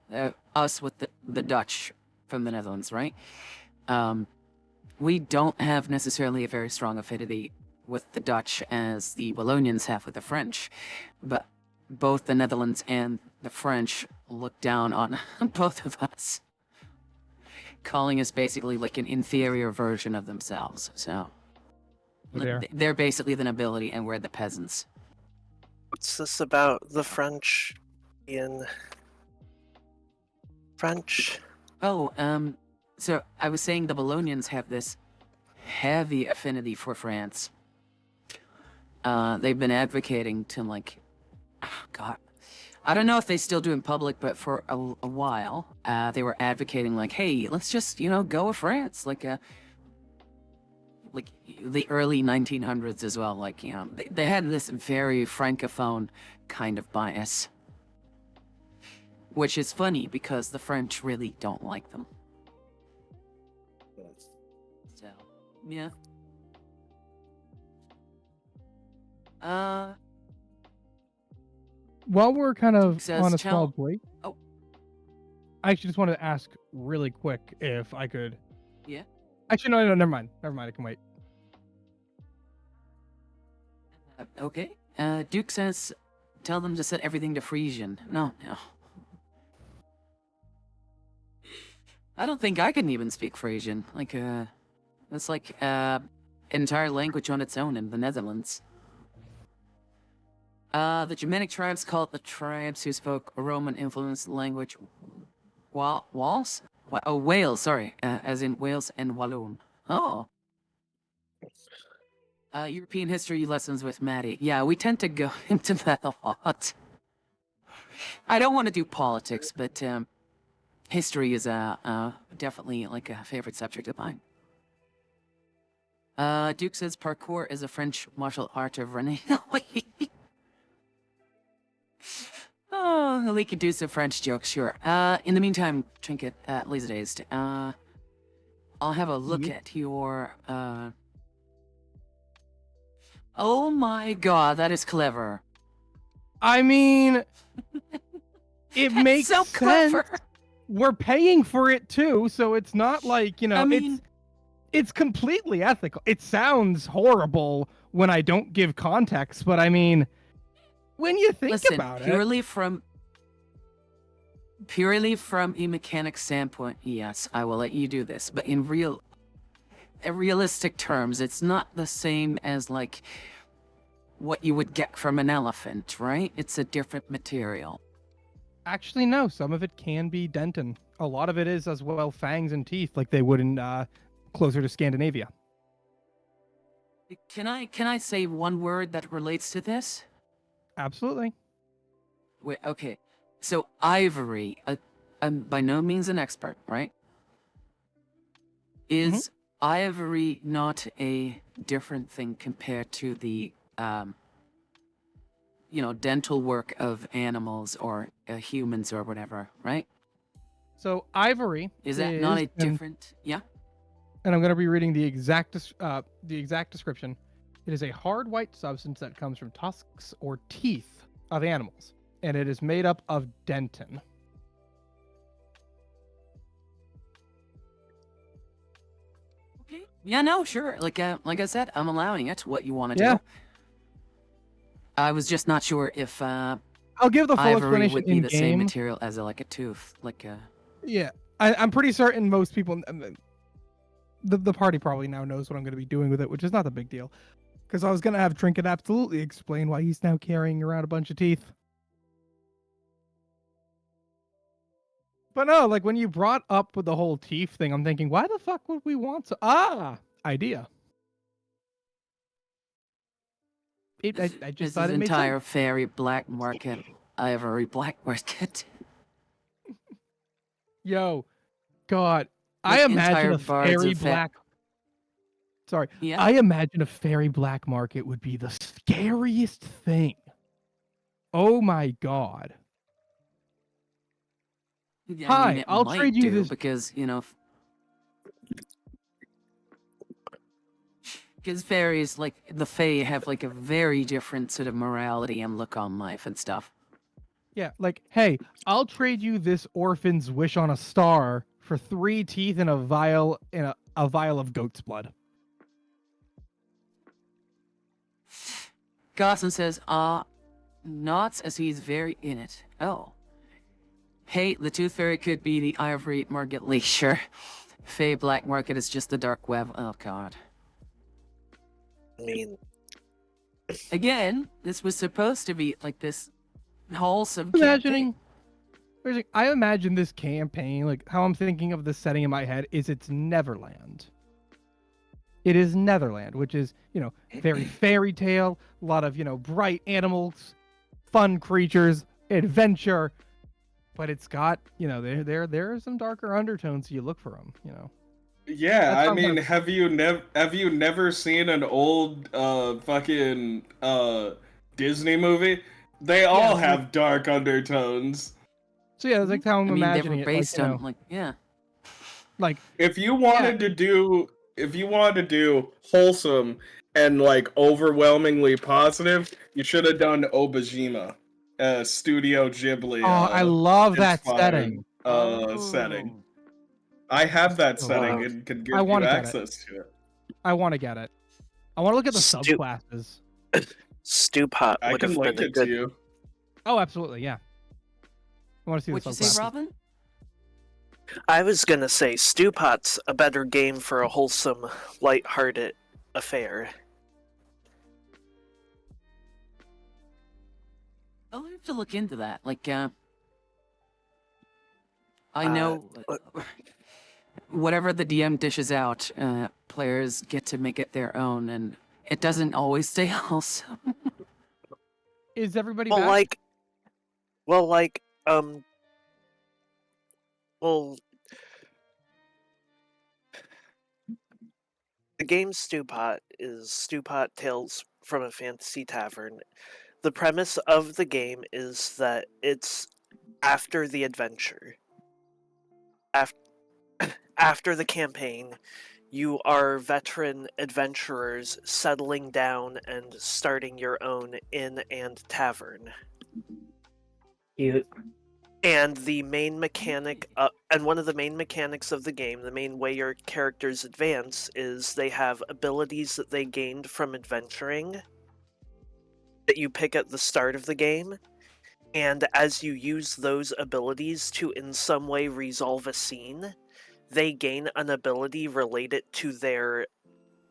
us with the Dutch from the Netherlands, right? We don't have necessarily a very strong affinity with the Dutch as the Wallonians have with the French, but both the Netherlands and the French look down on both of us, calling us basically like an inferior version of themselves. So they're basically the nobility and we're the peasants. What's this about the French being French? Oh, so I was saying the Wallonians have this heavy affinity for France. They've been advocating to, like, oh God, I don't know if they still do in public, but for a while, they were advocating, like, hey, let's just, go with France, like the early 1900s as well. Like, they had this very francophone kind of bias, which is funny because the French really don't like them. So, yeah. While we're kind of Says on a Chow- small break, Oh. I actually just wanted to ask really quick if I could. Yeah? Actually, no, never mind. Never mind, I can wait. Okay. Duke says, tell them to set everything to Frisian. No. I don't think I can even speak Frisian. Like, that's like, entire language on its own in the Netherlands. The Germanic tribes call it the tribes who spoke a Roman-influenced language. Wales? Oh, Wales, sorry. As in Wales and Walloon. Oh. European history lessons with Maddie. Yeah, we tend to go into that a lot. I don't want to do politics, but history is definitely like a favorite subject of mine. Duke says parkour is a French martial art of Rene. Oh, we could do some French jokes, sure. In the meantime, Trinket, laser-dazed, I'll have a look at your, Oh my god, that is clever. I mean, it makes so sense. clever. We're paying for it too, so it's not like, I mean, it's completely ethical. It sounds horrible when I don't give context, but I mean, when you think listen, about it, purely from a mechanic standpoint, yes, I will let you do this. But in realistic terms, it's not the same as like what you would get from an elephant, right? It's a different material. actually no, some of it can be dentin. A lot of it is as well fangs and teeth, like they would in closer to Scandinavia. Can I say one word that relates to this? Absolutely. Wait, okay. So ivory, I'm by no means an expert, right? Is ivory not a different thing compared to the dental work of animals or humans or whatever, right? So ivory Is that not a and different? Yeah. I'm going to be reading the exact description. It is a hard white substance that comes from tusks or teeth of animals, and it is made up of dentin. Okay. Yeah. No. Sure. Like I said, I'm allowing it. What you want to Yeah. do? I was just not sure if I'll give the full ivory explanation would be in the same game. material as like a tooth, like a. Yeah, I'm pretty certain most people, the party probably now knows what I'm going to be doing with it, which is not a big deal. Because I was going to have Trinket absolutely explain why he's now carrying around a bunch of teeth. But no, like when you brought up with the whole teeth thing, I'm thinking, why the fuck would we want to? Idea. I just This thought is it made entire sense. fairy black market, ivory black market. Yo, God, Like I imagine entire a bards fairy of black. Sorry, Yeah. I imagine a fairy black market would be the scariest thing. Oh my God. Yeah, I Hi, mean, it I'll might trade you do this. because because fairies like the fae have like a very different sort of morality and look on life and stuff. Yeah, like, hey, I'll trade you this orphan's wish on a star for 3 teeth and a vial of goat's blood. Gossen says, not as he's very in it. Oh. Hey, the tooth fairy could be the ivory market leisure. Fae black market is just the dark web. Oh god. I mean, Again, this was supposed to be like this wholesome campaign. I imagine this campaign, like how I'm thinking of the setting in my head is it's Neverland. It is Netherland, which is, very fairy tale, a lot of, bright animals, fun creatures, adventure, but it's got, there are some darker undertones, so you look for them, Yeah, That's I how I'm mean, gonna- have you never seen an old fucking Disney movie? They all it's like- have dark undertones. So yeah, that's like how I'm I mean, they were imagining it, based on like like If you wanted to do wholesome and like overwhelmingly positive, you should have done Obajima, Studio Ghibli. I love that inspired, setting. setting. I have that Oh, setting wow. and can I give wanna you get it. access to it. I want to get it. I want to look at the Stu- subclasses. Stewpot I would can have link been a it to good. you. Oh, absolutely, yeah. I want to see what'd the you subclasses. say, Robyn? I was gonna say Stewpot's a better game for a wholesome, light-hearted affair. I'll have to look into that. Like, I know whatever the DM dishes out, players get to make it their own, and it doesn't always stay wholesome. Is everybody Well, back? well, the game Stewpot is Stewpot Tales from a Fantasy Tavern. The premise of the game is that it's after the adventure. After the campaign, you are veteran adventurers settling down and starting your own inn and tavern. Cute. And the main mechanic, and one of the main mechanics of the game, the main way your characters advance, is they have abilities that they gained from adventuring that you pick at the start of the game. And as you use those abilities to in some way resolve a scene, they gain an ability related to their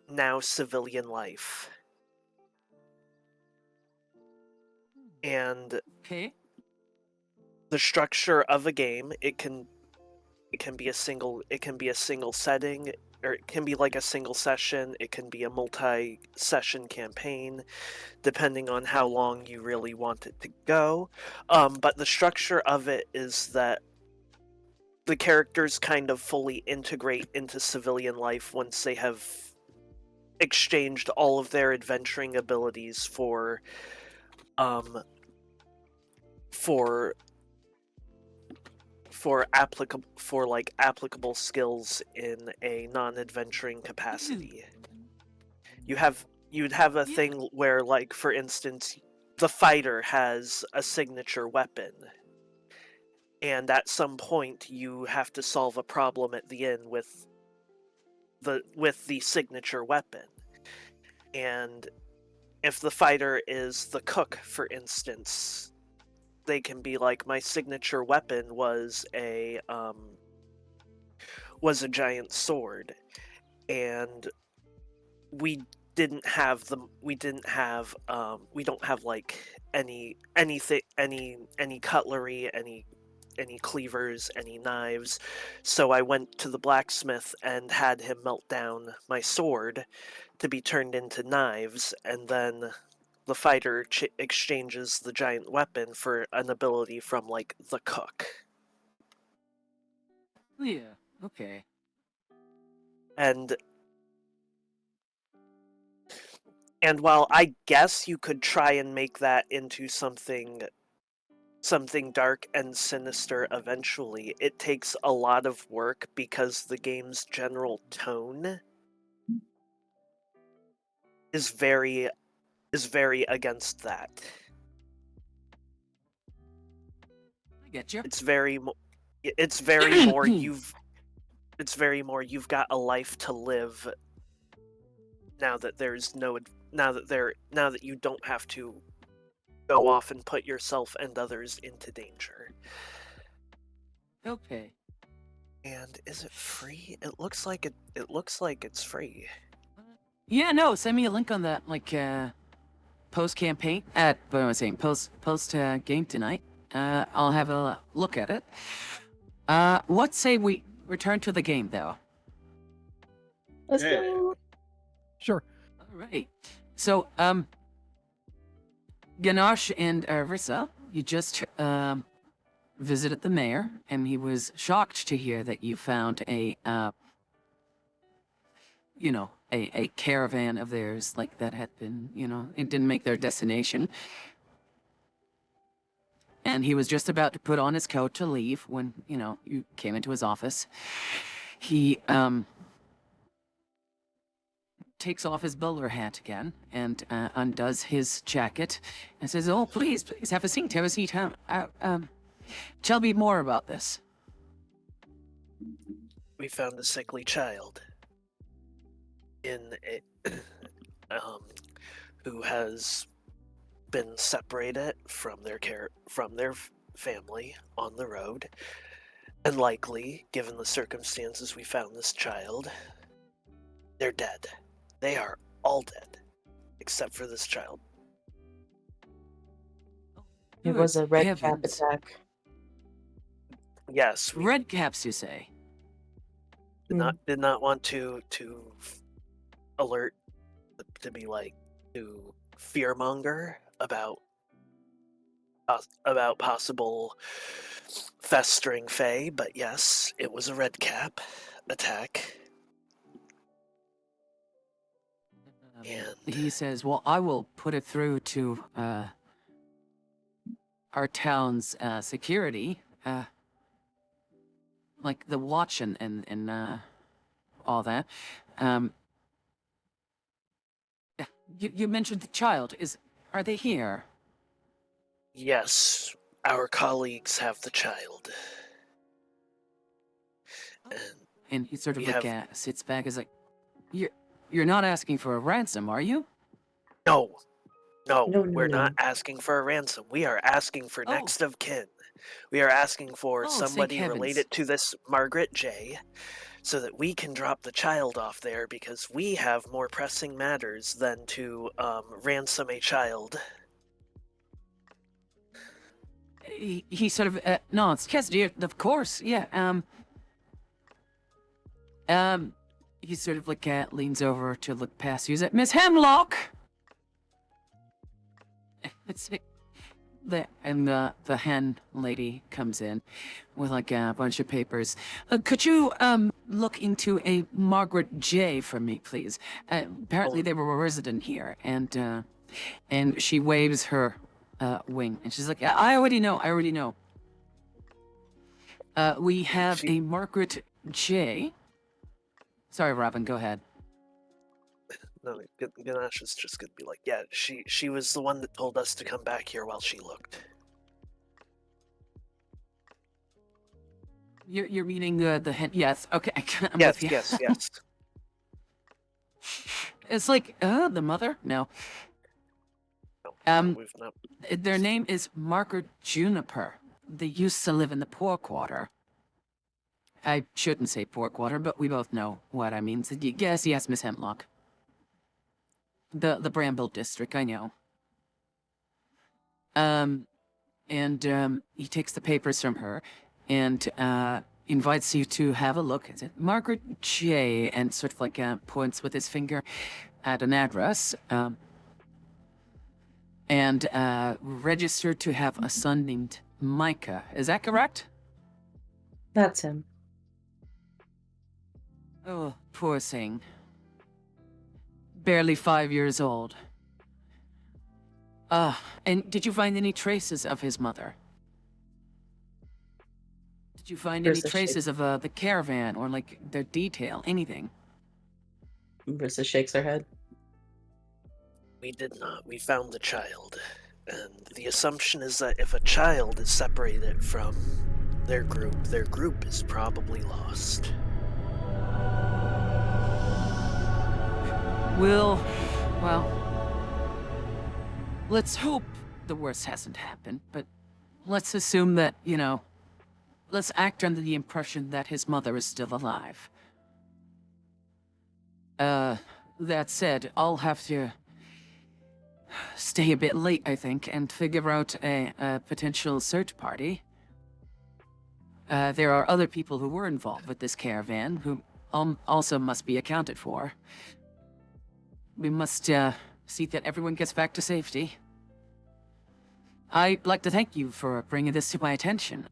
now civilian life. And Okay. the structure of a game, it can be a single setting, or it can be like a single session, it can be a multi-session campaign, depending on how long you really want it to go. But the structure of it is that the characters kind of fully integrate into civilian life once they have exchanged all of their adventuring abilities for um for applicable skills in a non-adventuring capacity. You'd have a thing where, like, for instance, the fighter has a signature weapon, and at some point you have to solve a problem at the end with the signature weapon. And if the fighter is the cook, for instance, they can be like, my signature weapon was a giant sword, and we don't have like any cutlery, any cleavers, any knives. So I went to the blacksmith and had him melt down my sword to be turned into knives, and then the fighter exchanges the giant weapon for an ability from, like, the cook. Yeah. Okay. And while I guess you could try and make that into something dark and sinister eventually, it takes a lot of work because the game's general tone is very against that. I get you. It's very more you've got a life to live now that you don't have to go off and put yourself and others into danger. Okay. And is it free? It looks like it's free. Yeah, no, send me a link on that, like, post-campaign, what am I saying, post-game tonight. I'll have a look at it. What say we return to the game, though? Let's Yeah. go. Sure. All right. So, Ganash and Rissa, you just, visited the mayor, and he was shocked to hear that you found a caravan of theirs, like, that had been, it didn't make their destination. And he was just about to put on his coat to leave when, you came into his office. He, takes off his bowler hat again and undoes his jacket and says, "Oh, please, have a seat, tell me more about this." We found a sickly child who has been separated from their family on the road, and likely, given the circumstances we found this child, they're dead. They are all dead, except for this child. It was a red cap Heavens. attack. Yes, we Red caps, you say? did not want to alert, to be like, to fearmonger about possible festering fae, but yes, it was a red cap attack. And He says, "Well, I will put it through to our town's security, like the watch and all that." You mentioned the child. Are they here? yes, our colleagues have the child. And he sort of We like have- sits back. Is like, you're not asking for a ransom, are you? No, No, we're no. not asking for a ransom. We are asking for Oh. next of kin. We are asking for Oh, thank somebody heavens. related to this Margaret J, so that we can drop the child off there, because we have more pressing matters than to ransom a child. He sort of nods. Yes, dear, of course, yeah. He sort of like leans over to look past you. Is it Miss Hemlock? It's the hen lady comes in with like a bunch of papers. Could you look into a Margaret J for me, please? Apparently they were a resident here, and she waves her wing, and she's like, I already know. I already know. We have a Margaret J. Sorry, Robyn, go ahead. No, Ganash is just gonna be like, yeah, she was the one that told us to come back here while she looked. You're meaning the hen? Yes. Okay. I'm Yes, with you. yes. It's like the mother. No. No, we've not. Their name is Margaret Juniper. They used to live in the poor quarter. I shouldn't say poor quarter, but we both know what I mean. So yes, Miss Hemlock. The Bramble district, I know. He takes the papers from her and invites you to have a look. Is it Margaret J? And sort of like points with his finger at an address. And registered to have a son named Micah. Is that correct? That's him. Oh, poor thing. Barely 5 years old. And did you find any traces of his mother? Did you find any Versa traces of the caravan or like their detail, anything? Brissa shakes her head. We did not. We found the child. And the assumption is that if a child is separated from their group is probably lost. Well, let's hope the worst hasn't happened, but let's assume that, let's act under the impression that his mother is still alive. That said, I'll have to stay a bit late, I think, and figure out a potential search party. There are other people who were involved with this caravan who also must be accounted for. We must see that everyone gets back to safety. I'd like to thank you for bringing this to my attention.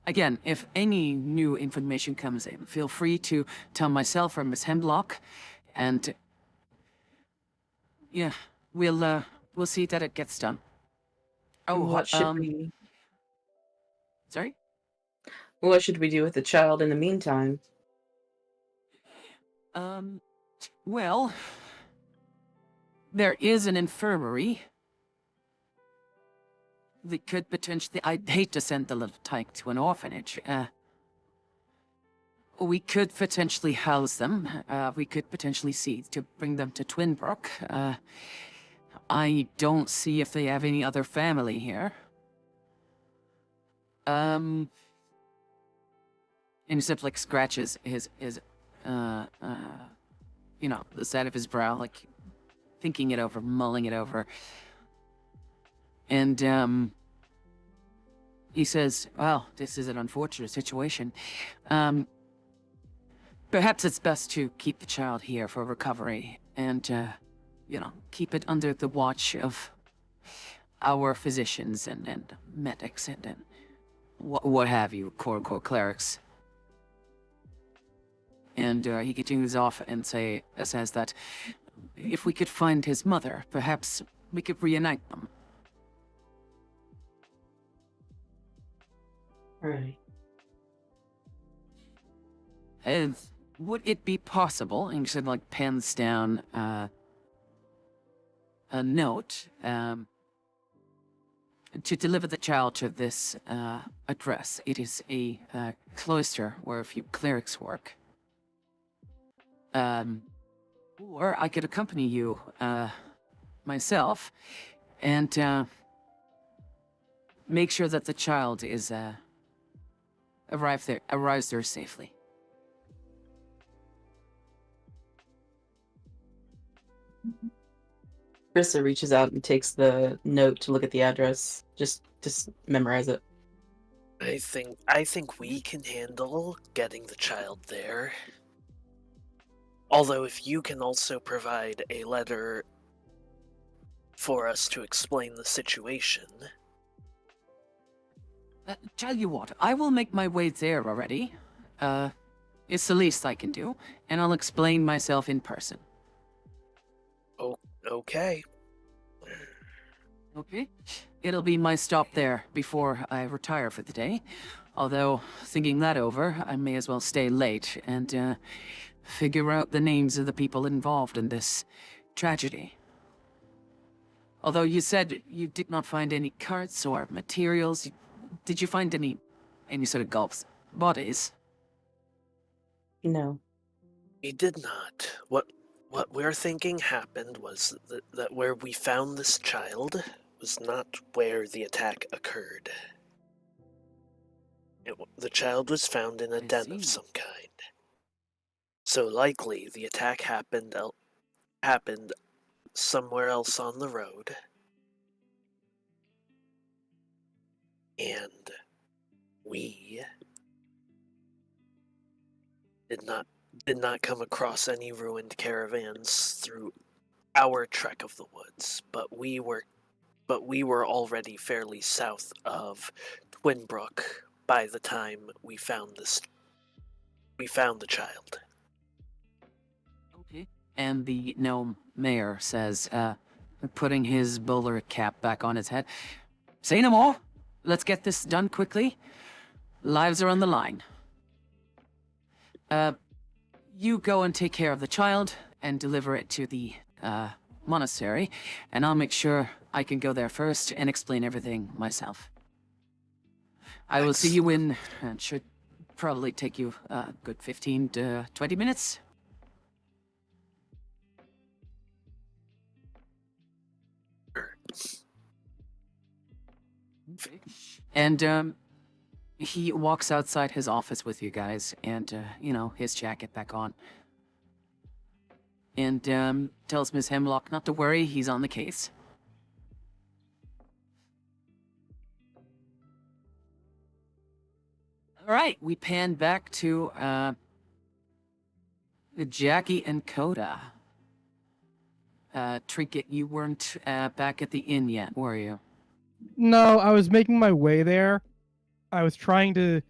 Again, if any new information comes in, feel free to tell myself or Miss Hemlock, and yeah, we'll see that it gets done. Oh, What should we? Sorry? What should we do with the child in the meantime? Well, there is an infirmary. We could potentially... I'd hate to send the little tyke to an orphanage. We could potentially house them. We could potentially see to bring them to Twinbrook. I don't see if they have any other family here. And he sort of like scratches his the side of his brow, like thinking it over, mulling it over. And he says, well, this is an unfortunate situation. Perhaps it's best to keep the child here for recovery and, keep it under the watch of our physicians and medics and what have you, quote-unquote clerics. And he continues off and says that if we could find his mother, perhaps we could reunite them. Right. And would it be possible, and he said, like, pens down a note, to deliver the child to this address? It is a cloister where a few clerics work. Or I could accompany you myself and make sure that the child is arrives there safely. Brissa reaches out and takes the note to look at the address. Just memorize it. I think we can handle getting the child there. Although if you can also provide a letter for us to explain the situation. Tell you what, I will make my way there already. It's the least I can do, and I'll explain myself in person. Oh, okay. Okay. it'll be my stop there before I retire for the day. Although, thinking that over, I may as well stay late and figure out the names of the people involved in this tragedy. Although you said you did not find any carts or materials, did you find any sort of gulps bodies? No. We did not. What we're thinking happened was that where we found this child was not where the attack occurred. The child was found in a den of some kind. So likely the attack happened somewhere else on the road. And we did not come across any ruined caravans through our trek of the woods, but we were already fairly south of Twinbrook by the time we found the child. Okay. And the gnome mayor says, putting his bowler cap back on his head, "Say no more. Let's get this done quickly. Lives are on the line. You go and take care of the child and deliver it to the monastery, and I'll make sure I can go there first and explain everything myself. I will see you in, it should probably take you a good 15 to 20 minutes. Okay. And he walks outside his office with you guys and, his jacket back on. And tells Miss Hemlock not to worry, he's on the case. Alright, we pan back to Jackie and Coda. Trinket, you weren't back at the inn yet, were you? No, I was making my way there. I was trying to.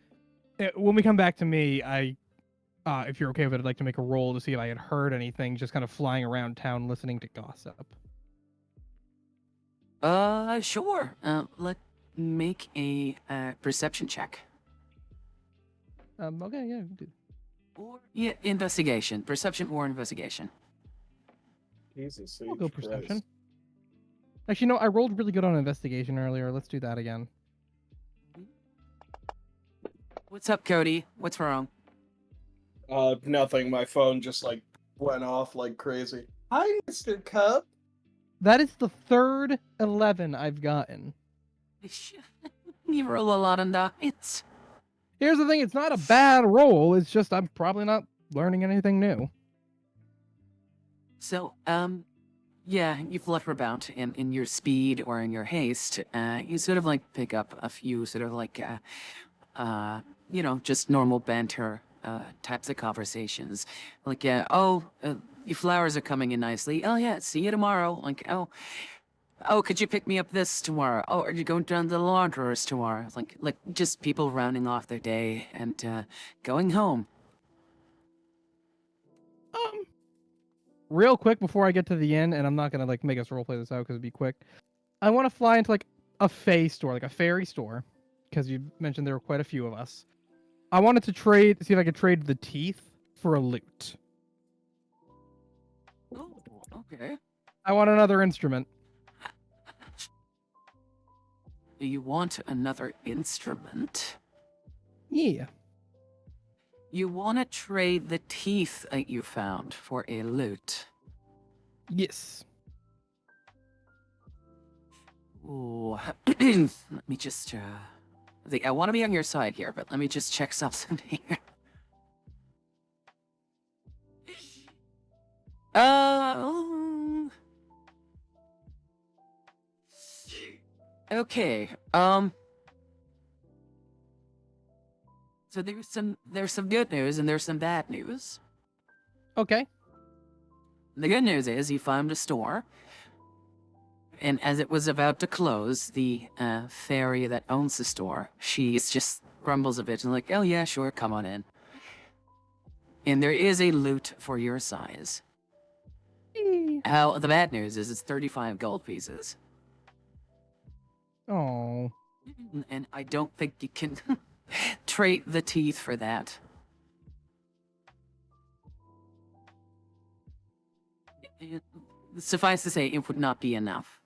When we come back to me, if you're okay with it, I'd like to make a roll to see if I had heard anything just kind of flying around town listening to gossip. Sure. Let's make a perception check. Okay, yeah. Do. Or, yeah, investigation. Perception or investigation. Jesus, I'll go Christ. perception. Actually, no, I rolled really good on investigation earlier. Let's do that again. What's up, Cody? What's wrong? Nothing. My phone just went off like crazy. Hi, Mr. Cup. That is the third 11 I've gotten. You roll a lot on dice. Here's the thing, it's not a bad roll, it's just I'm probably not learning anything new. So, yeah, you flutter about in your speed or in your haste. You sort of pick up a few sort of just normal banter types of conversations. Your flowers are coming in nicely. Oh yeah, see you tomorrow. Oh, could you pick me up this tomorrow? Oh, are you going down to the laundress tomorrow? Like just people rounding off their day and going home. Real quick before I get to the inn, and I'm not gonna make us roleplay this out because it'd be quick. I want to fly into a fae store, a fairy store, because you mentioned there were quite a few of us. I wanted to see if I could trade the teeth for a lute. Oh, okay. I want another instrument. Do you want another instrument? Yeah. You want to trade the teeth that you found for a lute? Yes. Ooh. Let me just, I want to be on your side here, but let me just check something here. Okay, so there's some good news and there's some bad news. Okay. The good news is you found a store, and as it was about to close, the fairy that owns the store, she just grumbles a bit and oh yeah, sure, come on in. And there is a lute for your size. The bad news is it's 35 gold pieces. Oh. And I don't think you can trade the teeth for that. Suffice to say, it would not be enough.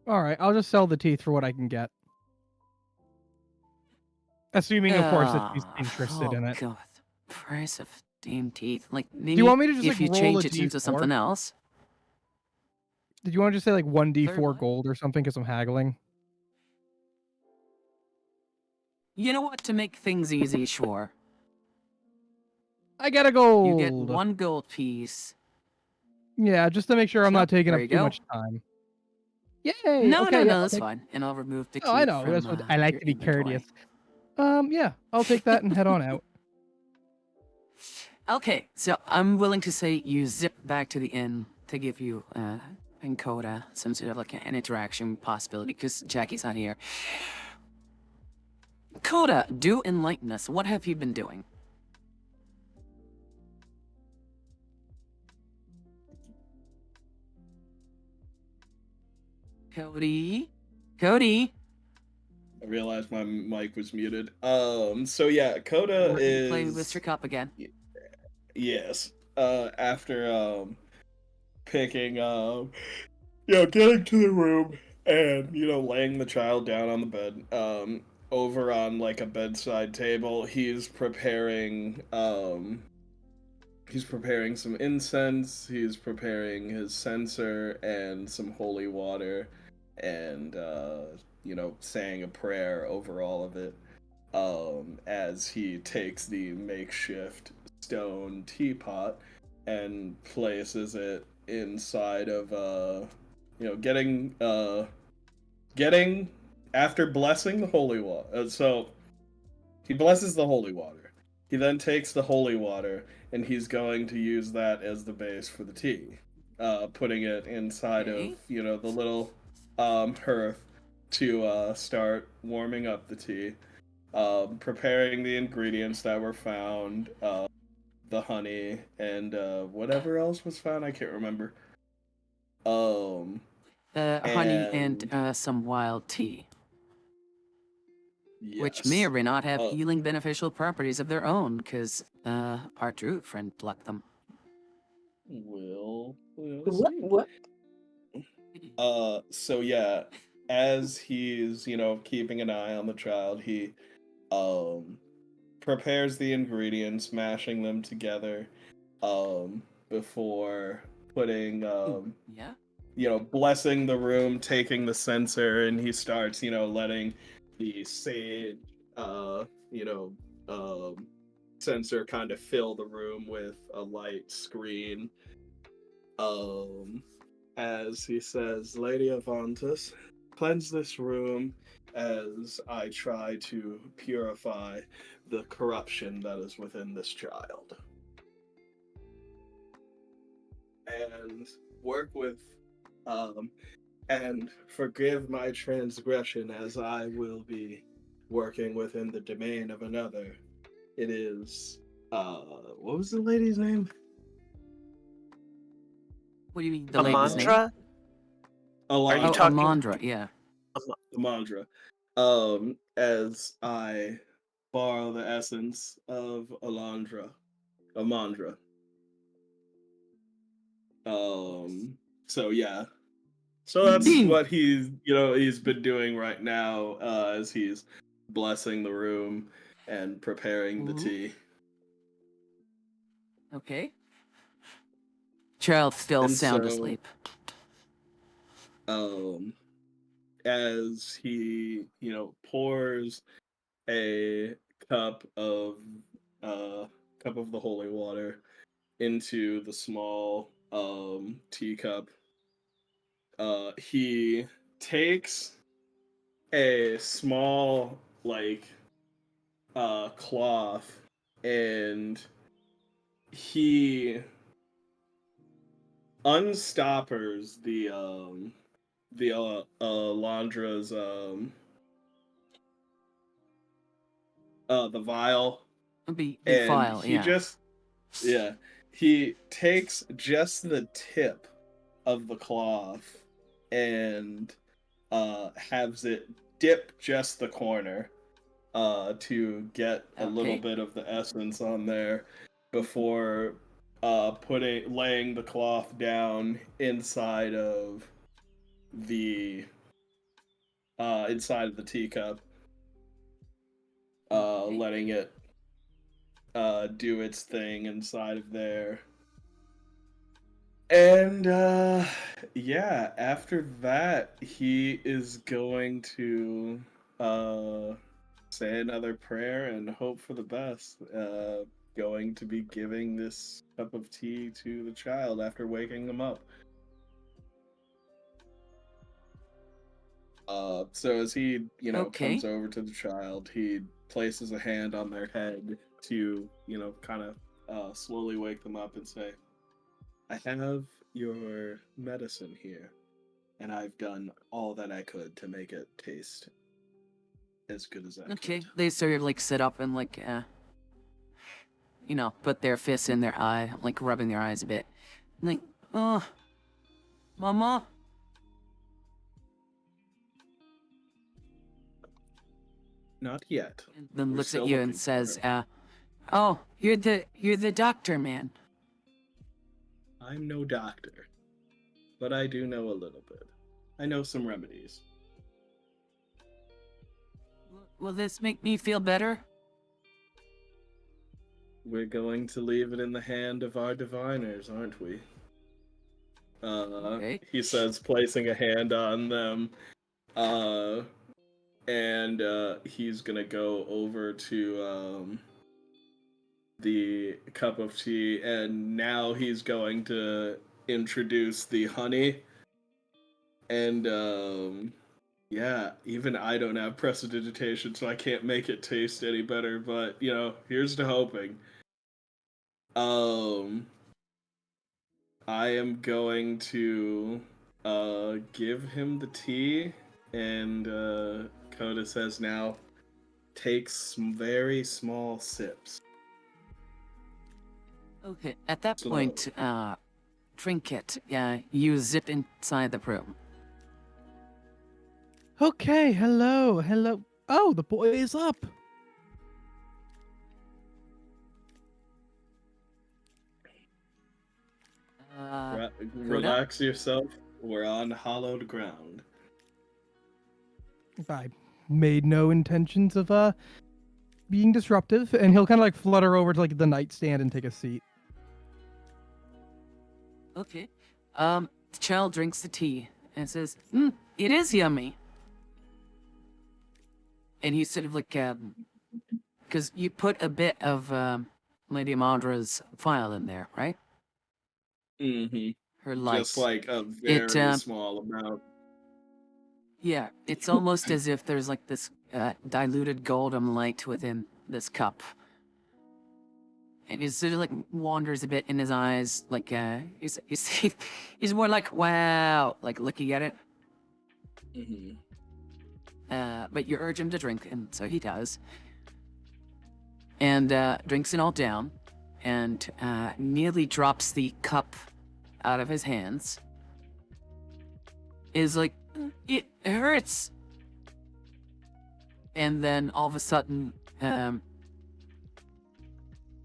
All right, I'll just sell the teeth for what I can get. Assuming, of course, that she's interested in it. God. Price of damn teeth. Like, Do maybe you want me to just if like you roll change a it into D4? something else. Did you want to just say like 1d4 Third line? gold or something because I'm haggling? You know what? To make things easy, sure. I got a gold. You get 1 gold piece. Yeah, just to make sure I'm So, not taking there up you too go. much time. Yay! No, Okay, no, yeah, no, I'll that's take... fine. And I'll remove the teeth Oh, I know. from That's what I like your to be inventory. courteous. Yeah, I'll take that and head on out. Okay, so I'm willing to say you zip back to the inn to give you and Coda some sort of like an interaction possibility because Jackie's not here. Coda, do enlighten us. What have you been doing? Cody? Cody? I realized my mic was muted. So yeah, Coda We're is playing with your cup again. yes. After picking getting to the room and laying the child down on the bed. Over on like a bedside table, he's preparing some incense, he's preparing his censer and some holy water, and saying a prayer over all of it, as he takes the makeshift stone teapot and places it inside of getting after blessing the holy water. So he blesses the holy water. He then takes the holy water and he's going to use that as the base for the tea, putting it inside of Okay. the little hearth to start warming up the tea, preparing the ingredients that were found, the honey and whatever else was found. I can't remember. Honey and some wild tea, which may Yes. or may not have healing beneficial properties of their own, because Rtyrfing plucked them. We'll What? see. What? So yeah, as he's, keeping an eye on the child, he prepares the ingredients, mashing them together, before putting Yeah. blessing the room, taking the censer, and he starts, letting the sage censer kind of fill the room with a light screen. As he says, Lady Avantis, cleanse this room as I try to purify the corruption that is within this child. And work with, and forgive my transgression as I will be working within the domain of another. It is, what was the lady's name? What do you mean, the lady's name? Amandra? Are you talking? Amandra, yeah. Amandra. As I borrow the essence of Amandra. So yeah. So that's what he's been doing right now, as he's blessing the room and preparing the tea. Okay. Child still And sound so, asleep. As he, pours a cup of the holy water into the small teacup, he takes a small cloth, and he unstoppers the Alondra's the vial, The and file, he yeah. he takes just the tip of the cloth and has it dip just the corner to get a little Okay. bit of the essence on there before laying the cloth down inside of the teacup, Okay. letting it do its thing inside of there. And yeah, after that, he is going to say another prayer and hope for the best. Going to be giving this cup of tea to the child after waking them up. So as he, Okay. comes over to the child, he places a hand on their head to, kind of slowly wake them up and say, I have your medicine here, and I've done all that I could to make it taste as good as I Okay. could. They sort of like sit up and like, put their fists in their eye, like rubbing their eyes a bit. Like, oh, Mama. Not yet. And then We're looks at still you and looking for says, her. "Oh, you're the doctor, man." I'm no doctor, but I do know a little bit. I know some remedies. Will this make me feel better? We're going to leave it in the hand of our diviners, aren't we? Okay. He says, placing a hand on them. And he's gonna go over to the cup of tea, and now he's going to introduce the honey. And yeah, even I don't have prestidigitation, so I can't make it taste any better. But here's to hoping. Um, I am going to give him the tea, and Coda says now, take some very small sips. Okay. At that Slow. point, Trinket, you zip inside the room. Okay, hello, hello. Oh, the boy is up. Coda? Relax yourself. We're on hallowed ground. I made no intentions of being disruptive, and he'll kind of like flutter over to like the nightstand and take a seat. Okay. The child drinks the tea and says, it is yummy. And he's sort of like, because you put a bit of Lady Amandra's file in there, right? Mm-hmm. Her light. Just like a very small amount. Yeah, it's almost as if there's like this diluted golden light within this cup. And he sort of like wanders a bit in his eyes, like he's more like, wow, like looking at it. Mm-hmm. But you urge him to drink, and so he does. And drinks it all down, and nearly drops the cup out of his hands. Is like, it hurts. And then all of a sudden,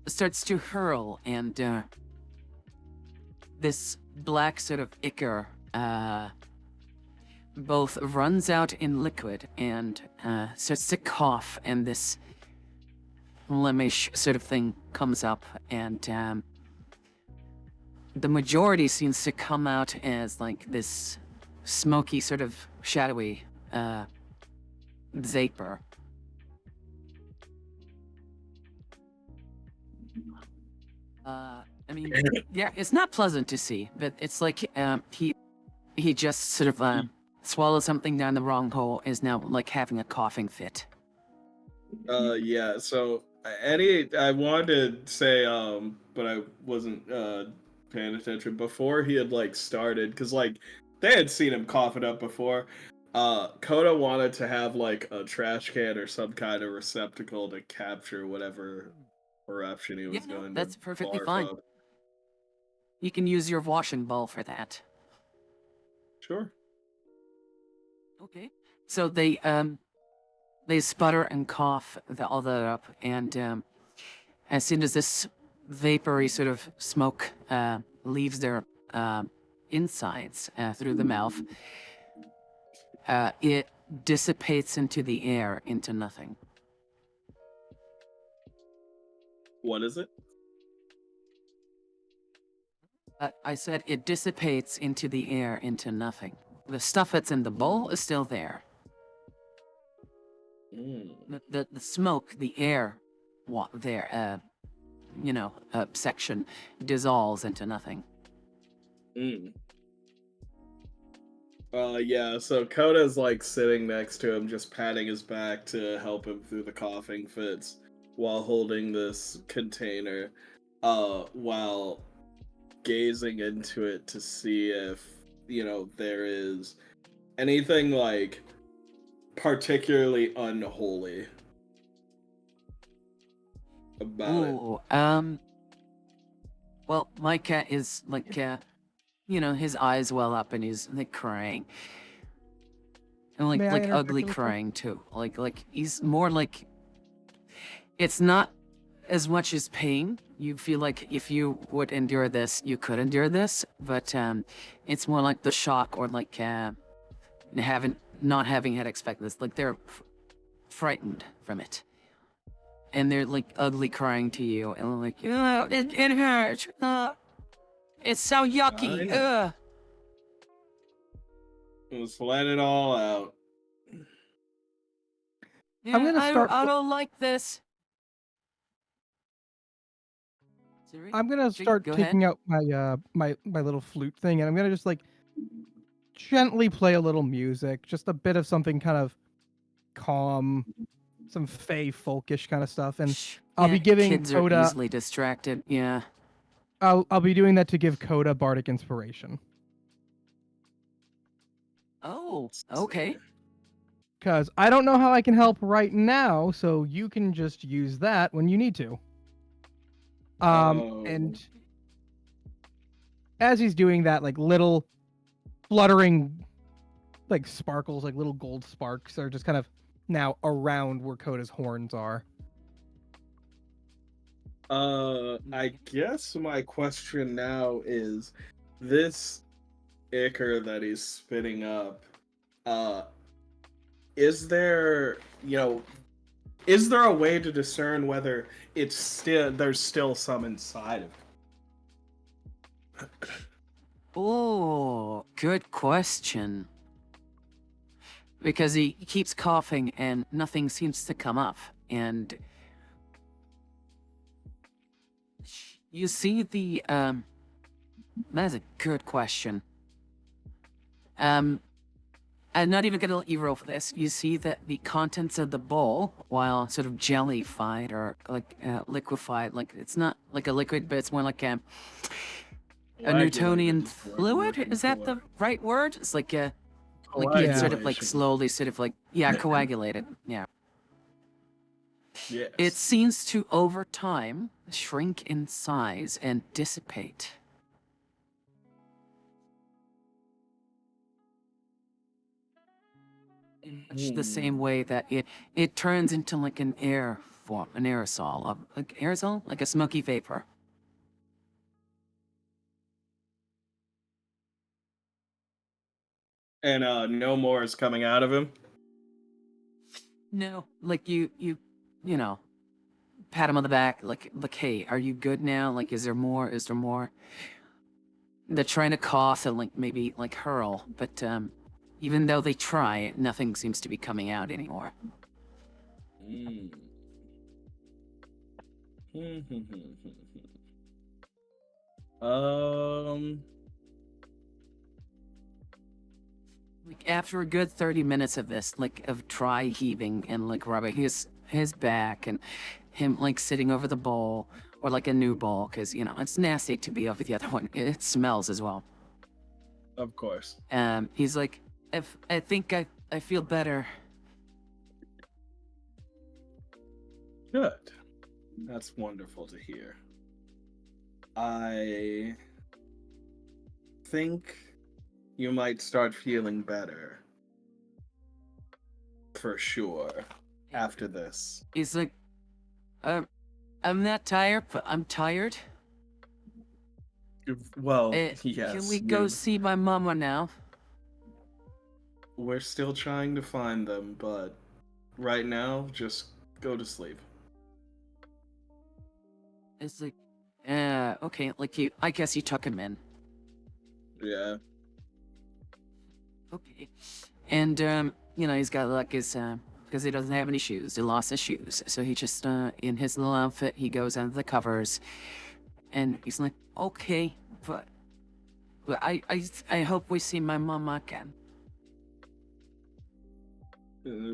starts to hurl, and this black sort of ichor both runs out in liquid and starts to cough, and this blemish sort of thing comes up, and the majority seems to come out as like this smoky sort of shadowy vapor. I mean, yeah, it's not pleasant to see, but it's like he just sort of swallowed something down the wrong hole, is now like having a coughing fit. Yeah, so I wanted to say, but I wasn't paying attention before he had like started, because like they had seen him cough it up before. Coda wanted to have like a trash can or some kind of receptacle to capture whatever eruption he was going to that's perfectly barf fine. up. You can use your washing bowl for that. Sure. Okay. So they sputter and cough all that up, and as soon as this vapory sort of smoke leaves their insides through the mouth, it dissipates into the air into nothing. What is it? I said it dissipates into the air into nothing. The stuff that's in the bowl is still there. Mm. The smoke, the air, section dissolves into nothing. Mm. Yeah, so Coda's like sitting next to him, just patting his back to help him through the coughing fits while holding this container, while gazing into it to see if, there is anything like particularly unholy about it. Ooh, well, my cat is like, his eyes well up and he's like crying. And May I like interject ugly real quick? crying too. Like he's more like, it's not as much as pain. You feel like if you would endure this, you could endure this, but it's more like the shock or like not having had expected this. Like they're frightened from it, and they're like ugly crying to you, and like, oh, it hurts. It's so yucky. Fine. Ugh. Just let it all out. Yeah, gonna start I put- don't like this. Siri? I'm gonna Jake, start go ahead. taking out my little flute thing, and I'm gonna just like gently play a little music, just a bit of something kind of calm, some fey folkish kind of stuff, and I'll be Yeah, giving kids Coda. are easily distracted. Yeah. I'll be doing that to give Coda bardic inspiration, Oh, okay. because I don't know how I can help right now, so you can just use that when you need to. Oh. And as he's doing that, like little fluttering, like sparkles, like little gold sparks, are just kind of now around where Coda's horns are. I guess my question now is, this ichor that he's spitting up, is there, is there a way to discern whether there's still some inside of it? Oh, good question. Because he keeps coughing and nothing seems to come up. And you see that's a good question. I'm not even gonna let you roll for this. You see that the contents of the bowl, while sort of jellified or like liquefied, like it's not like a liquid, but it's more like a Newtonian fluid. Is that the right word? It's like you sort of like Coagulation. slowly, sort of like coagulated. Yeah. Yes. It seems to over time shrink in size and dissipate. In much the same way that it turns into like an aerosol, like a smoky vapor. And no more is coming out of him. No, like you know, pat him on the back, like, hey, are you good now? Like, is there more? Is there more? They're trying to cough and like maybe like hurl, but even though they try, nothing seems to be coming out anymore. Mm. Like after a good 30 minutes of this, like of dry heaving and like rubbing his back and him like sitting over the bowl or like a new bowl, because it's nasty to be over the other one. It smells as well. Of course. He's like, I think I feel better. Good. That's wonderful to hear. I think you might start feeling better. for sure after this. He's like, I'm not tired, but I'm tired. Well, Can yes. we go see my mama now? We're still trying to find them, but right now, just go to sleep. It's like, okay, like I guess you tuck him in. Yeah. Okay. And, he's got like his, because he doesn't have any shoes. He lost his shoes. So he just, in his little outfit, he goes under the covers. And he's like, okay, but I hope we see my mama again.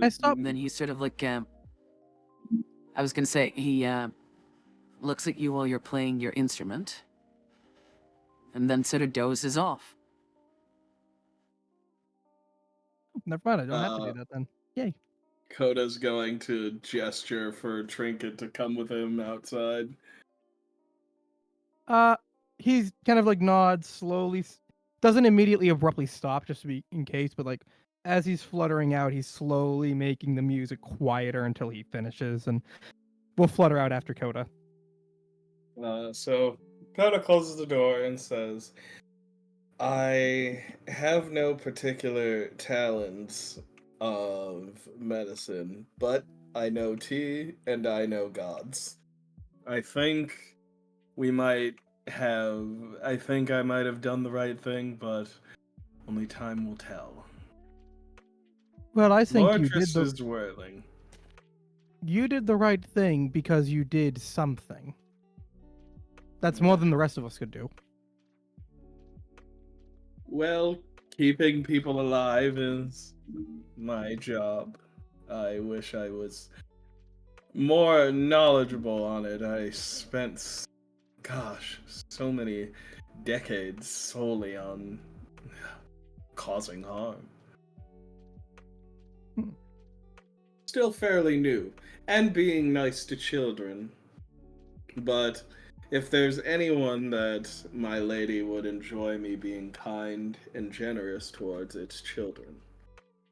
I stopped. And then he sort of like, I was gonna say, he, looks at you while you're playing your instrument. And then sort of dozes off. Never mind. I don't have to do that then. Yay. Coda's going to gesture for Trinket to come with him outside. He's kind of like nods slowly, doesn't immediately abruptly stop just to be in case, but like as he's fluttering out, he's slowly making the music quieter until he finishes, and we'll flutter out after Coda. So Coda closes the door and says, I have no particular talents of medicine, but I know tea and I know gods. I think I might have done the right thing, but only time will tell. Well, I think Lordress is whirling. you did the right thing because you did something. That's more than the rest of us could do. Well, keeping people alive is my job. I wish I was more knowledgeable on it. I spent, so many decades solely on causing harm. Still fairly new, and being nice to children. But if there's anyone that my lady would enjoy me being kind and generous towards, it's children.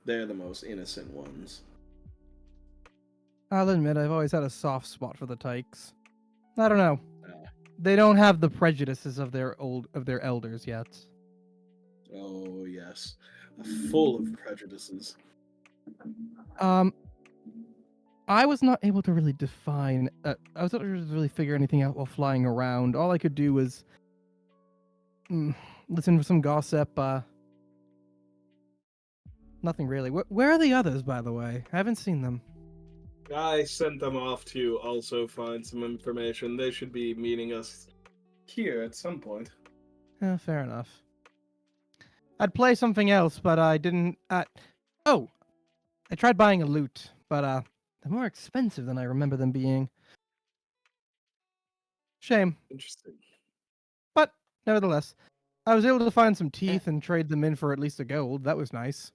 They're the most innocent ones. I'll admit I've always had a soft spot for the Tykes. I don't know. They don't have the prejudices of their elders yet. Oh yes, full of prejudices. I was not able to really define. I was not able to really figure anything out while flying around. All I could do was listen for some gossip. Nothing really. Where are the others, by the way? I haven't seen them. I sent them off to also find some information. They should be meeting us here at some point. Fair enough. I'd play something else, but I didn't. I tried buying a lute, but they're more expensive than I remember them being. Shame. Interesting. But nevertheless, I was able to find some teeth and trade them in for at least a gold. That was nice.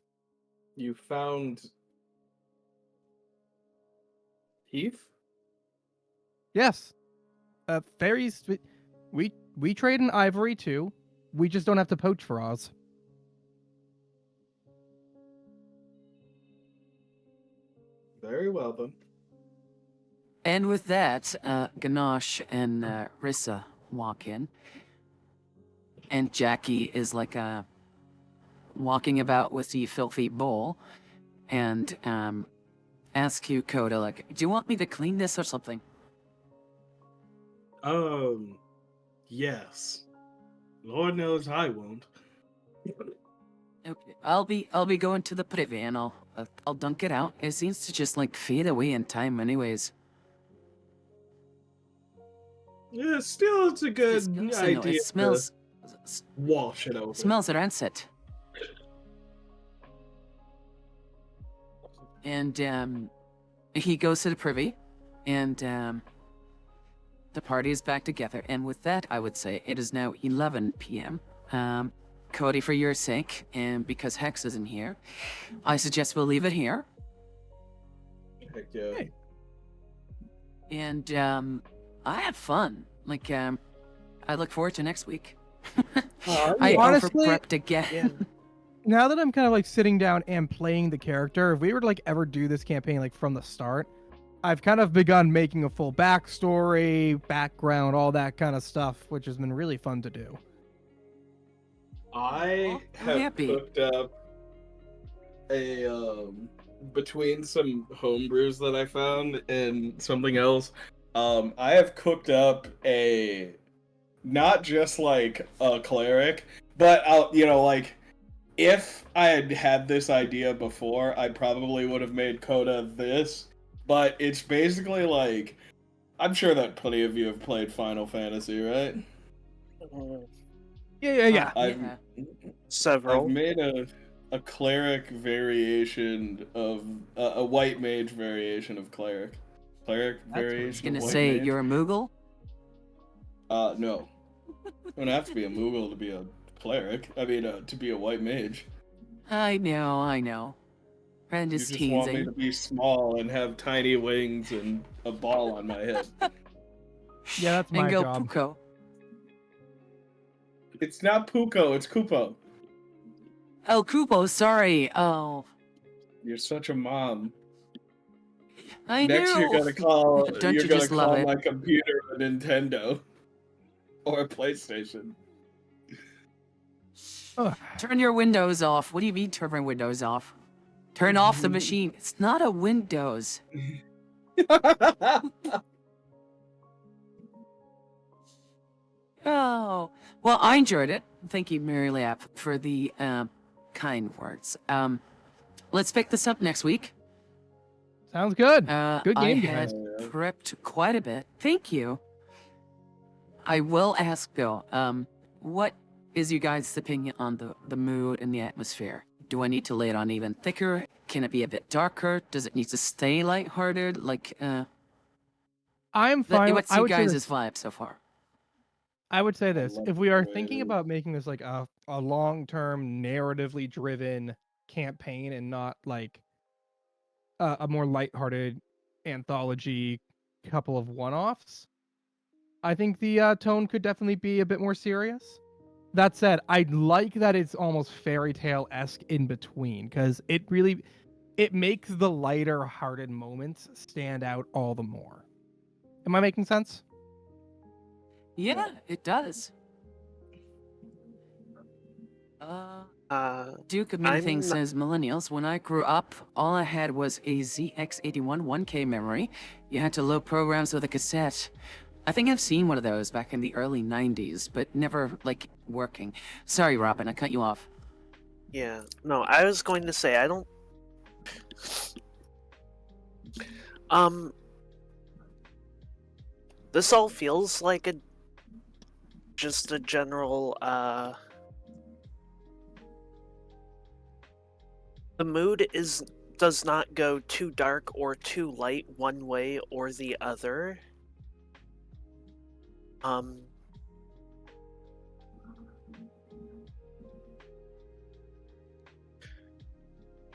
You found Heath? Yes. Fairies. We trade in ivory too. We just don't have to poach for ours. Very well then. And with that, Ganash and Rissa walk in. And Jackie is like walking about with the filthy bowl and ask you, Coda, like, do you want me to clean this or something? Yes. Lord knows I won't. Okay, I'll be going to the privy and I'll dunk it out. It seems to just like fade away in time, anyways. Yeah, still it's a good I know, idea. it smells. Wash it over. Smells rancid. And he goes to the privy, and the party is back together. And with that, I would say it is now 11 p.m. Cody, for your sake, and because Hex isn't here, I suggest we'll leave it here. Heck yeah. Hey. And I had fun. Like, I look forward to next week. Oh, I honestly- over-prepped again. Yeah. Now that I'm kind of like sitting down and playing the character, if we were to like ever do this campaign like from the start, I've kind of begun making a full backstory, background, all that kind of stuff, which has been really fun to do. I I'm have happy. cooked up a between some homebrews that I found and something else. I have cooked up a not just like a cleric, but like if I had had this idea before, I probably would have made Coda this. But it's basically like I'm sure that plenty of you have played Final Fantasy, right? Mm, Yeah. I've Yeah. Several. I've made a cleric variation of a white mage variation of cleric. Cleric That's I was variation gonna of white say mage. you're a Moogle. No. You don't have to be a Moogle to be a cleric. I mean, to be a white mage. I know. Friend You is just want me teasing. to be small and have tiny wings and a ball on my head. Yeah, that's my and go job. Puko. It's not Puko, it's Kupo. Oh, Kupo, sorry. Oh, You're such a mom. I Next, knew. Don't you're you gonna just love call it? my computer a Nintendo or a PlayStation. Ugh. Turn your windows off. What do you mean turn my windows off? Turn off the machine. It's not a Windows. Oh, well, I enjoyed it. Thank you, Mary Lap, for the kind words. Let's pick this up next week. Sounds good. Good I game, had guys. prepped quite a bit. Thank you. I will ask though, what is you guys' opinion on the mood and the atmosphere? Do I need to lay it on even thicker? Can it be a bit darker? Does it need to stay lighthearted? Like, I'm fine. what's I you would say guys' this. vibe so far? I would say this. love If we are the thinking way- about making this like a long-term narratively driven campaign and not like a more lighthearted anthology couple of one-offs, I think the tone could definitely be a bit more serious. That said, I like that it's almost fairy tale-esque in between because it makes the lighter hearted moments stand out all the more. Am I making sense? Yeah, it does. Duke of Many I'm Things not- says, millennials, when I grew up, all I had was a ZX81 1K memory. You had to load programs with a cassette. I think I've seen one of those back in the early 90s, but never, like, working. Sorry, Robyn, I cut you off. Yeah. No, I was going to say I don't. This all feels like just a general the mood does not go too dark or too light one way or the other.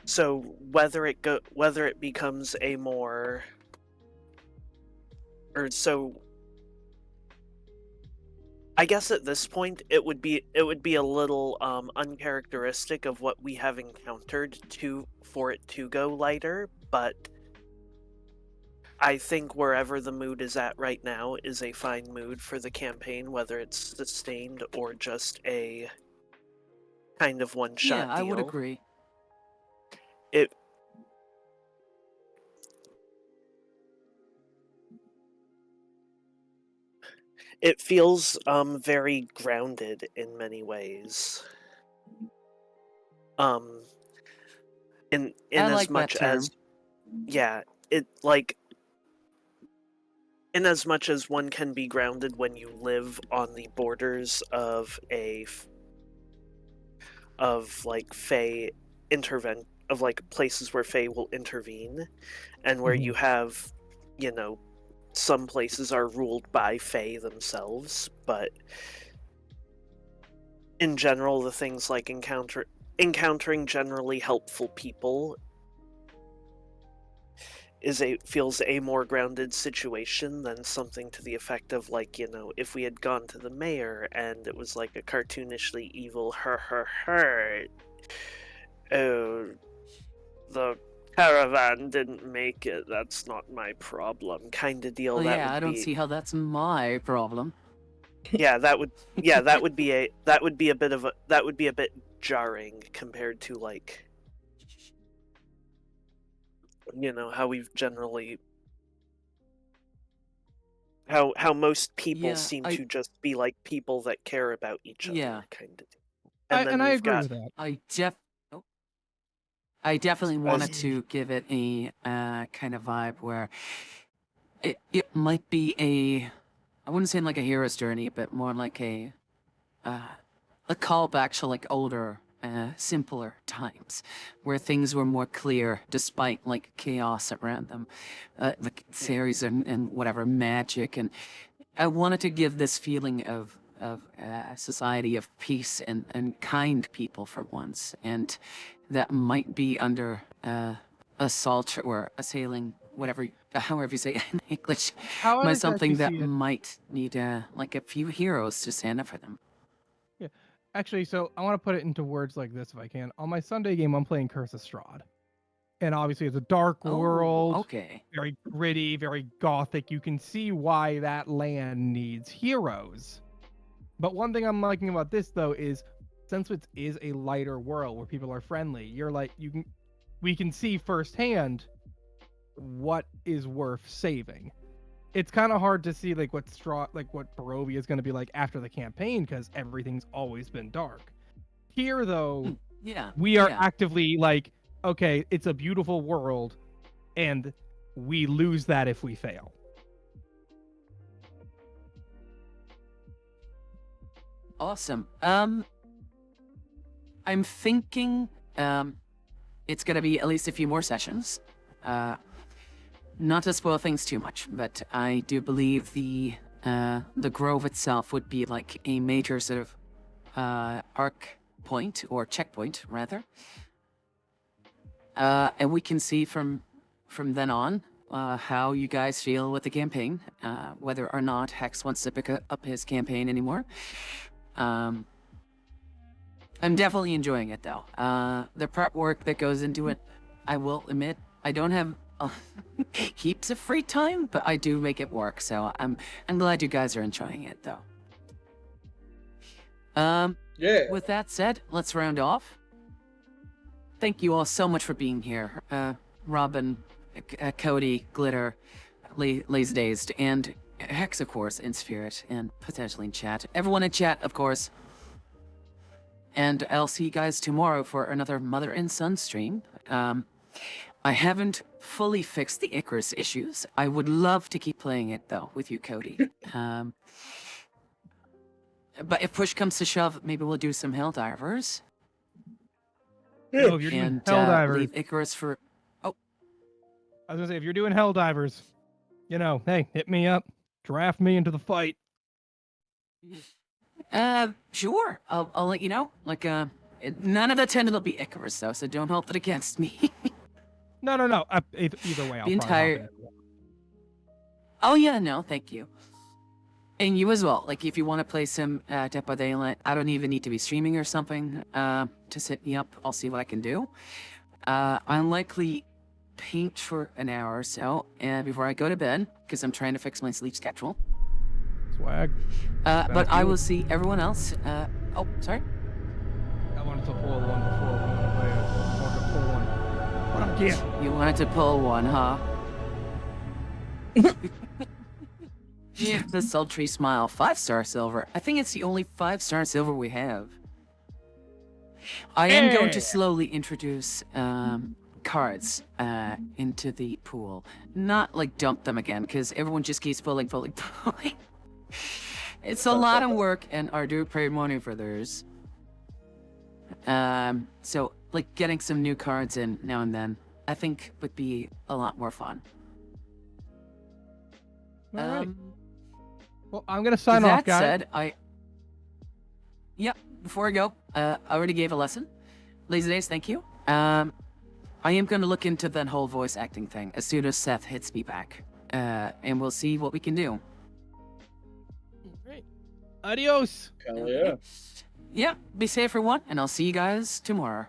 So whether it becomes a more or so I guess at this point it would be a little uncharacteristic of what we have encountered for it to go lighter, but I think wherever the mood is at right now is a fine mood for the campaign, whether it's sustained or just a kind of one-shot Yeah, I would deal. agree. It feels very grounded in many ways. In I as like that much term. as yeah, it like in as much as one can be grounded when you live on the borders of like Fey of like places where Fey will intervene, and where you have, some places are ruled by Fey themselves, but in general, the things like encountering generally helpful people feels a more grounded situation than something to the effect of like, if we had gone to the mayor and it was like a cartoonishly evil her, oh, the caravan didn't make it. That's not my problem. Kind of deal. Well, that yeah, would I don't be, see how that's my problem. Yeah, that would. Yeah, that would be a bit of a. That would be a bit jarring compared to like. How we've generally. How most people Yeah, seem I- to just be like people that care about each other, Yeah. kind of. And I we've agree got with that. I definitely wanted As- to give it a kind of vibe where it might be I wouldn't say like a hero's journey, but more like a callback to like older, simpler times, where things were more clear despite like chaos around them, like fairies and whatever magic, and I wanted to give this feeling of a society of peace and kind people for once, and that might be under assault or assailing, whatever, however you say it in English, How I by like to something actually that see it- might need like a few heroes to stand up for them. Actually, so I want to put it into words like this if I can. On my Sunday game, I'm playing Curse of Strahd. And obviously, it's a dark world, Okay. very gritty, very gothic. You can see why that land needs heroes. But one thing I'm liking about this, though, is since it is a lighter world where people are friendly, we can see firsthand what is worth saving. It's kind of hard to see like what Barovia is going to be like after the campaign because everything's always been dark. Here, though, Yeah. we are yeah. actively like, okay, it's a beautiful world, and we lose that if we fail. Awesome. I'm thinking it's gonna be at least a few more sessions. Not to spoil things too much, but I do believe the grove itself would be like a major sort of arc point or checkpoint rather. And we can see from then on how you guys feel with the campaign, whether or not Hex wants to pick up his campaign anymore. I'm definitely enjoying it though. The prep work that goes into it, I will admit, I don't have heaps of free time, but I do make it work. So I'm glad you guys are enjoying it though. Yeah. With that said, let's round off. Thank you all so much for being here. Robyn, Cody, Glitter, Lazy Dazed, and Hex, of course, in spirit, and potentially in chat. Everyone in chat, of course. And I'll see you guys tomorrow for another Mother and Son stream. I haven't fully fixed the Icarus issues. I would love to keep playing it, though, with you, Cody. But if push comes to shove, maybe we'll do some Helldivers. Oh, if you're doing And Helldivers, leave Icarus for... I was gonna say if you're doing Helldivers, hey, hit me up, draft me into the fight. Sure. I'll let you know. Like, none of the 10 will be Icarus, though, so don't hold it against me. No. Either way, I'll The probably hop entire- in. Oh, yeah, no, thank you. And you as well. Like, if you want to play some Dead by Daylight, I don't even need to be streaming or something to set me up. I'll see what I can do. I'll likely paint for an hour or so before I go to bed, because I'm trying to fix my sleep schedule. Swag. But I you. will see everyone else. Oh, sorry. I wanted to pull one before we want to play it. I wanted to pull one. What up, kid? You wanted to pull one, huh? Yeah, the sultry smile. 5-star silver. I think it's the only 5-star silver we have. I am going to Hey! slowly introduce cards into the pool. Not like dump them again, because everyone just keeps pulling. It's a lot of work, and I do pay money for theirs. So like getting some new cards in now and then, I think would be a lot more fun. All right. Well, I'm gonna sign that off, guys. said, before I go, I already gave a lesson. Lazy Days, thank you. I am going to look into that whole voice acting thing as soon as Seth hits me back. And we'll see what we can do. Great. Adios. Hell yeah. Yeah, be safe everyone, and I'll see you guys tomorrow.